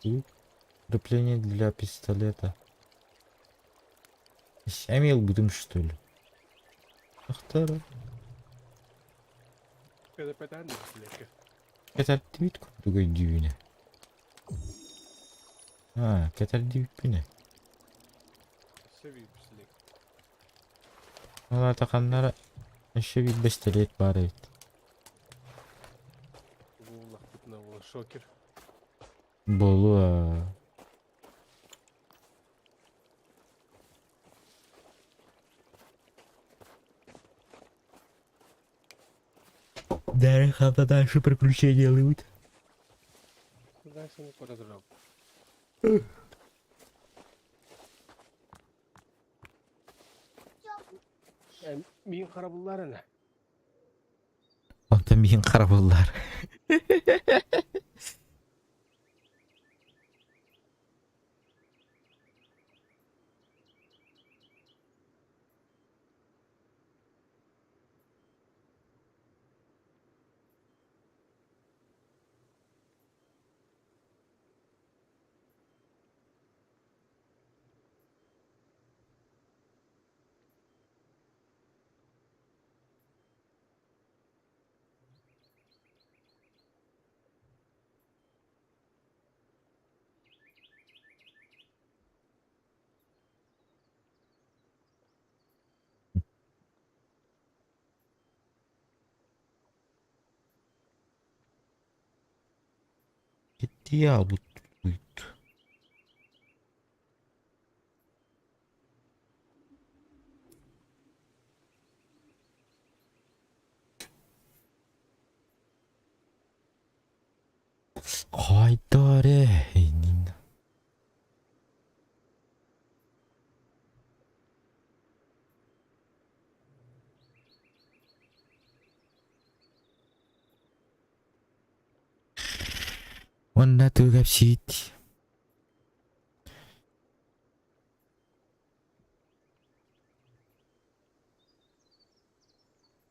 И крепление для пистолета. Самил будем что ли? Ахтара. Kada peten de sileke. Keter divit kurduga düğüne. Ha, keter divit bine. Seviyor bir sileke. Valla takanlara eşe bir bestelet var evet. Bu lakıtına bu şoker. Bolu ha. Дальше дальше приключения лывут. Ben seni korudurum. Min karabulları ne? Ondan bir karabollar. diye bu buyut. Haydare. Wanna to get shit.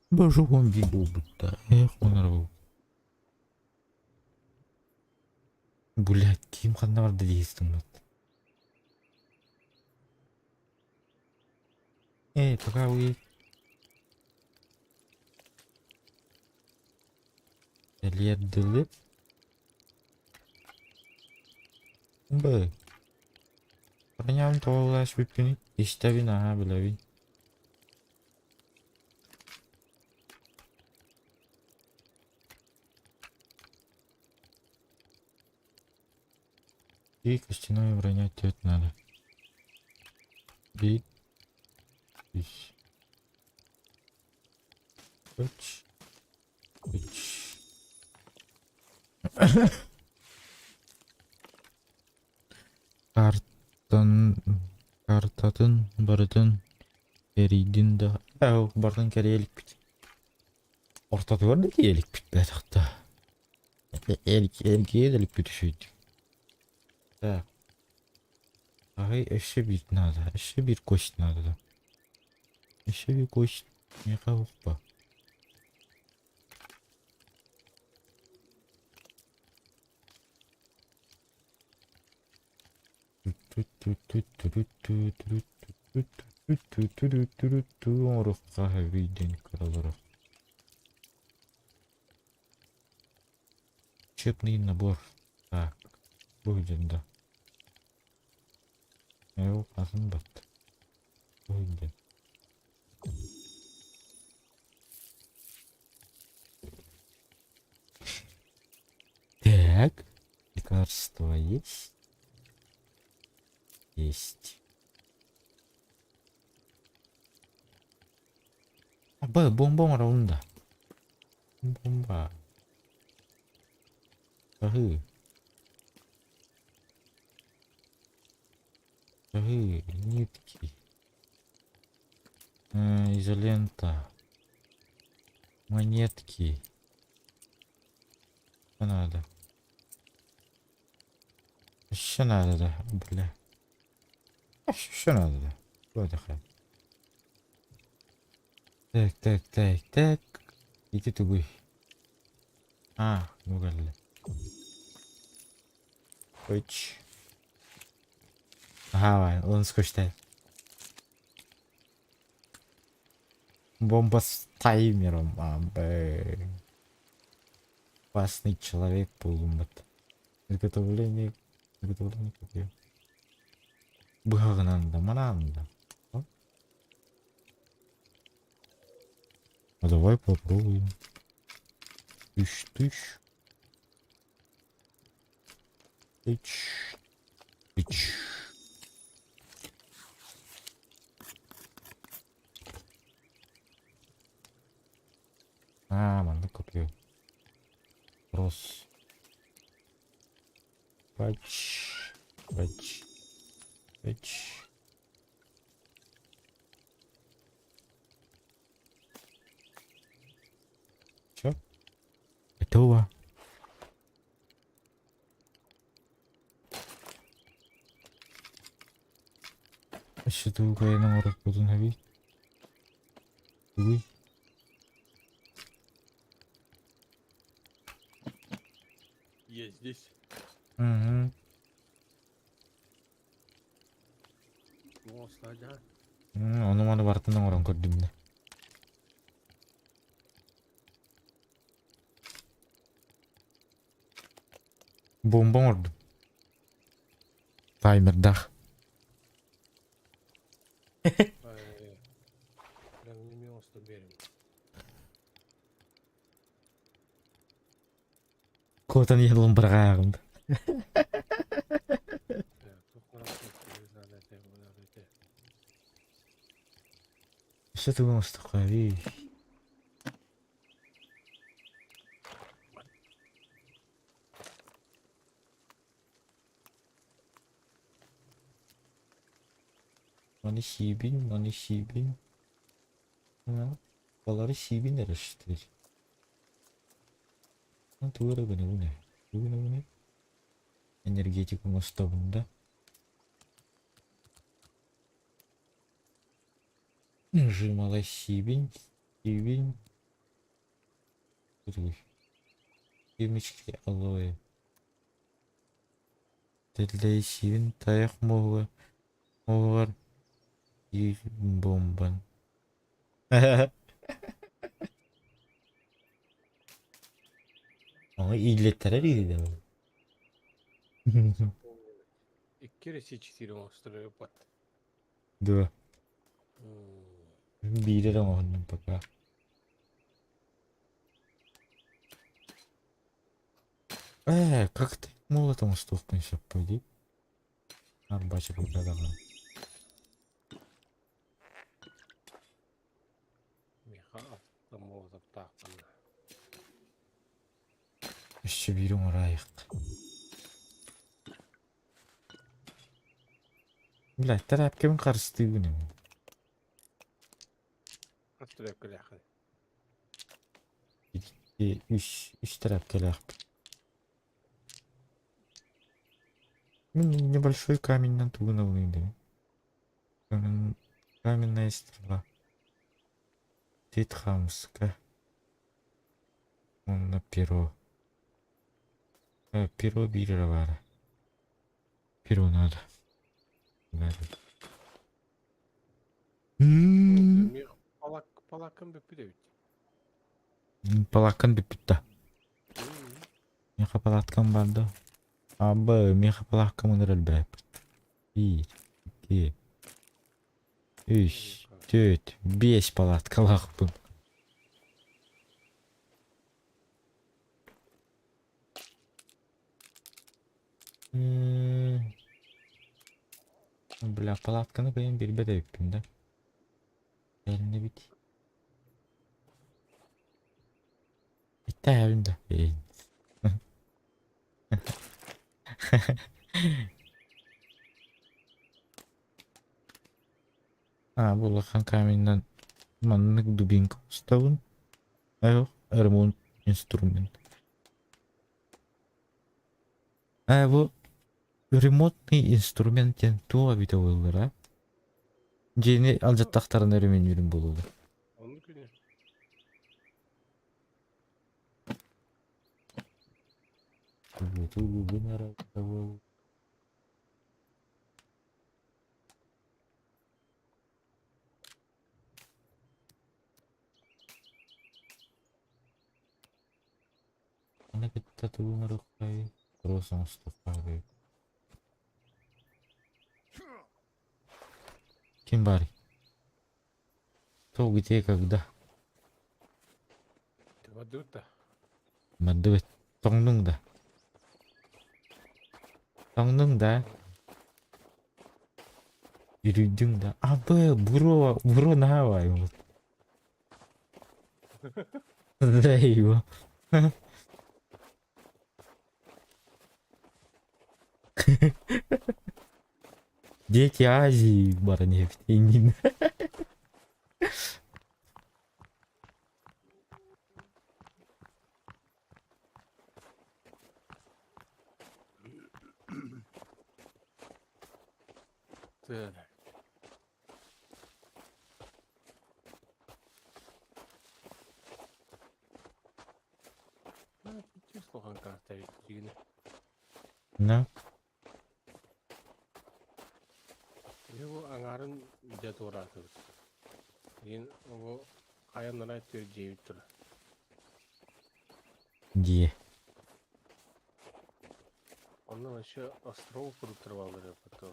Боже, он бегал будто. Эх, он рвал. Блядь, ким ханаварды дейсің вот. Эй, пока вы... Ледділіп. Б. Парням тоғылаш бүпкені. Ештәбін аға біләбін. И костяную броню тет надо. Бит. Ищ. Коч. Коч. Картатын бардын керейдин да. Бардын керейлік бит. Ортаты бар да кейлік бит бәдіқта. Елік бит үшейді. Так. Ағай еще бит надо. Еще bir кость надо да. Еще bir кость. Не қауық па. Орыққа виден кралары. Учебный набор. Так. Будет, да. Его казан бат. Будет. Так. Лекарство есть? Есть. Бомба раунда. Бомба. Нитки. Изолента. Монетки. Что надо? Еще надо, да, бля. Еще надо, да. Отдыхай. Так. Иди тугой. Ну галли. Коч. Ага, он скучает. Бомба с таймером. Опасный человек полумат. Изготовление купил. Багананда, мананда. А давай попробуем. Тыщ. Манда купил. Рос. Пач. Чё? Готово. Еще другая номер буду навить. Вы. Есть здесь. Угу. Saja. Onu mana bartından orang gördüm de. Bomba vurdum. Timer dah. Ben bilmiyorum usta benim. Kotan yılın bırakağımdı. Что ты думаешь такое, видишь? Mani şibin, mani şibin. Ha? Baları şibinler işte. Tuğra bu ne? Bu ne? Энергетику мостовында. Жимала щебень, щебень. Семечки алоэ. Тэллэй щебень, таяк моғы. Моғар. И бомбан. Ama illetlere değil de. İki resi çizili monster yapat. Да. Били ремонтом пока. Как ты молотом стукнешься, пойди. Бачу, когда давай. Меха автомозов так. Еще берем райх. Блядь, тарапкамın karıştığı bu ne? Astra kılağı. Üç тарапкалах. Небольшой камень на тугановый, да. Каменная стрела. Титхамска. Он на перо. Перо бирировало. Перо надо. Надо. Palakın bir pide. Палакан bir putta. Меха палаткан барды. Абы, меха палакан ырыл бәп. 1, 2, 3, 4, 5 палаткалах бұл. Бля, палатканы ben bir бәді өппін да. Әліне бит. Bitti evimde. Булахан каменнан маннык дубинка уставын. Ремонт инструмент. Bu ремонтный инструменттен туğa бите болдыр, а? Жени алжаттактарын эремен жүрүм болду. Onu günü. Ana kita tuh ngerukai terus sama stoffer. Kim bari? То где когда? Devadurda. Маддыбет тоңдың да. Тоңдың да. Yürüdün da. Abi bro ne var ya? Eyvah. Дети Азии, барыня, именно. Tövbe. Ne yapacağız soğan karakteri yine. Ne? Bu angarın jaturatı. Yine o kayanlara atıyor cevittir. Где? Ondan aşağı astrol kurup alır yapıtı.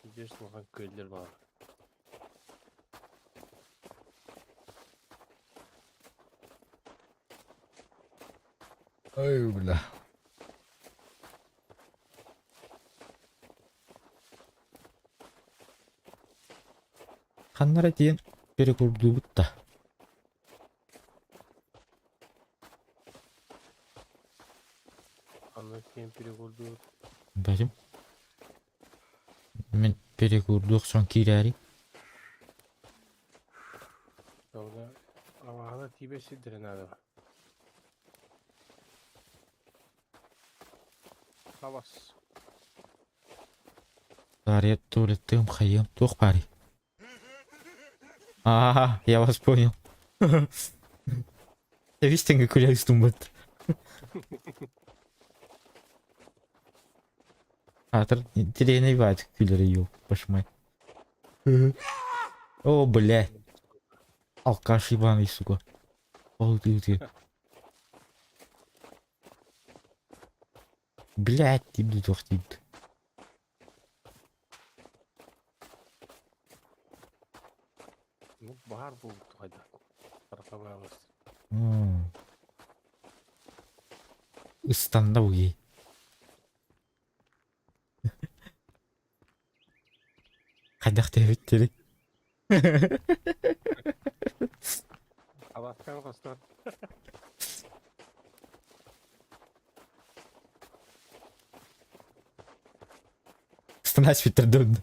Здесь soğan köyler var. Ой, бля. Ханнара тиен перекурдубут да. Андан кейін перекурду. Бәлем. Мен перекурдук соң кирәри. Sonra avağına tibesi direnadi. Havas. Тарет туалеттым хайым тух пари. Я вас понял. Я вистен как куля истумбат. Терейный вайт киллер ее, пошмай. О, блядь. Алкаш ебаный, сука. Полтыты. Блядь, ты бдух типа. Ну, bahar bulduk hadi. Tarafamaya Istanda bu iyi. Kadak tebetleri. Havaskan kostar. Stanać Peter Dunn.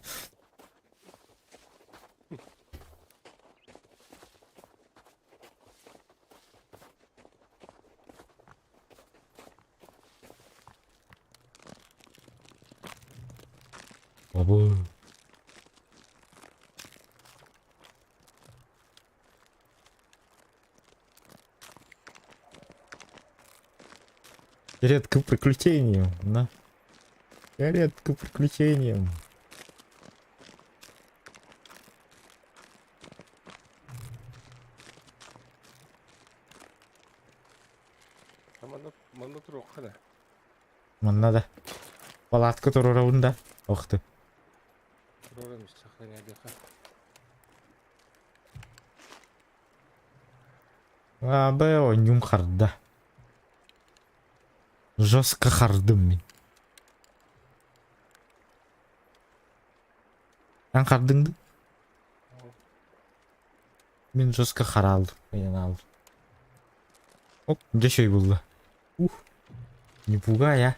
Baba. Редко приключением, на. Редко приключением. Manda tur oqada. Мында да. Палатка турурауында. Ох ты. Turoramiz saqlanadi. Бе, ойнум харда. Жестко хардым мен. Сен хардыңды? Мен жестко харалдым. Мен алдым. Оп, дешей болды. Не пугай, а.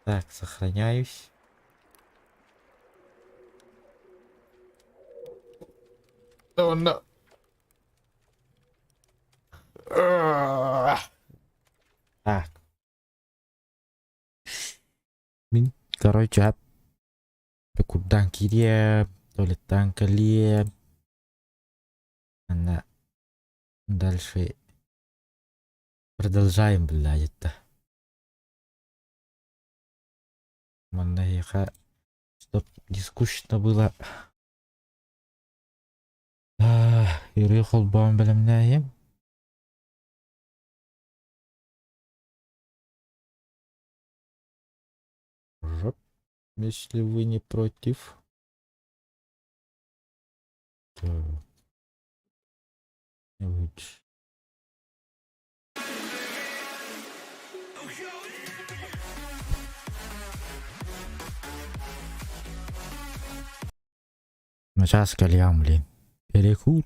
Так, сохраняюсь. Давно. Так. Min, короче, куда кире, туалеттан калие. Она дальше продолжаем, блядь, это. Маннаеха, чтоб не скучно было. Юрий Холбаум белемнәем. Если вы не против. То... Лучше. Ну сейчас кальян, блин. Перекур.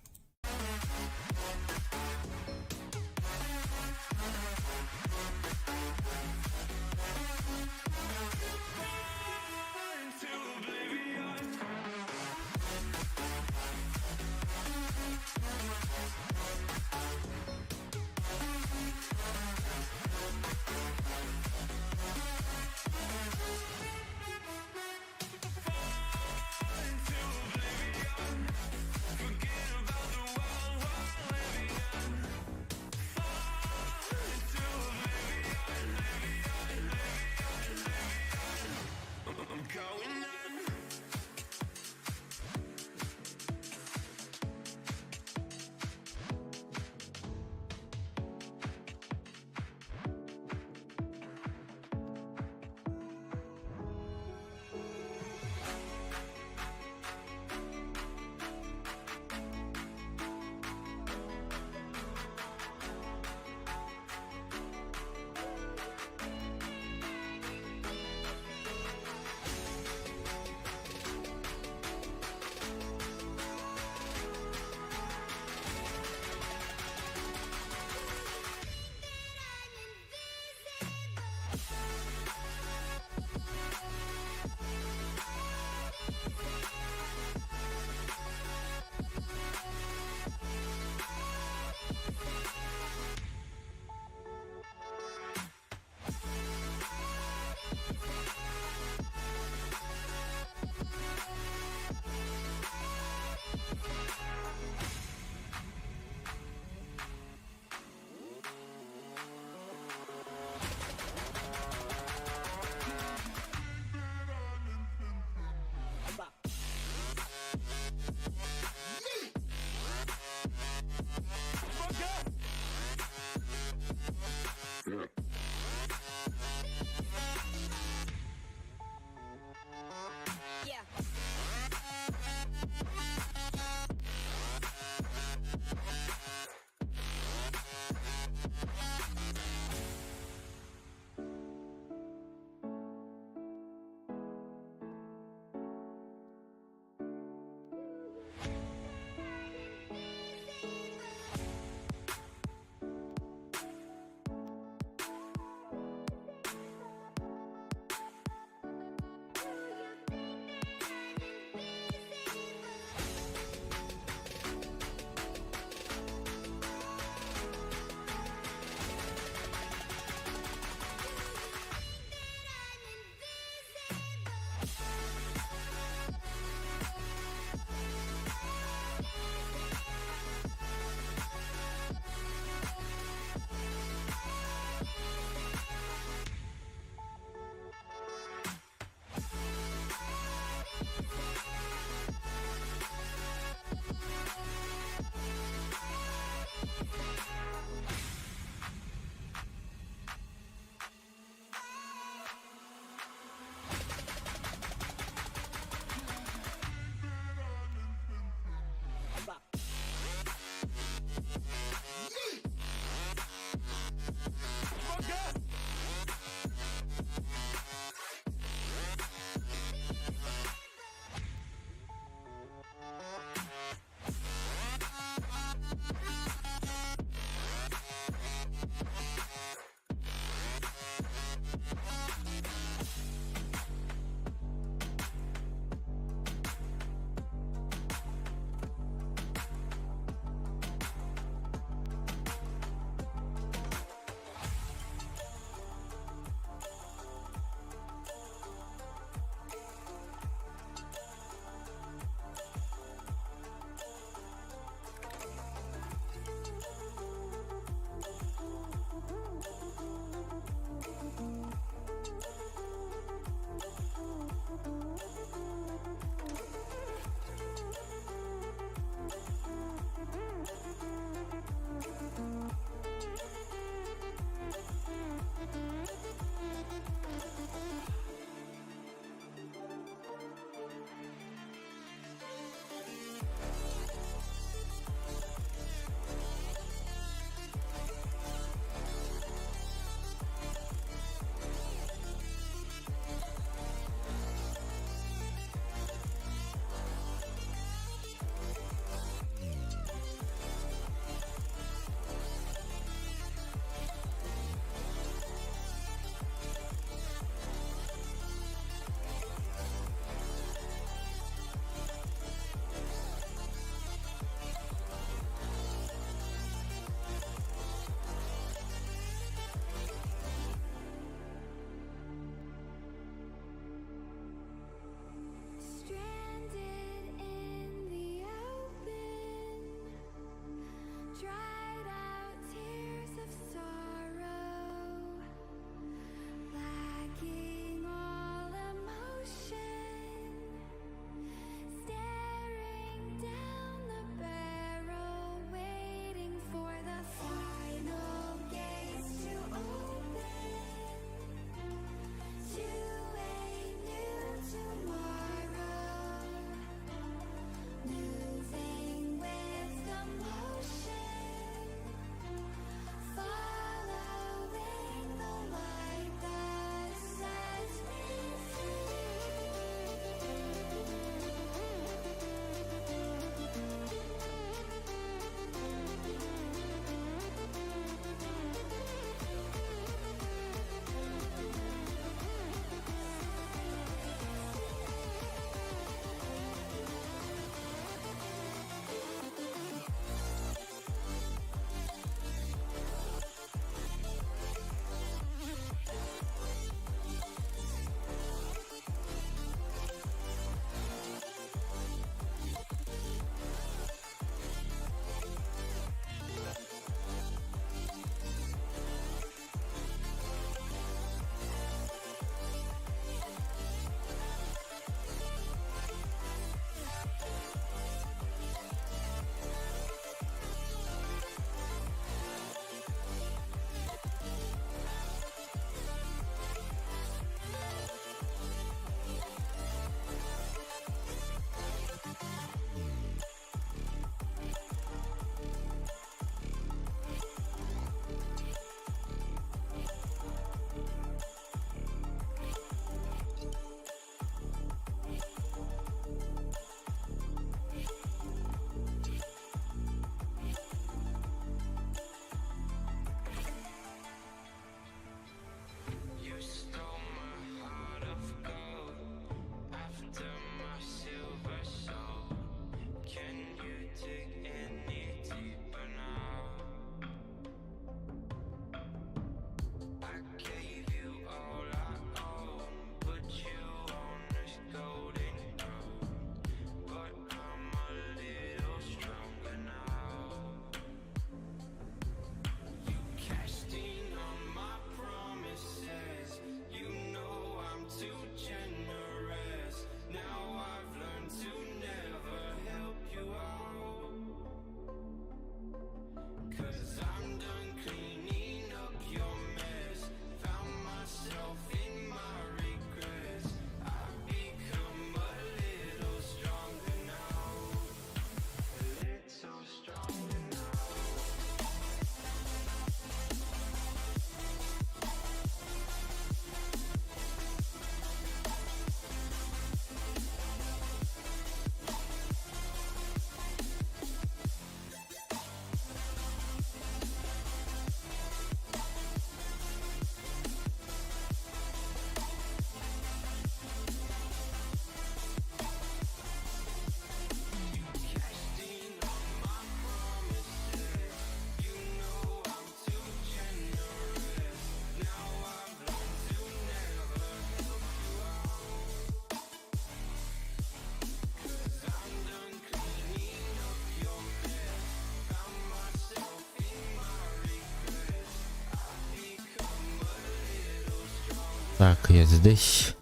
Так, я здесь.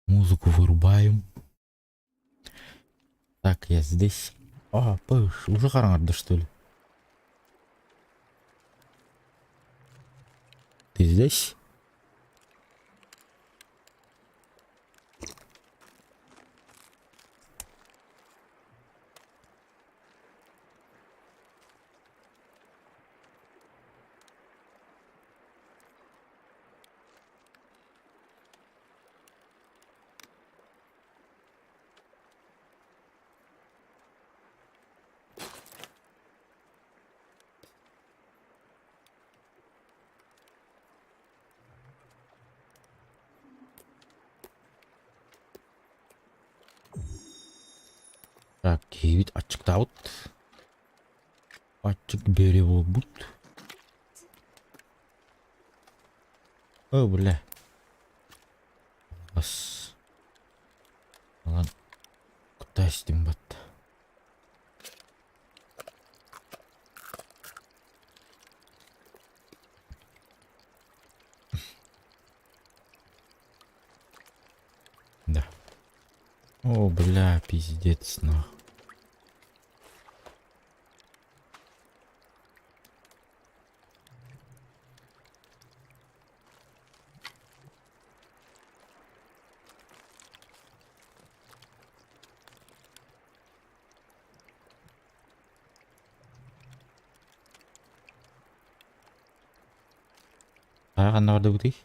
Музыку вырубаем. Так, я здесь. А, пыш, уже харарда, что ли? Ты здесь? Так, вид açıkta out. Açık beri but. Oh, бля. Бас. Lan. Куда istим bat. Да. О, бля, пиздец, нахуй. Ayağın orada bu değil.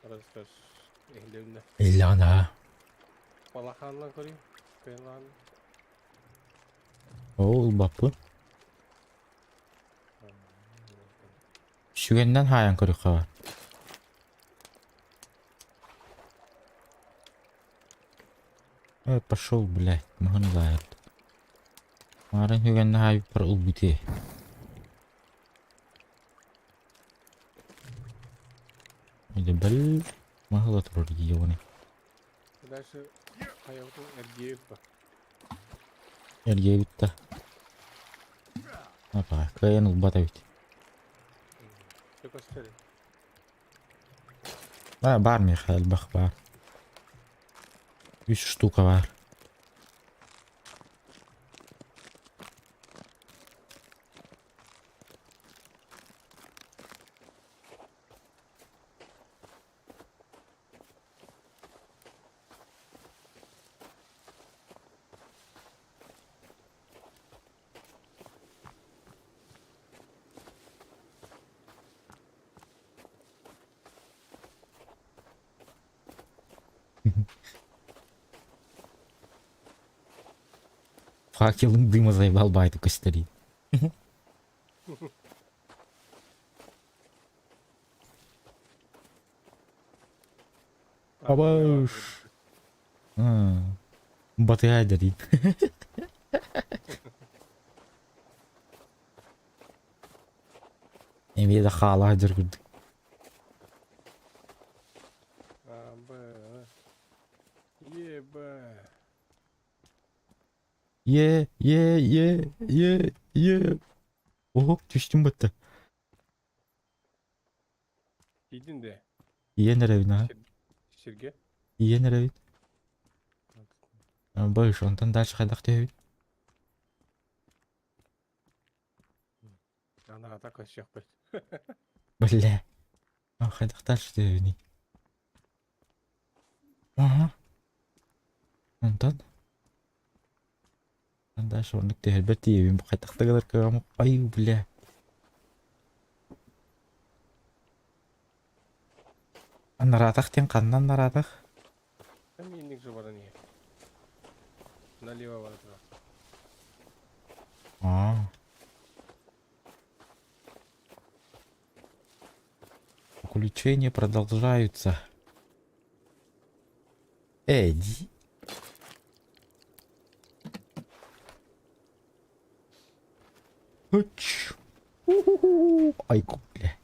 Arası ehlimde. 50 ana. Balakanla koyayım. Kıyılan. Oğul bapı. Şügenden hayan kırık var. Пошел, блядь, маханлает. Марын хюгенне хай пар улбите. Или бэл махала турur gidiyor ne? Дальше hayatın ergeği var. Ergeğe bitti. Apa, kayan ulbata bit. Çok asteri. Var Mihail, bak var. 3 штука var. Факелом дыма заебал байт костяри. Абаш. Батыя dedi. Emeğe de hala hacer gördük. Ебать. Ye. Oh, düştüm battı. Gidin de. Ye nerevin ha? Şirge. Ye nerevin? Bağış ondan ders kaydak diyor. Ana da kaç yapar. Бля. Kaydak ders diyor. Aha. Ondan. Ben daha sonraki de elbet diyeyim. Bu kaytakta kadar kıvamı. Ay bля. Наратах тен каннан наратах. Там инник же бара не. Налево бара. Включения продолжаются. Эдди. Ay bля.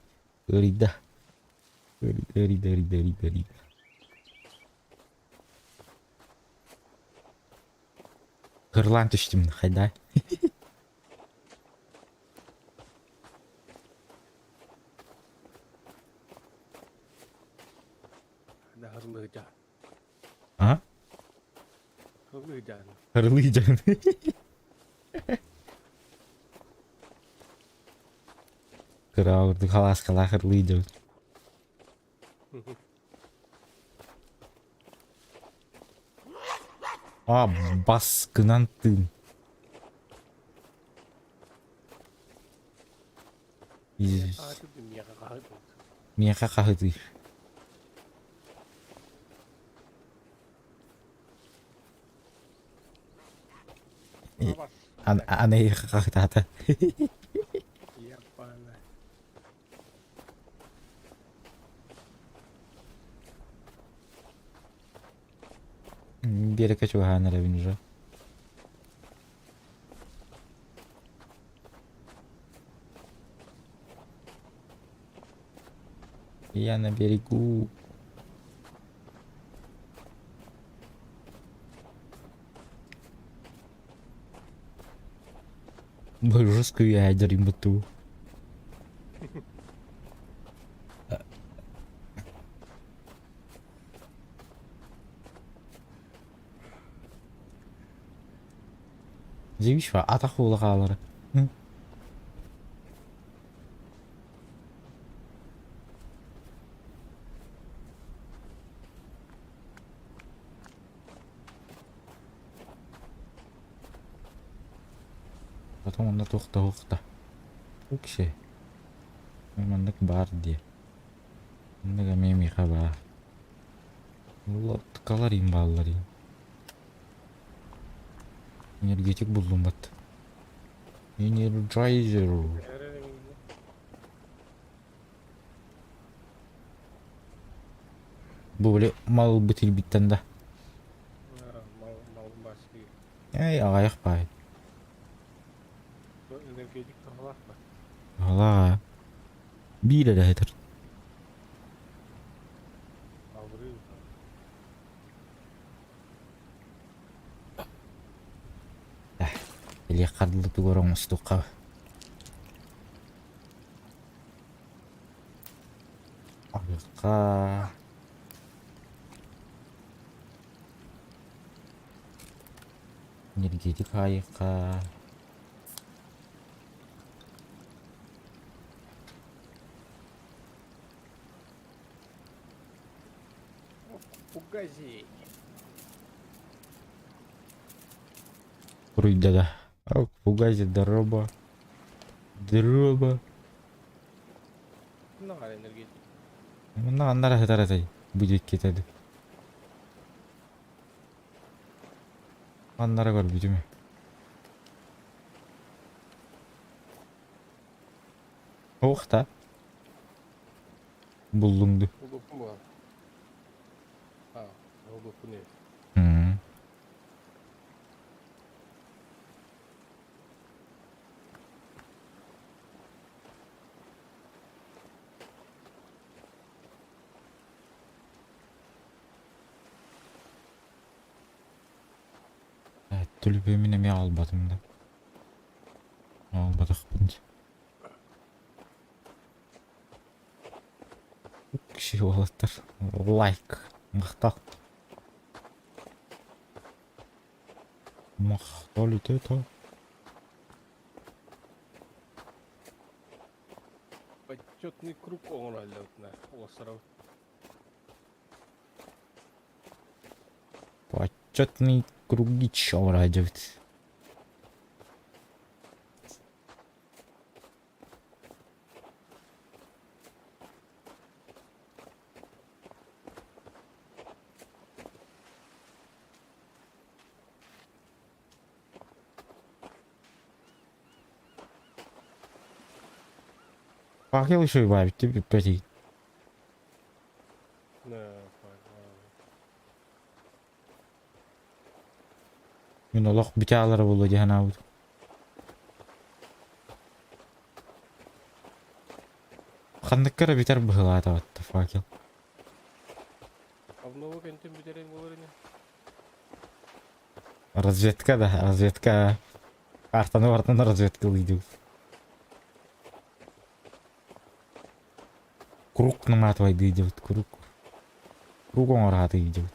Öyle. Öyle. Hırlan düştüm hayda. da hırlıca. Ha? Hırlıca. Hırlıcan. Kıravurdu kalas kala hırlıcan. Aa baskınan tın. Ağacı dünya kahır. Miyaka kahıdı. Bas. Aneh kahıdı hata. Yapana. Biar kecuali ada bener. Iya na beriku. Bagus ya jadi betul. Zeymiş var atak oğlu ağları. Потом он тухта. Укши. Мемандык бар dia. Мендеге меми хаба. Улла ткалар имбаллар. Энергетик buldum bat. Energizer. Bu böyle mal bitil bitten de. Mal başı. Ey ayak bay. Energetik kafalar var. Valla. Bir de heter. Kaldırıyor. Ele kadlı tu orang stuka. Ayakka. Energetik ayakka. Пугази. Круй да. Ау, пугайся, дроба. Дроба. Ne kadar energetik. Мына андара хатаратай. Будет кетеді. Андара көр бүтіме. Оқта. Бұлдыңды. Bu dokun mu? Ha, o dokun ne? Tülüpümüne mi almadım da. Almadık bence. Kişi olattır. Like. Mıhtal. Mıhtal ite. Почетный круг он лет на остров. Почетный кругич радиот. Факел еще и бабить, ты пойти. Ne, Мен олақ біте алары болды деген ауыд. Қандыққара бітер бұғыла атаватты факел. Абнова кентен битерен болар не? Разведка да, разведка. Картаны бартын разведка лыйды. Круг наматывай дейді, круг. Rugon orada gidiyor.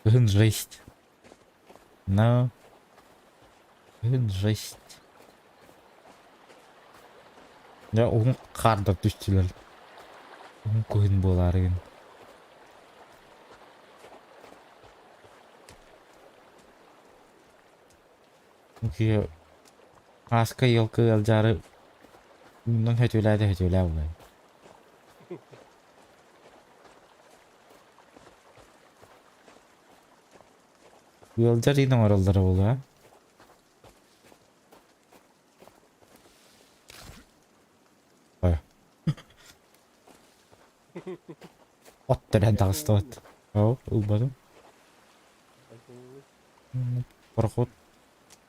Жесть. No. Жесть. Ya onun karda düştüler. Onun koyun boların. Çünkü aska yılkı alcarı bundan hötüler olay. Yılcar yine oralara oluyor. Baya. Ot denen dağıstı ot. Oh, olmadı. Parkot.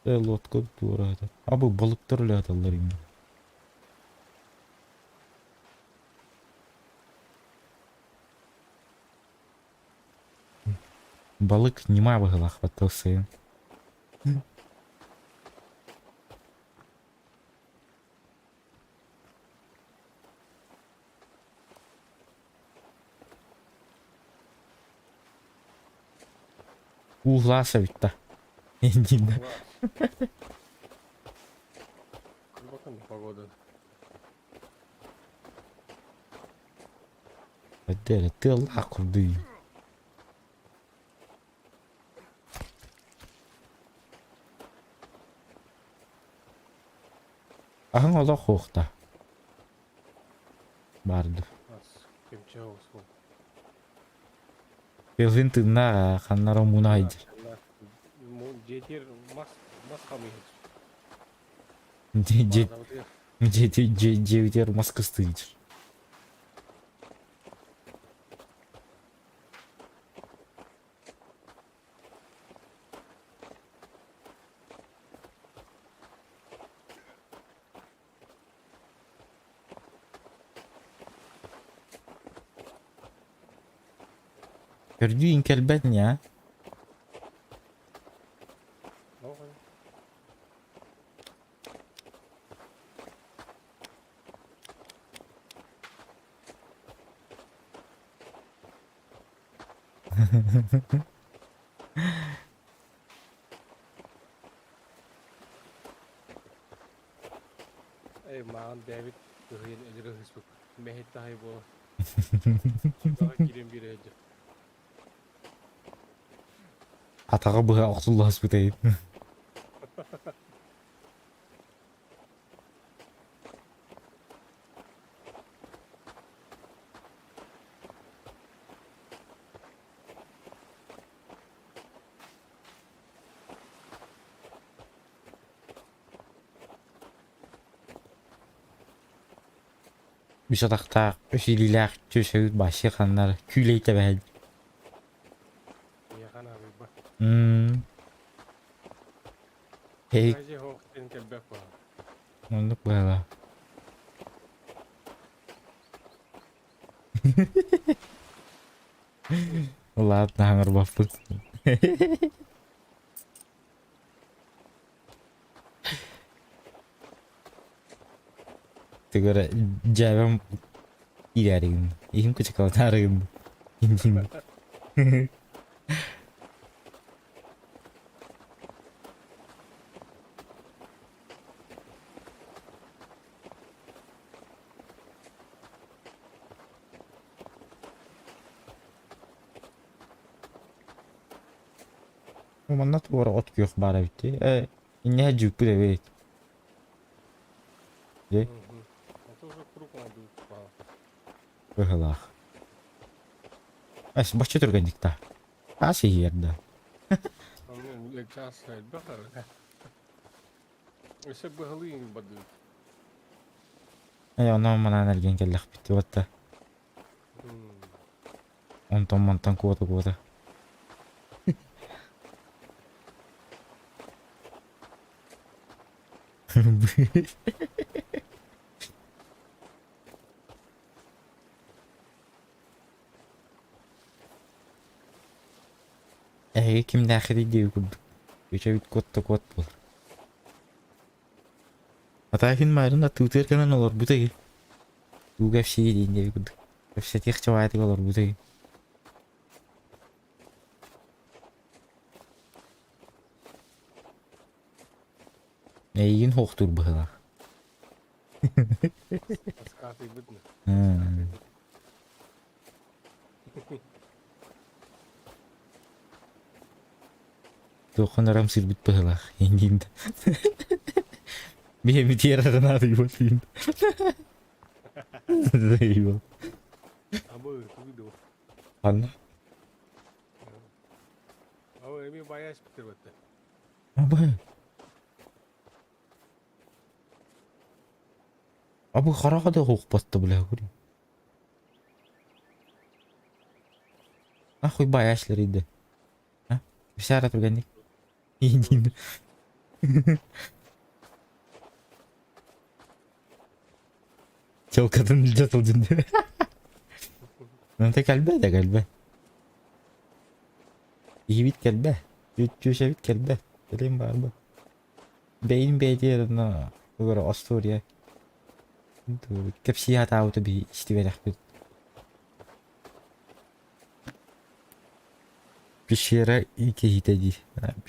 Lotka bu arada. Abi balıklar öyle atarlar yine. Balık нема было хватался. Uğlasa bitti. Endinde. Dur bakalım pagoda. Hadi ты лакурды. Ahın ola hoqta. Bardı. As kimçe olsun. Elin tınna kanlara munaydı. Jetir mas kami. Ceviter maskastıydır. Gördüğün kelbet ya. Okay. Man David kehin ejre Facebook. Mehit tahi bo. Daha kirim bir ejre. Atağa bıha Abdullah Hasbeteyim. Bir sodakta öşililer çöşeğit başı kanlar küleyte behel. Ya kan abi bak. Hey, Aje ho sen kelbek var. onluk böyle. Allah tanrı bafır. Tegara jawab idarin. Ihim kecekal tarin. Injin. Mana tuh orang ot kyok bara bitti. Ini hajuk bu evet. Ye, Ото уже круг надо. bıhlah. Başı turgan dikta. Asih yerde. Ну, лекчас сайт бахар. Ese bahalıyım badı. Ay ona mana nergen kellek bitti vatta. Ondan mantan kuota. Kim dahili diye kurduk. Geçe bit kot bul. Hatta fin mayrın da Twitter kanan olur bu değil. Bu gafşi deyin diye kurduk. Gafşi tek çavati olur bu değil. Neyin hoktur bu hıla. Askati bitne. Dokunaram sirbit bu hıla. Yengin de. Bir diğer adı yapayım. Eyvallah. Ama ırkı bir de o. Anla. Ama emin bayağı bitir battı. Abi kara da hok battı bile guri. Ah koy bayağı işleriydi. Ha? Bir şey aratır gendik. İyi değil. Çok kadın ilcat olacaksın diye. Nanti kalbe de kalbe. İyi bit kalbe. Cüce bit kalbe. Bileyim var mı? Beyin yerine. Böyle Astoria. Kapsiya tahu tabi istivelah bit. Bir şeye iki hiteci.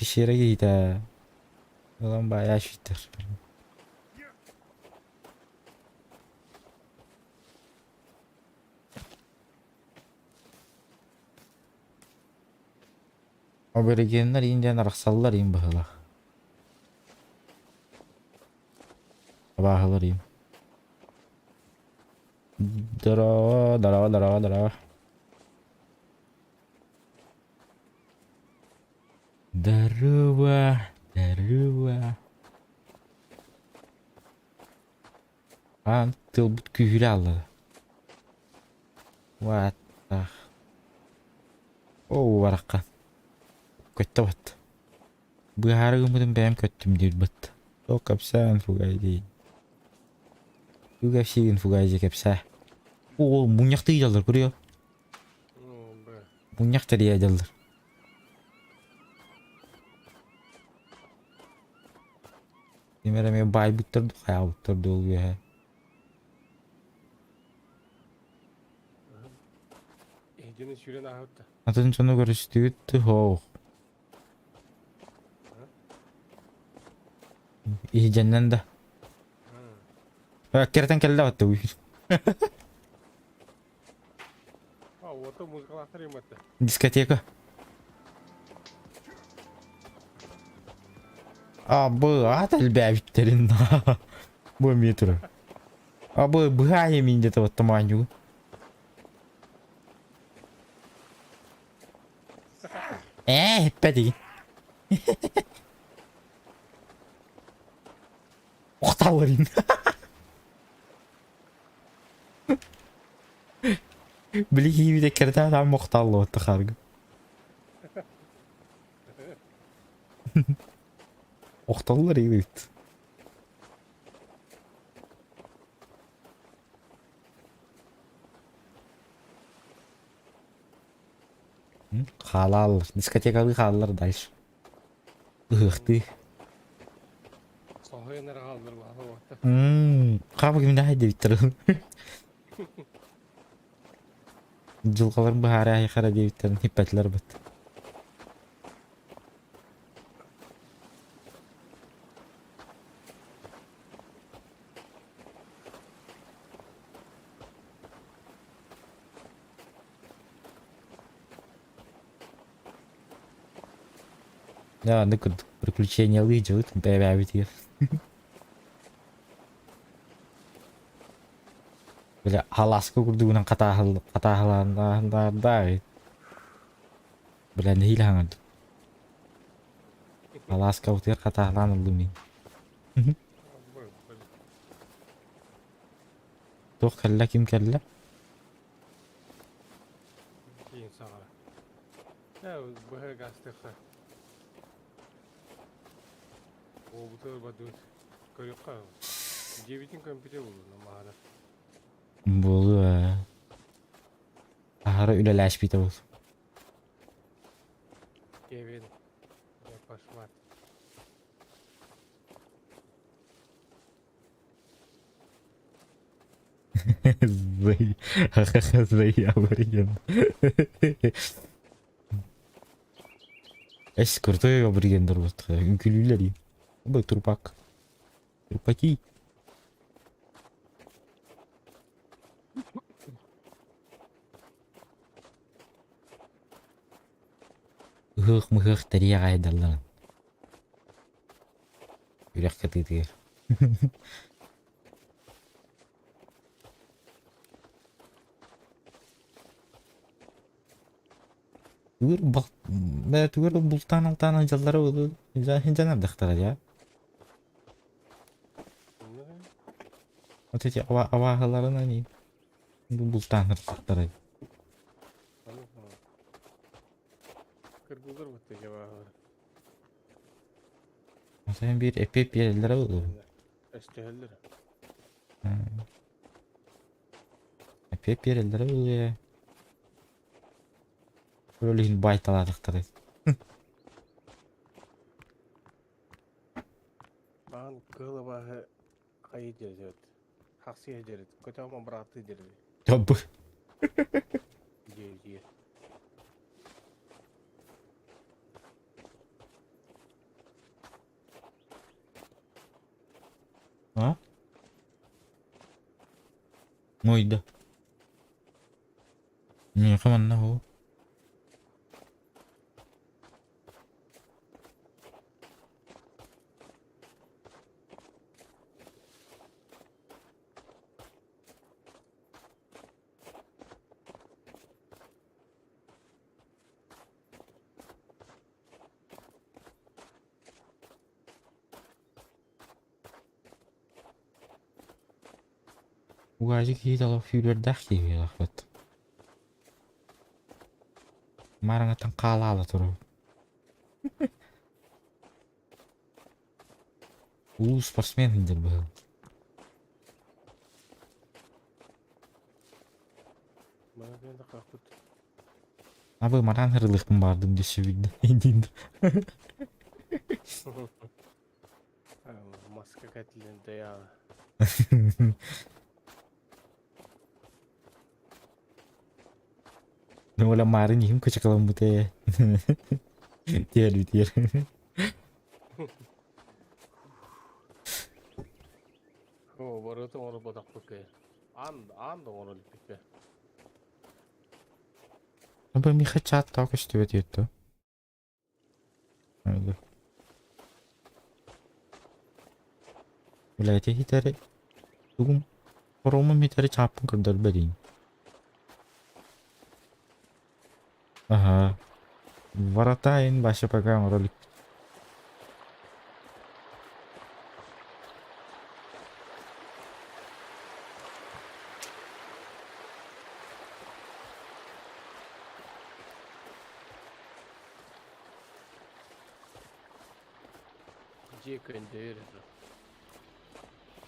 Bir şeye hita. Ulan bayağı şitter. Aborigenler indiğin raksallar in bahala. Bahalar in. Dara. Daruwa. An tılbut kühülü alladı. What the... Oh varakkan. Kötü battı. Bu hargımın benim kötüm değil battı. O kapsan fugay değil. Juga şeyin fugaycı kapsa. Oo munyak değil alır kuruyor. Be. Munyak da diye alır. Demerem bay butturdu kaya butturdu oluyor he. İhcinin şuren ahıttı. Atın sonu görüştüğüttü ho. İyi cennen de. Hakikaten kelle battı bu. Ha orta muzikalar atarım battı. Diskoteka. Bu atal bebeklerin. Bu metro. Bu hayır minde de tamanyu. Hep değil. Oktavların. Bili gibi de kerta tam muhtallı otu kargı. Oktallar evet. Halal. Diskotekalı halallar dayış. Ihıktı. Sohaya kaldır bakalım orta. Kapı gibi daha devittirin. Жылқыларын бары айқара дебиттерін хиппәтлер бит. Да, ныкыд приключения лыжи вот бәбәбит. Böyle halaska kurduğundan katahlanlarda böyle ne hilangadı. Halaska utir katahlanıldı mı? Toh kella kim kella? Keyin Ya bu her gazetesi. O bu sefer batıyor. Körük kaldı. Cebitin kompüter buldu ama hala. Bolu ha. Ahara üleleşpiydi bol. Cebin. Koşmar. Zay. Zay aborigen. Es kurtu aborigen durbat. Ünkülüler ya. Bu turpak. Turpaki. Hıh mıhıh teriye kaydalan. Yürek katıydı. Tugur bak. Ben tugur bultan altan ajalları oldu. Hınca dıktara ya. Öteki avahaların hani. Bu bultan dıktara. Kırgılır mı tek var? Sen bir epey bir yerlere oldu. Esteheller. Epey bir yerlere oldu ya. Böyle baytaladıktara. Ben kığılı bahı kayıt yazıyor. Haksi yazıyor. Kötü ama bıraktı yazıyor. Tabi. Ciye. Ha? Moyda. Ne kaman ne o? Bu acık iyi dalı füyler dak gibi lafet. Marangatan kalalı turu. Sportsmen hindir bu. Bana ben de kalkıt. Abi maran hırlıkım vardım düşübüldü. Endindi. Maske katilinde ya. Ne ola marin yiyeyim kaçakalım bu te. Diğer. O barıtı onu badaklık ya. Anda onu lipik ya. Abi mi kaçat tak işte ödüyordu. Öyle. Vilayete hitari. Bugün forumum hitari çarpın kırdar bereyim. Aha. Varatain başa pakai orang Ciye köyünde yürür.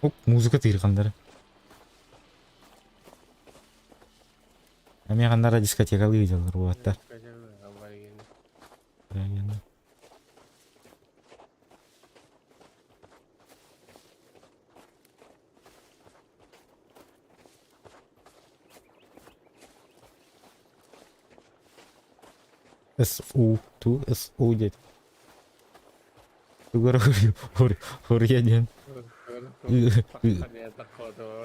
oh musik ketirkanlar. Kami akan nara diskotek kali jalan ruatar. Kaçarlar ama yeni. Yani. SU tu SU jadi. Tu guru huri aja. Pakkannya takut tuh.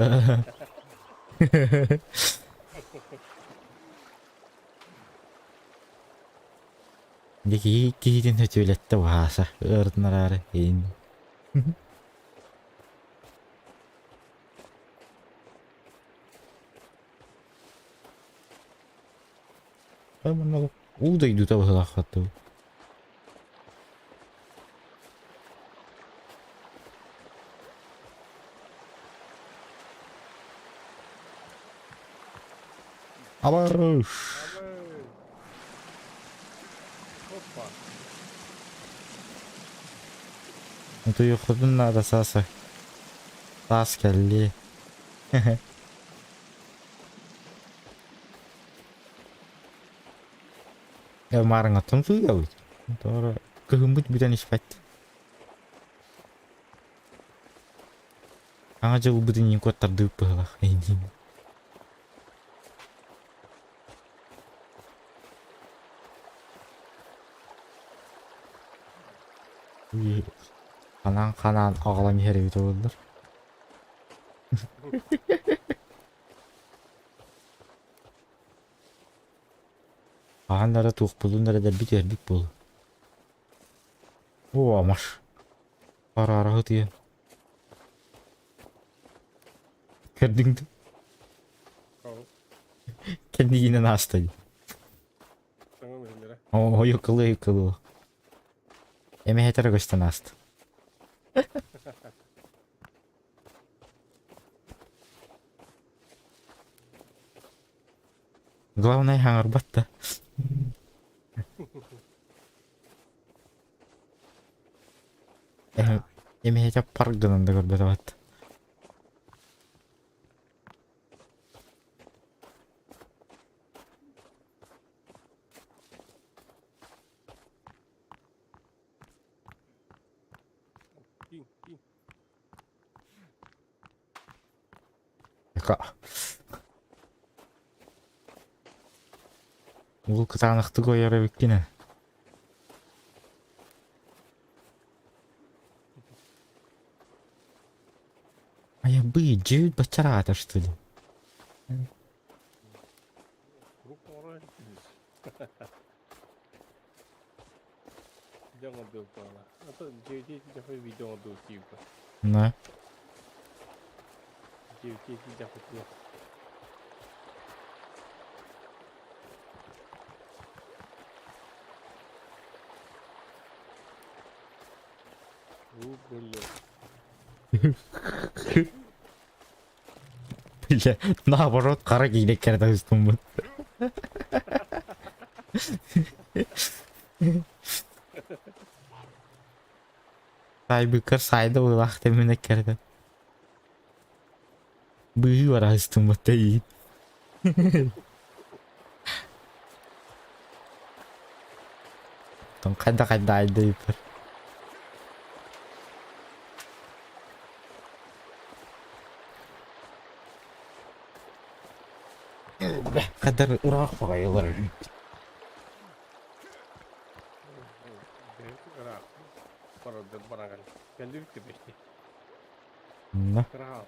Jadi kihitin sa tulet ta wasa. Ert narare in. Aman ako. Udah itu tahu salah satu. Abash. Var. Это юхудун надо саса. Сас келли. Ya marang atım suya wis. Doğru. Kehembut bidan ispat. Anga jauh bidan yang kuat terdupah lah ini. Kanan ağlam yeri bit oldular. Ağanlara tuğ bulunlara da bir yerdik bul. Oo amaş. Ara diye. Gördün mü? Kau. Kendi yine hastaydı. Sana mı şimdi? O yıkılı. Eme hetero gösten hasta. Главное хангар батта. Эми хеча парк донанда көрбөт абат. King. Ка. Бул кытанықты кояра беккене. А я бы жевит бачарата, что ли? Круг орой. Jangan lupa lah. Atau JJ dapat video tu juga. На. JJ dapat dia. Блин. Бля, наоборот, кара кийлеккерде үстүмбүн. Сайбыкыр сайда уйлак теменек керди. Быйы бар үстүмбүн дейт. Тон кайда айдайып. Kadar urak bakıyorlar. Gerak. Para barang. Kendi bitti işte. Ne? Gerak.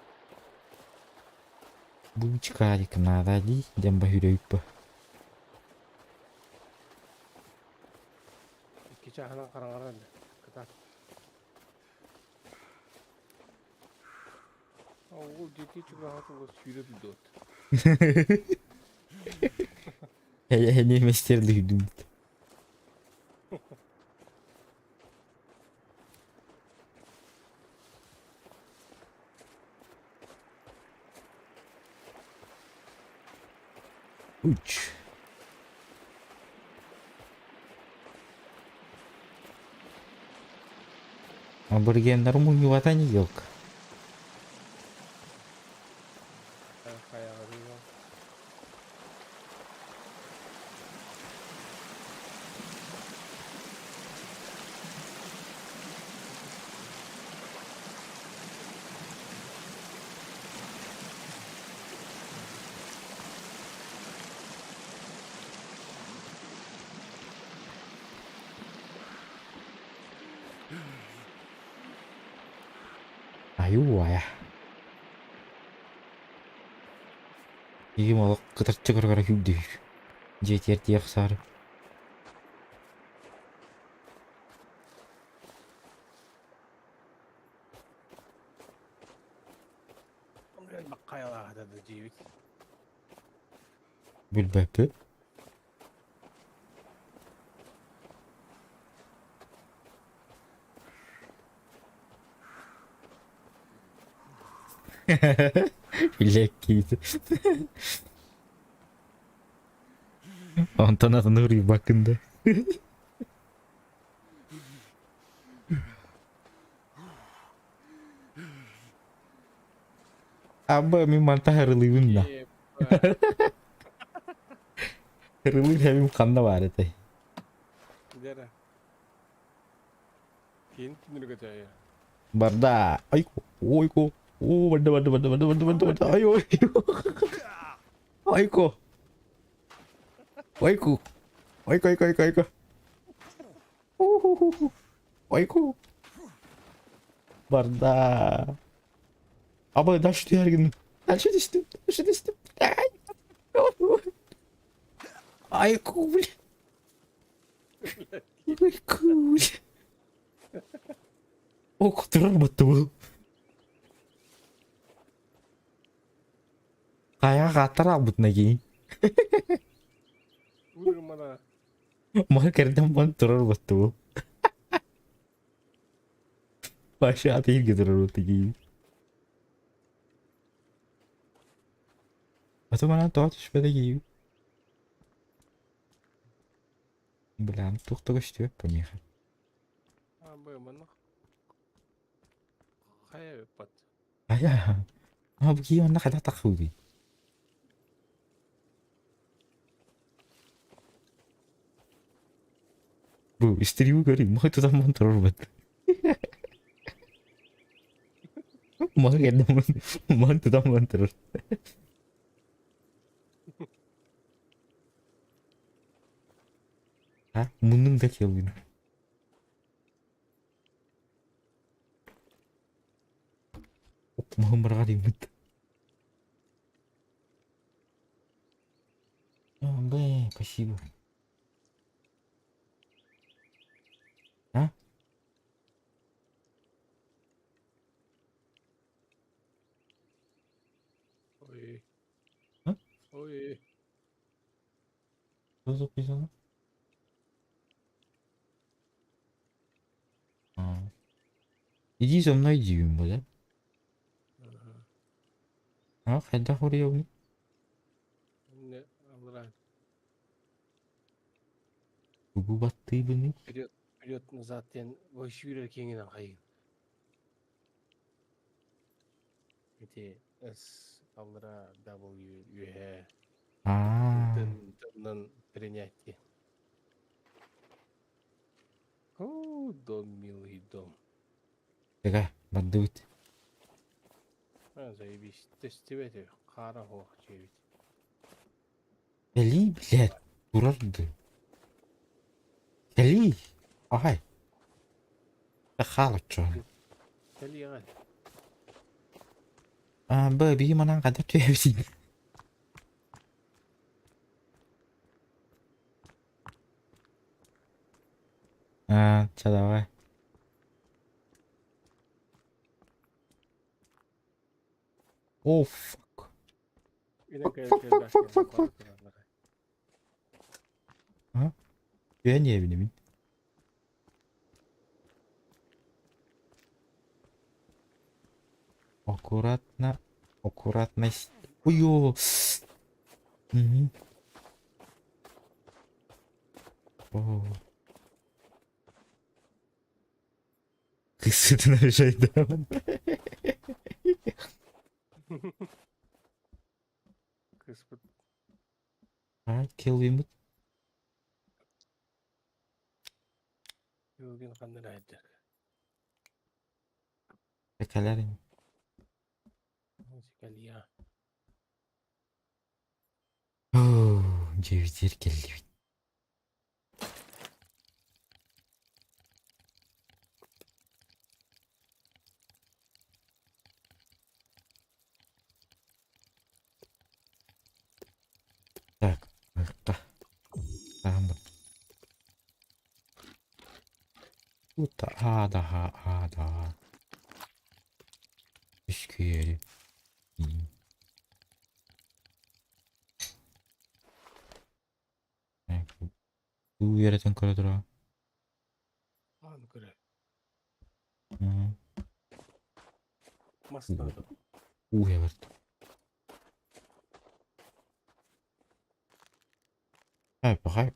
Bu çıkardık nadali demba hüreyip. İki çahana karangaran. Kata. O ciddi çok rahat oldu. Sürü bir dot. Hele mesterliydim. Uç. Аборигендар муюватани yok. Kayak arıyor. Аюуая. Иги молок кытырчы көргөрө хүлдү. Жетер тиек сары. Bak kayalarda da civik. Bilbeppi. Bilek giydi. Antanasını vuruyor bakın da. Aba min mantah hırılıyım da. Еп, Hırılıyım hem kanna var etay. Дера. Кейін түнерге жайы. Barda. Ayko. Oyko. Oo barda. Ayo. Ayko. Ayko. Ayko. Ayko. Barda. Aba taş düştü her gün. Taş düştü. Ay. Ayko. Ayko. O kuturur betul. Kayak kata rambut lagi. Өлі мана. Maka kerja turun betul. Masya hati gitu rambut lagi. Atau mana tuh sepeda lagi. Bilang tuh что поехать. Абы, мана. Қая өппат. Ayah. Ah bagaimana kata takut. Bro, istrimu говорит, мой туда монтер робот. Мой кайда мон туда монтер. А, мунун да келген. Маған барға деймін. Б, спасибо. А? Ой. А? Ой. Что записано? А. Иди за мной, Димба, да? А, қайда қорыяуын? Не, алыран. Бүгу батты бұны. Вперед, назад, тен. Ойшы үйрер кеңінен қайын. Ете, С, алыра, W, UH. Тыннан принятие. О, дом, милый дом. Тега, барды бұт. Заебись. Тестивете, қара хоқ жебет. Кәли, блядь, тұрарды. Кәли. Ай. Қалық жоғын. Кәли ағай. Б, бейі манан қадап түйебесін. Ча, давай. О, фак. Fuck. Я не bileyim. Аккуратно. Ой-ё. О. Кысыты нарушает, да? Кыспыт. Келбеймін. Келген қандай айтты. Кәләрін. Кәлия. Cevizler geldi. Так, это. Там. Тут да. Teşekkür. Bu yere temperatura. Ладно, кыра. Hı. Мастады. Я верт. Пахай.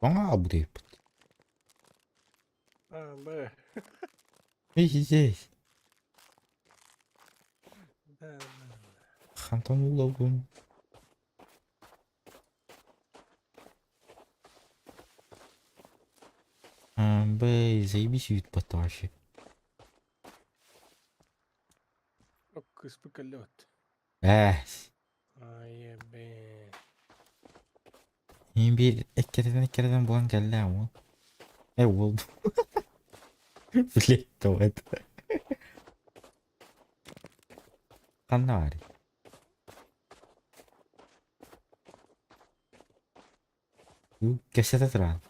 Бана bu deyip. Б. Здесь. Да. Там уловым. Бэй, заебись вид потащи. Kız pıkalot. Ay be. Bir ekkereden bulan geldi ama. Oldu. Bilek evet. Kanna var. Bu kesede tıran.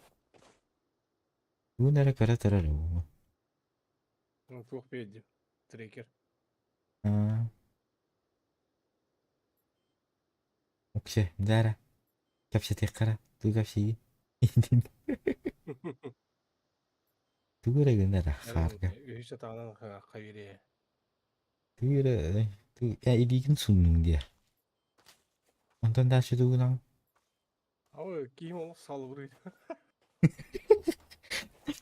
Bu nere kara tırar o. Ну, двух педи. Трекер. Ha. Okey, dara. Kapsa tekara. Tu kapsi. Tu gura gunda da kharga. Üç tane kayırıya. Tu gura tu ya idigin sunnung dia. Ondan da şu tu nang. Ama kim o salvırıyor.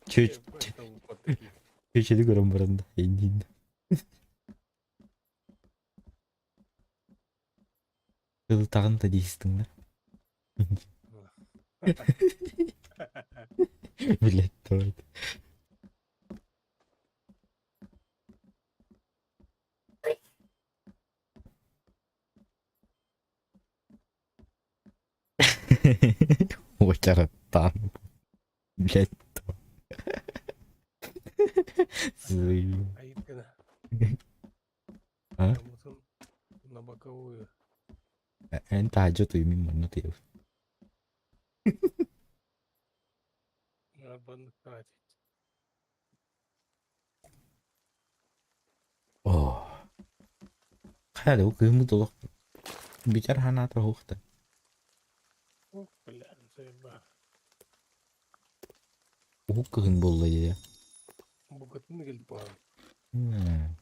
Çö Там вот такие. köşede görüm barında. Endin. Kılıtağın da değilsin de. Bilek evet. Ocarattan. Bilek Зый. Ayıp gene. Ha? Mısın на боковую. En tajo tu min mana tu. Arabanı kaç. Oh. Hadi kıyımı dolak. Bicar hana ta hoxta. Oh, bля, заебал. O kıyım bolla ya. Bu kadın gelip bana. Hmm.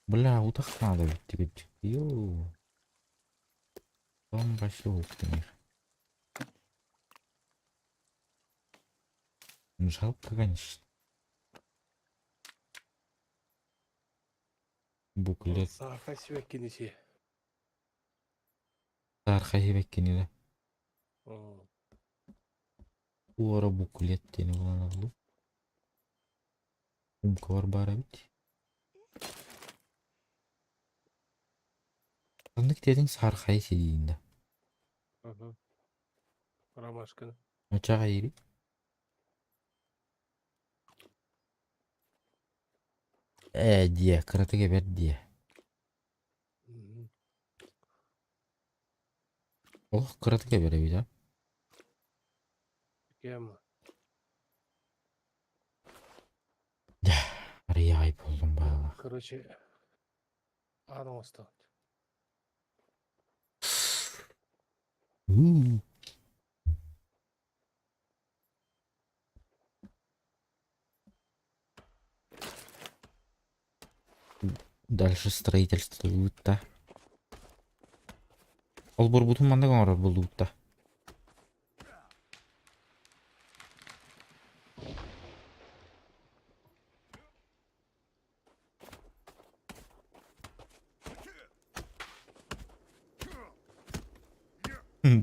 Бля, утах надо ведь. Йоу. Там большой опыт. Ну, жалко, конечно. Буклет. Safa sivek kinisi. Тархаси беккени да. Oh. Bu ara bukulet diye kullanıldı. Var bari bit. Sandık dedin sarkayı sediğinde. Aha. Ромашкина. Açığa ayırı. Diye. Kırata geber diye. Oh kırata geber bir daha. Kıyama. Araya ayıp oldum bana. Короче. Adam осталось. Дальше строительство лута. Ол бурбутун манда коңор бул лута.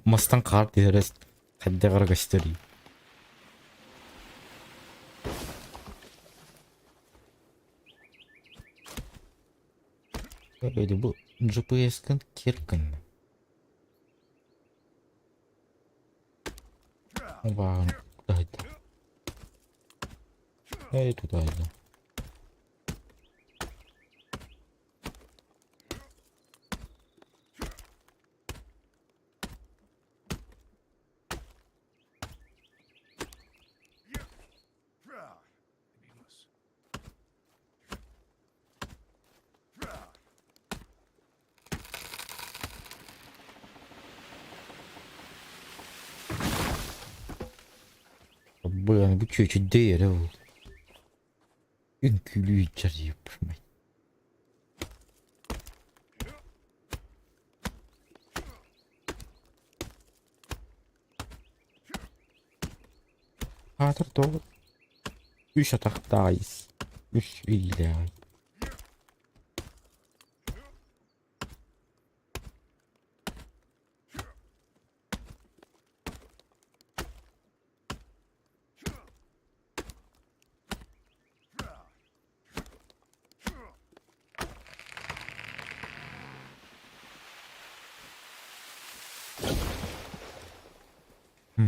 Мастан кар дерес. Кадда кара gösteriyor. Öyle bu GPS'ten kirkin. Вау, куда-то. Туда иду. Bilmez. Блин, bu çocuk değil o. Ünkülü içeri yapmayın. Hatır doğru. 3 ataktayız. 3 ile.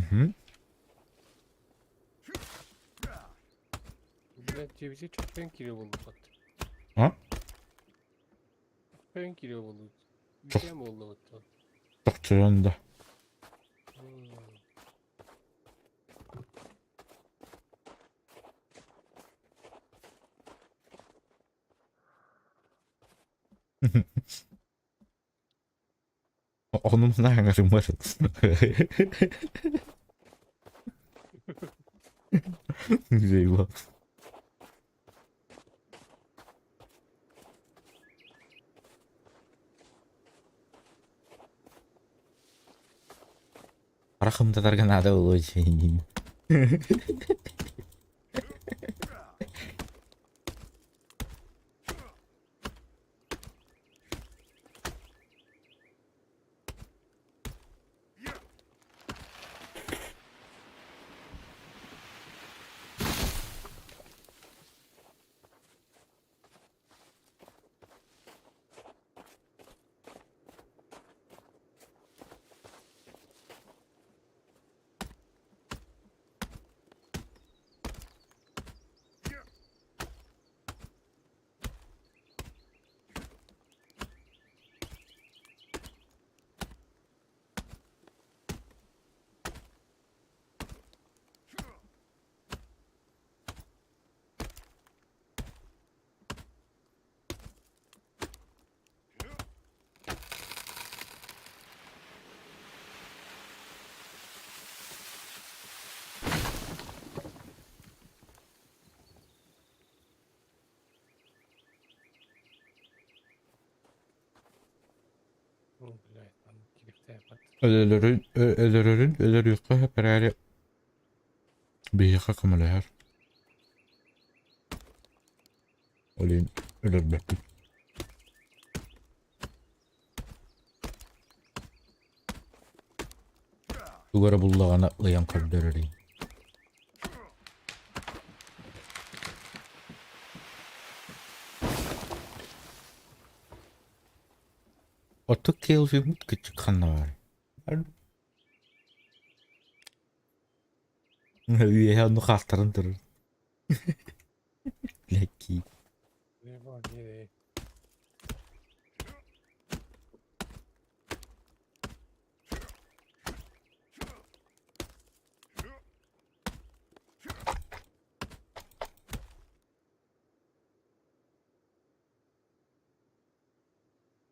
Hı. Bülent Ceviz'i çok ben kilo bulduk bak. Ha? Ben kilo bulduk. Bir Çok- şey mi oldu bak? Çok yönde. Onun neresi var? Güzel bu. Rakımda dargan ada olacak. Bülent lan kilifte yapar. Ölür yoksa hep beraber bir yaka kamalar. Ölün, ölür be. Duvara bullağına atlayan kalderleri. Otuk kelvi mut küçük kanı var. Üye onu kaltırın durur. Leki. Ne var ne?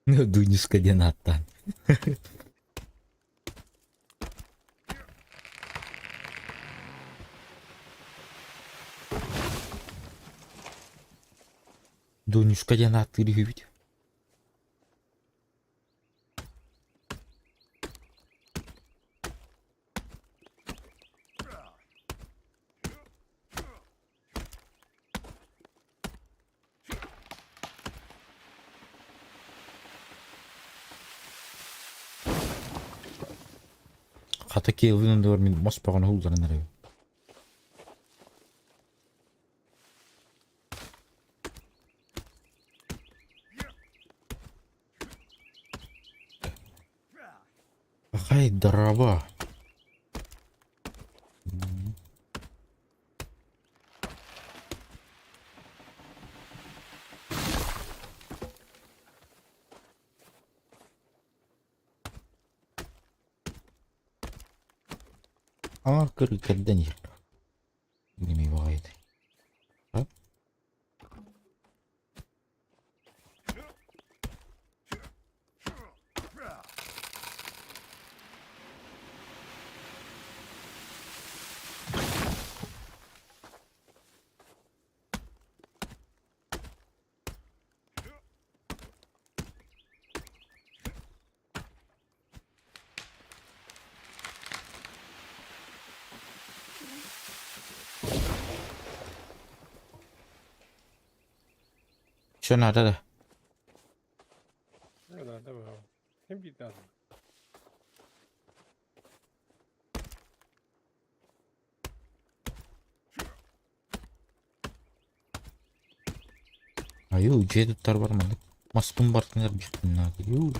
Дунюс координатtan. Дунюс координатları hüvit. Hatta Kelvin'in de min maspağını huldaran arıyor. Какая дрова. Aa kırıklardan yer. Yine vaydı. Ha? Şunada da. Ne kadar değil mi? Hem bir tane. Ayu, C tutar var mı? Maskın partner bir nadir. Yu.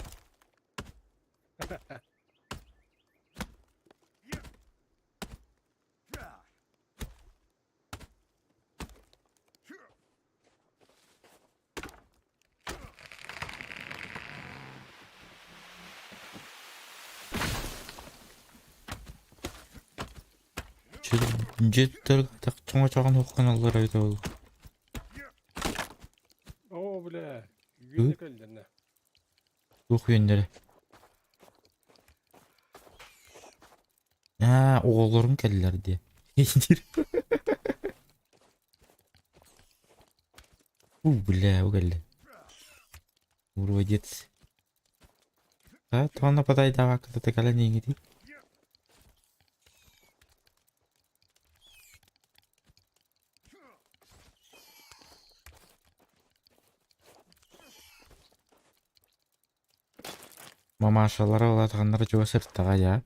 C tutar tak çoğun çoğun okuyan alır ayda ol. Oo bile. Günlük ellerine. Yok yönleri. Ha, oğullarım geldiler diye. Бля, угали. Уродец. А, то нападай давай, когда ты колени не иди. Мамашалары оладыганнар жоо сырттага я.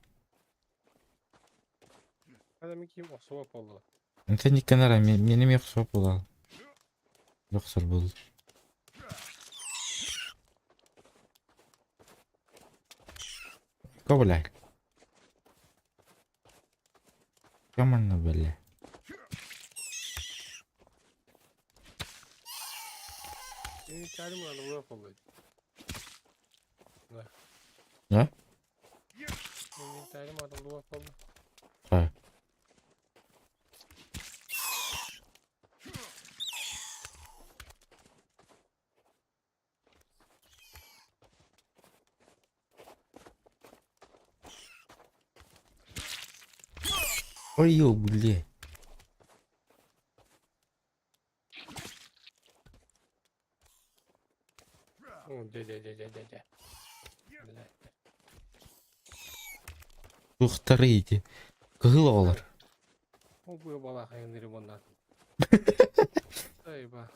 Adam kim o soğuk oldu. Энте никенара меним окшоп болал. Жоксор болду. Кобылай. Каманна беле. Benim hikayem var soğuk oldu. Ne? Benim hikayem var soğuk oldu. Ha. Ой, ё, бля. De. Тухтары иди. Кыгыл алар. O bu bala hayırları bundan. Eyvah.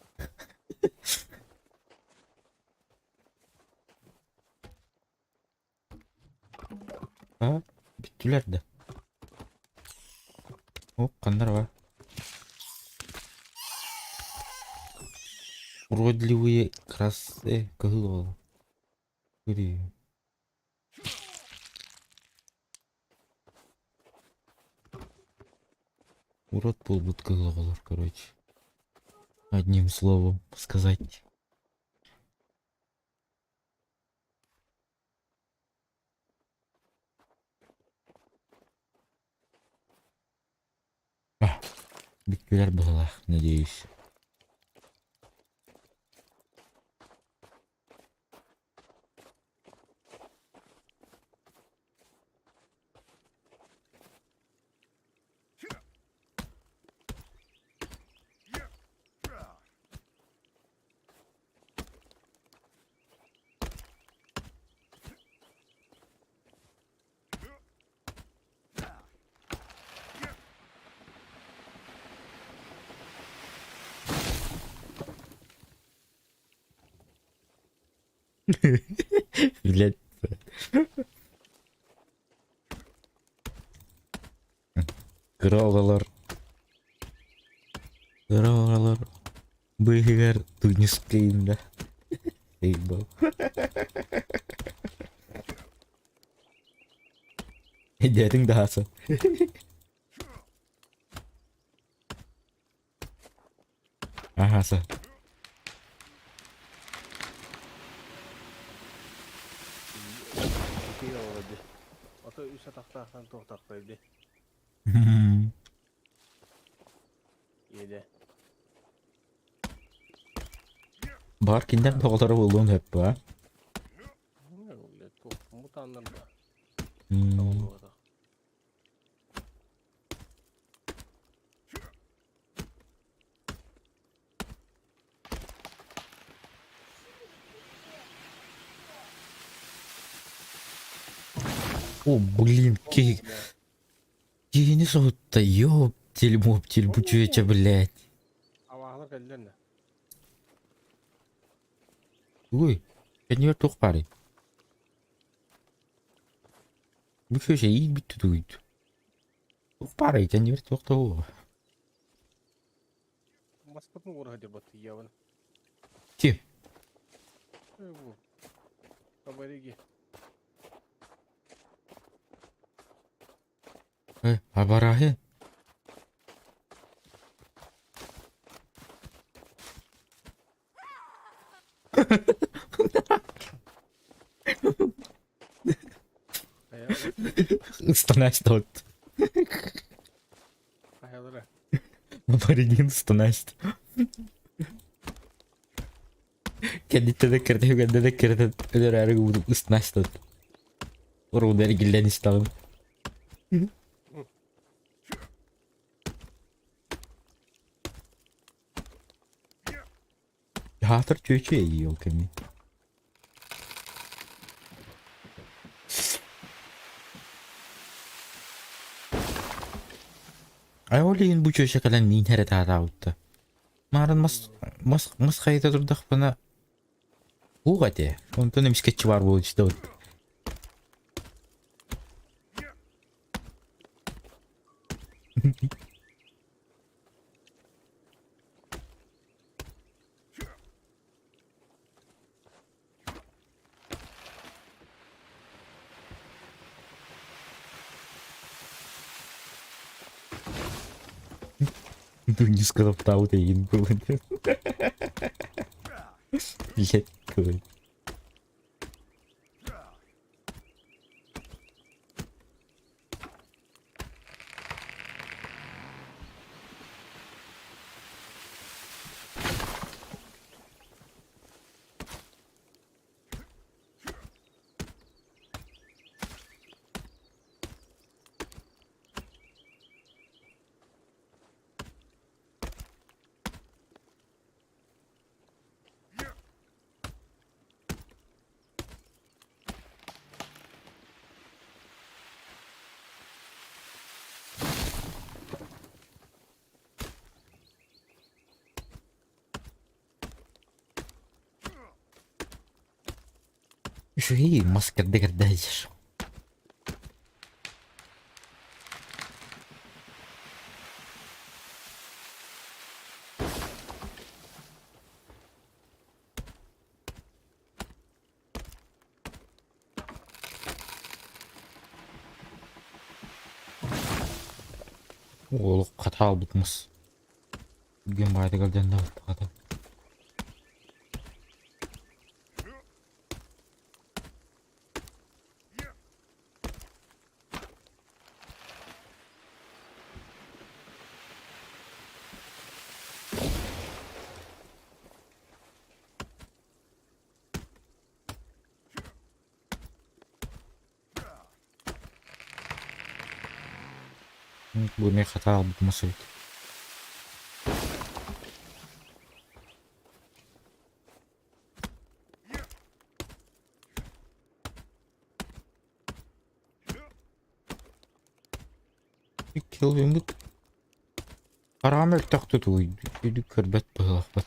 Ha? Bittüler de. Hop, kanlar var. Уродливые красы кыгыл. Гри. Урод будут кыгыл, короче. Одним словом сказать. Биткелер была, надеюсь. Блять. Кровалар. Кровалар. Быгар Тунискейнда. Эйбал. Дядың дасы. Ahasa. Bir oldu. Ata üst ataktan tohtaktaydı. Yedi. Бар киндер тоголары болуун hep ha. Ne oldu? Mutanlar da. Hmm. Oldu da. О, блин, Кейini soğutta ёптель-моптель bu çöçe, блядь. Avahlık ellerine. Uy. Kendiler tok bari. Bu köşe iyi bitti duydu. Tok bari kendiler tok da o. Маскотну ура где баты явно. Kim? Bu. Kabarigi. Habarahi. Stanest dort. Hayallara. Habarigin stanest. Kendi tedekkerde juga tedekkerde öder arı bu stanest dort. Oru dari gillen istalım. Hatır çöçü iyi yol kemi. Ay oleyin bu çöçe kalan nin heret hata avutta. Marın mas kayda durdak bana. Bu gade. Ondan hem sketçi var bu işte. Dungus kalau tahu deh info. Lihat gue. Şu iyi maskerde kardeşler. Oğlum katal bitmez. Bugün bayda geldiğinde adam. Bu ne katal bitmez. Kelvin bu karamel taktı tuğ. Dedi kırbet bağlafat.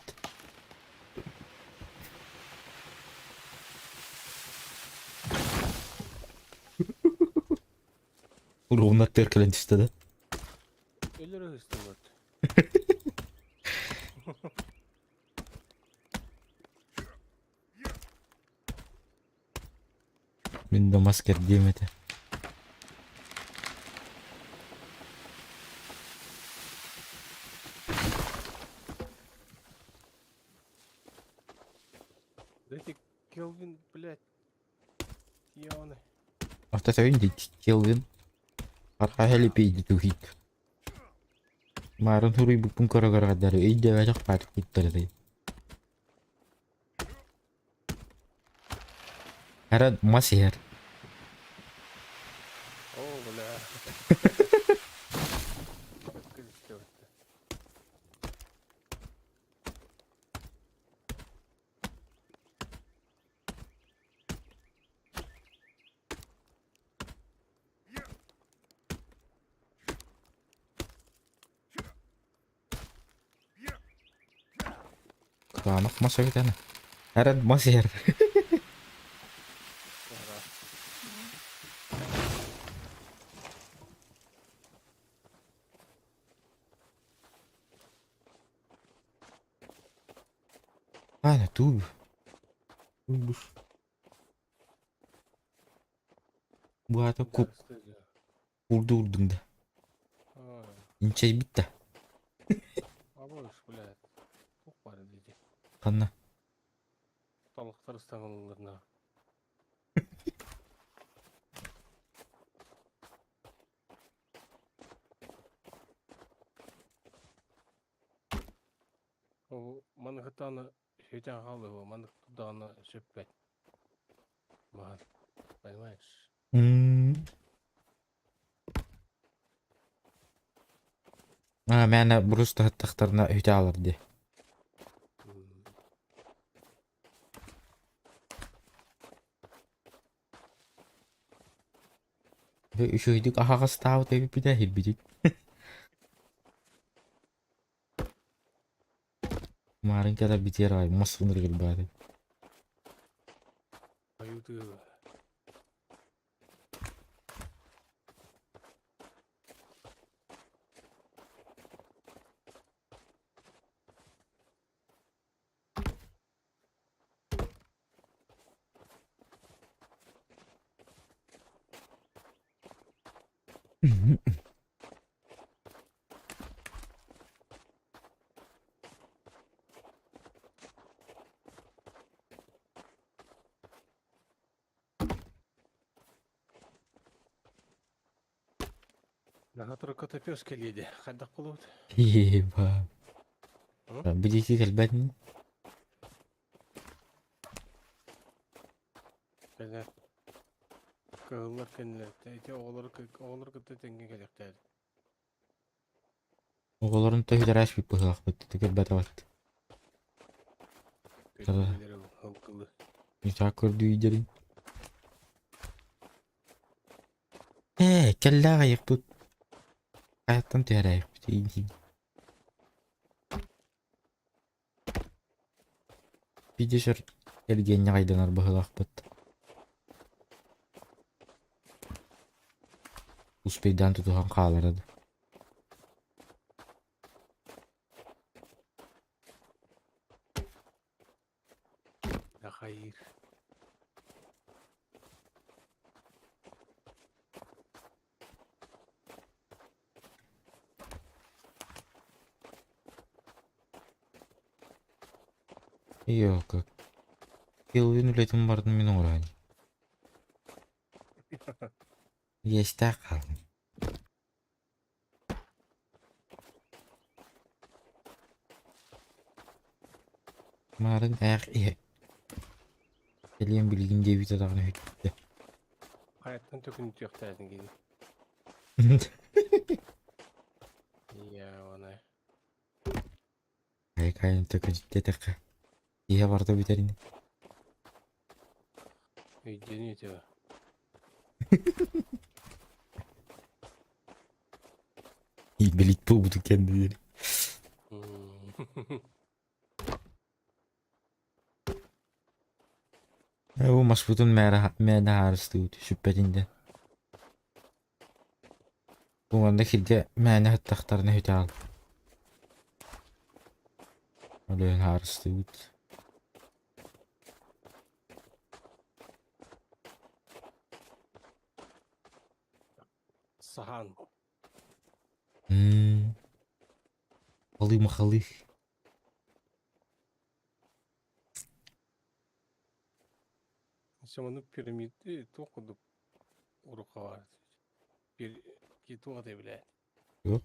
Ровно теркелен istedi. Eller hıstı bak. Ben de masker diyemedi. Эти Келвин, блядь. Явно. Hafta söyleyince Kelvin Arka peydi tuhit. Marun huri bupun kara-kara kadar. Ide banyak patik putar tadi. Karena masih ya. Oh, бля. Крестёвка. Anak masa kita nih. Herhalde maser. Aynen dur. Dur. Bu arada vurdu vurdum da. İnçe bitti. Абош, блядь. Çok var dedi. Kanna. Talıklar ıstanılırına. O manıkıtanı şeyden halı o manıkıtanı söpbet. Man, понимаешь? Mene burus da tahtlarına hüte alırdı. Ve üşüydük aha stav tabi bir de hilbidik. Kemarin kadar bitiyor ay masınır gibi bari. Ayıdı. На который котопес келеді. Қайдақ болады? Еба. Hı? Bilisi gelbedin. Және кығылар кенілер. Тәйте оғылар күтті тенге келектер. Oğulların da hüter aş bir pıhılak bitti. Teker bete battı. Көтелері хылқылы. Müsa kördüğü yerin. Kelle ayık tut. Hayattan tüher ayık bitti. Bir de şur gelgenye kaydanar pıhılak bitti. Uspeyden tutuhan kağlaradı. Ya hayır. Yok yok. Yılın üretim vardı men orayı. Geçte kaldım. Marın ayak iyi. Geliyen bilgin diye bir tadağını hüttü. Hayattan tökünü tüyekтердің кейін. Ya ona. Ay kayın tökücükte tek. İyi vardı biterini. Үйден етева. İyi birlikte bulduk kendileri. Bu Masbut'un mene harıstı şüphetinden. Bu anda kilde mene hattaklarına hüte al. Öyle harıstı. Sahan. Halı mı halı? Şimdi piramidi tokudu uruka var. Bir git o da bile. Yok.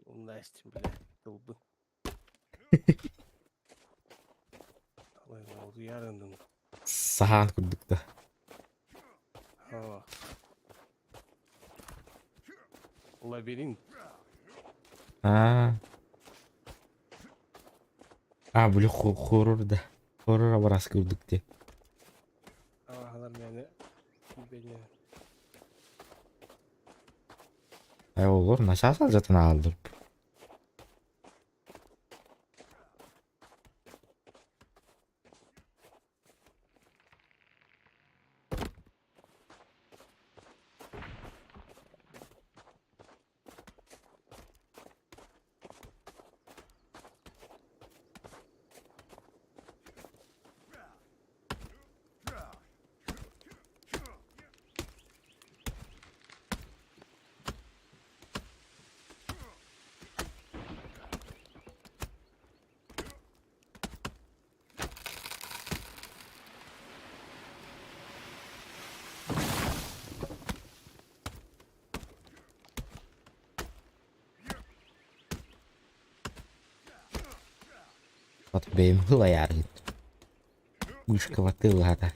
Onda istim bile. Doldu. Allah'ım oldu yarındım. Sahan kurduk da. Ha. Labirent. Ha. Böyle horror da. Horror abaras kurduk de. Allah'lar beni. Beni. Ay olur. Nasıl zaten aldır. Вот бейм хыла яргын. Мышка ватыла хата.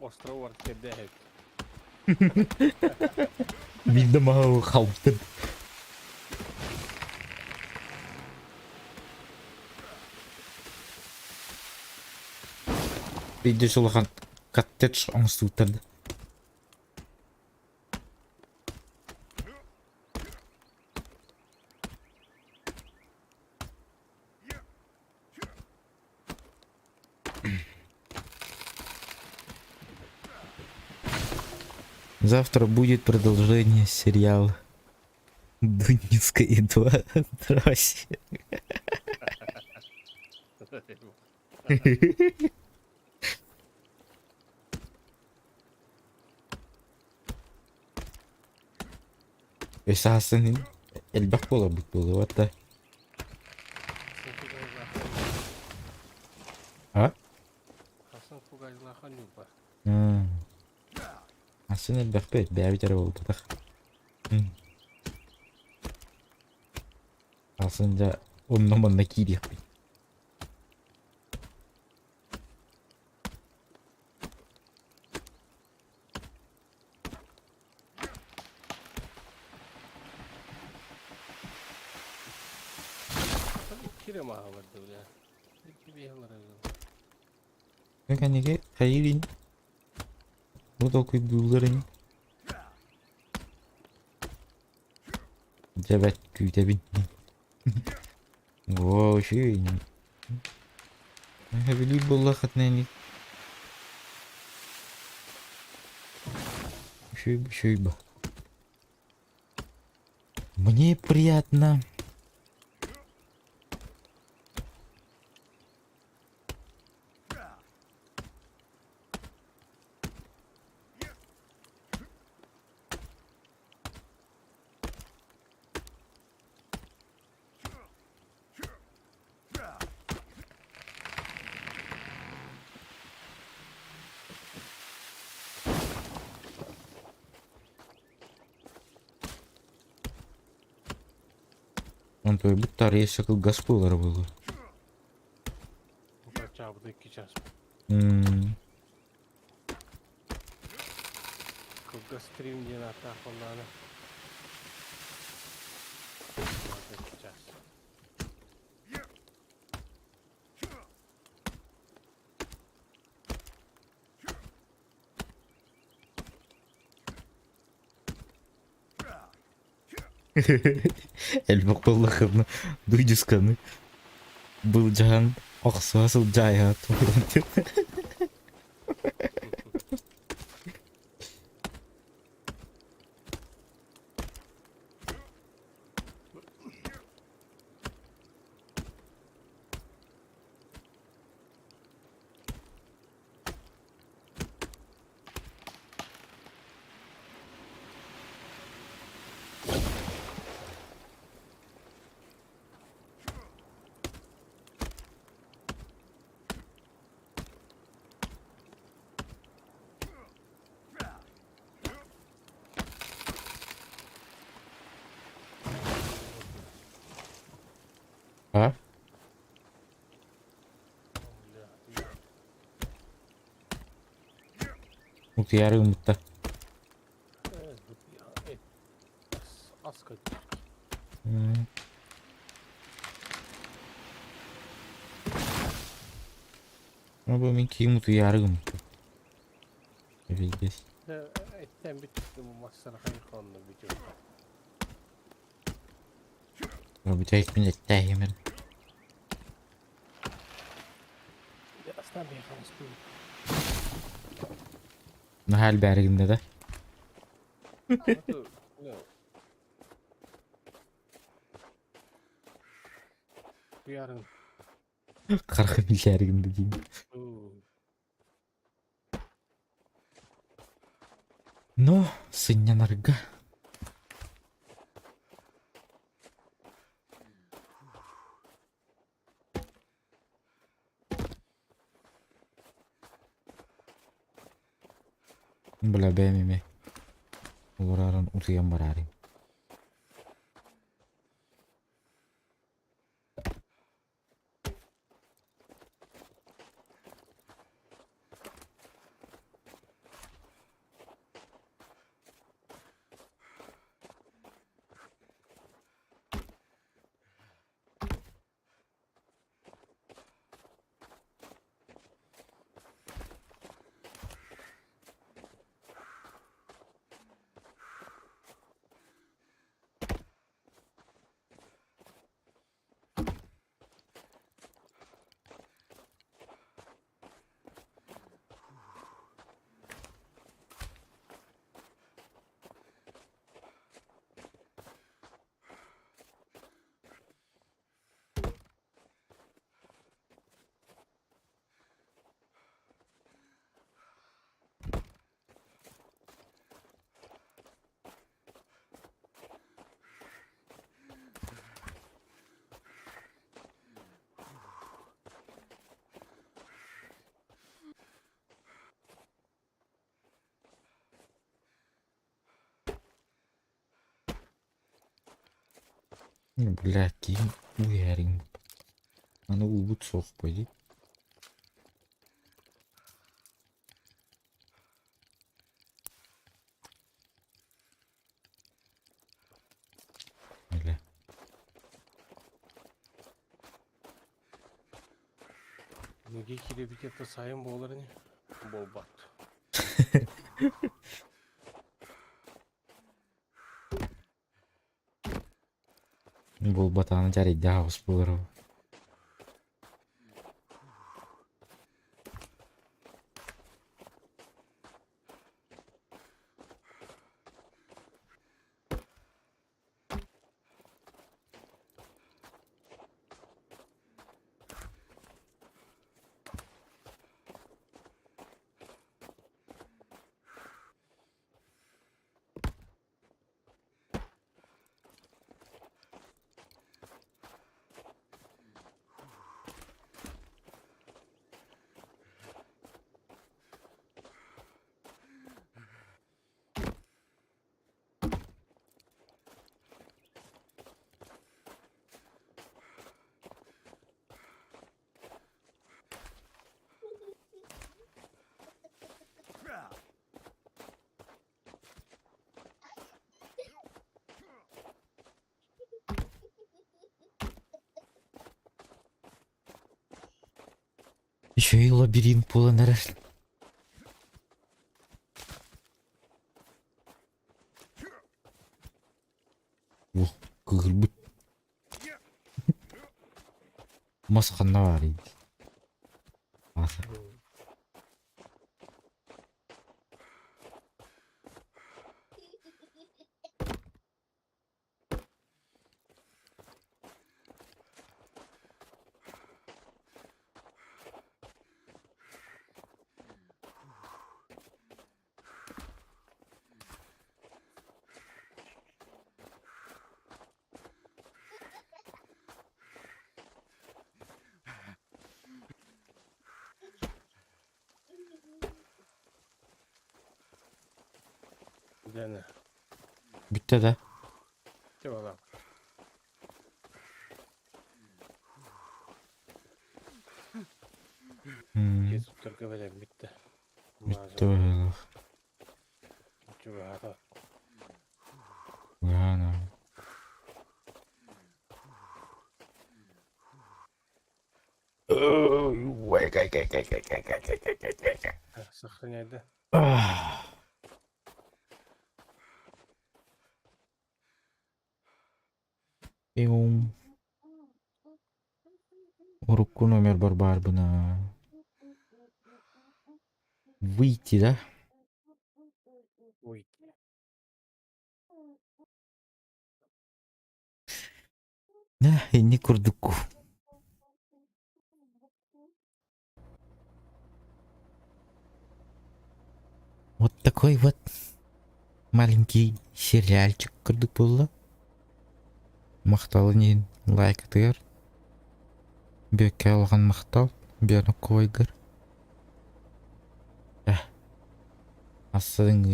Остров var kedde. Bildim ha kalktın. Video sulakan cottage аңсутарды. Завтра будет продолжение сериала Дунинская 2. Здрасте. Esasın elbak olabilir bu hatta. Ha? Hasan Fugajlahan yupa. Aslında elbak böyle bir tane oldu da. Aslında onun amanına giriyor. Kire maha vardı ya. İki bir yıllar evvel. Mekanik'e hayırın. Bu da okuyup duyguların. Cebet güyde bin. Wow şey. Я волейбол хотнени. Шойба. Мне приятно. Он твой будто есть как гаспылар было. Bu kadar çabuk 2 ças. Kıvga stream diye hatta onlarına. 2 ças. Эльбак боллахын дуйдисканы. Был жахан аксасыл жайга турду. Ha? Mutlu yarı umutta. Evet, ya, az kaçıyor. Ama bu minki mutlu yarı umutta. Bileceğiz. Etten bitti bu masana hayır kanlı bir şey. Bu bir tek millet değilim. Birazdan bir yakalız bu. Nahal berginde de. Dur, ne? Bu yarın. 40 milyar günde diyeyim. Oo. Ну, сыннянарга. Бля, бәймеме. Оларарын утыян барарым. Блядь, кейін уярин. Аны убут соғып қойды. Öyle. Неге киребитетті сайын болар не? Болбат. Бұл батаны жарайды ағыс болыр. Еще и лабиринт полон раз. О, кырбыт. Масқанна бар еді. Асы. Дәне. Бітті да. Деп алам. Kesip Türkiye veren bitti. Бітті ойлық. Çünkü hata. Ғана. Сохраняйды. Пиум. Урукку номер бар бына. Выйти, да? Ой. Да, и не курдуку. Вот такой вот маленький сериальчик көрдік болды. Мақталы нен лайк атығар. Бөкке алған мақтал. Бені койгыр. Асырың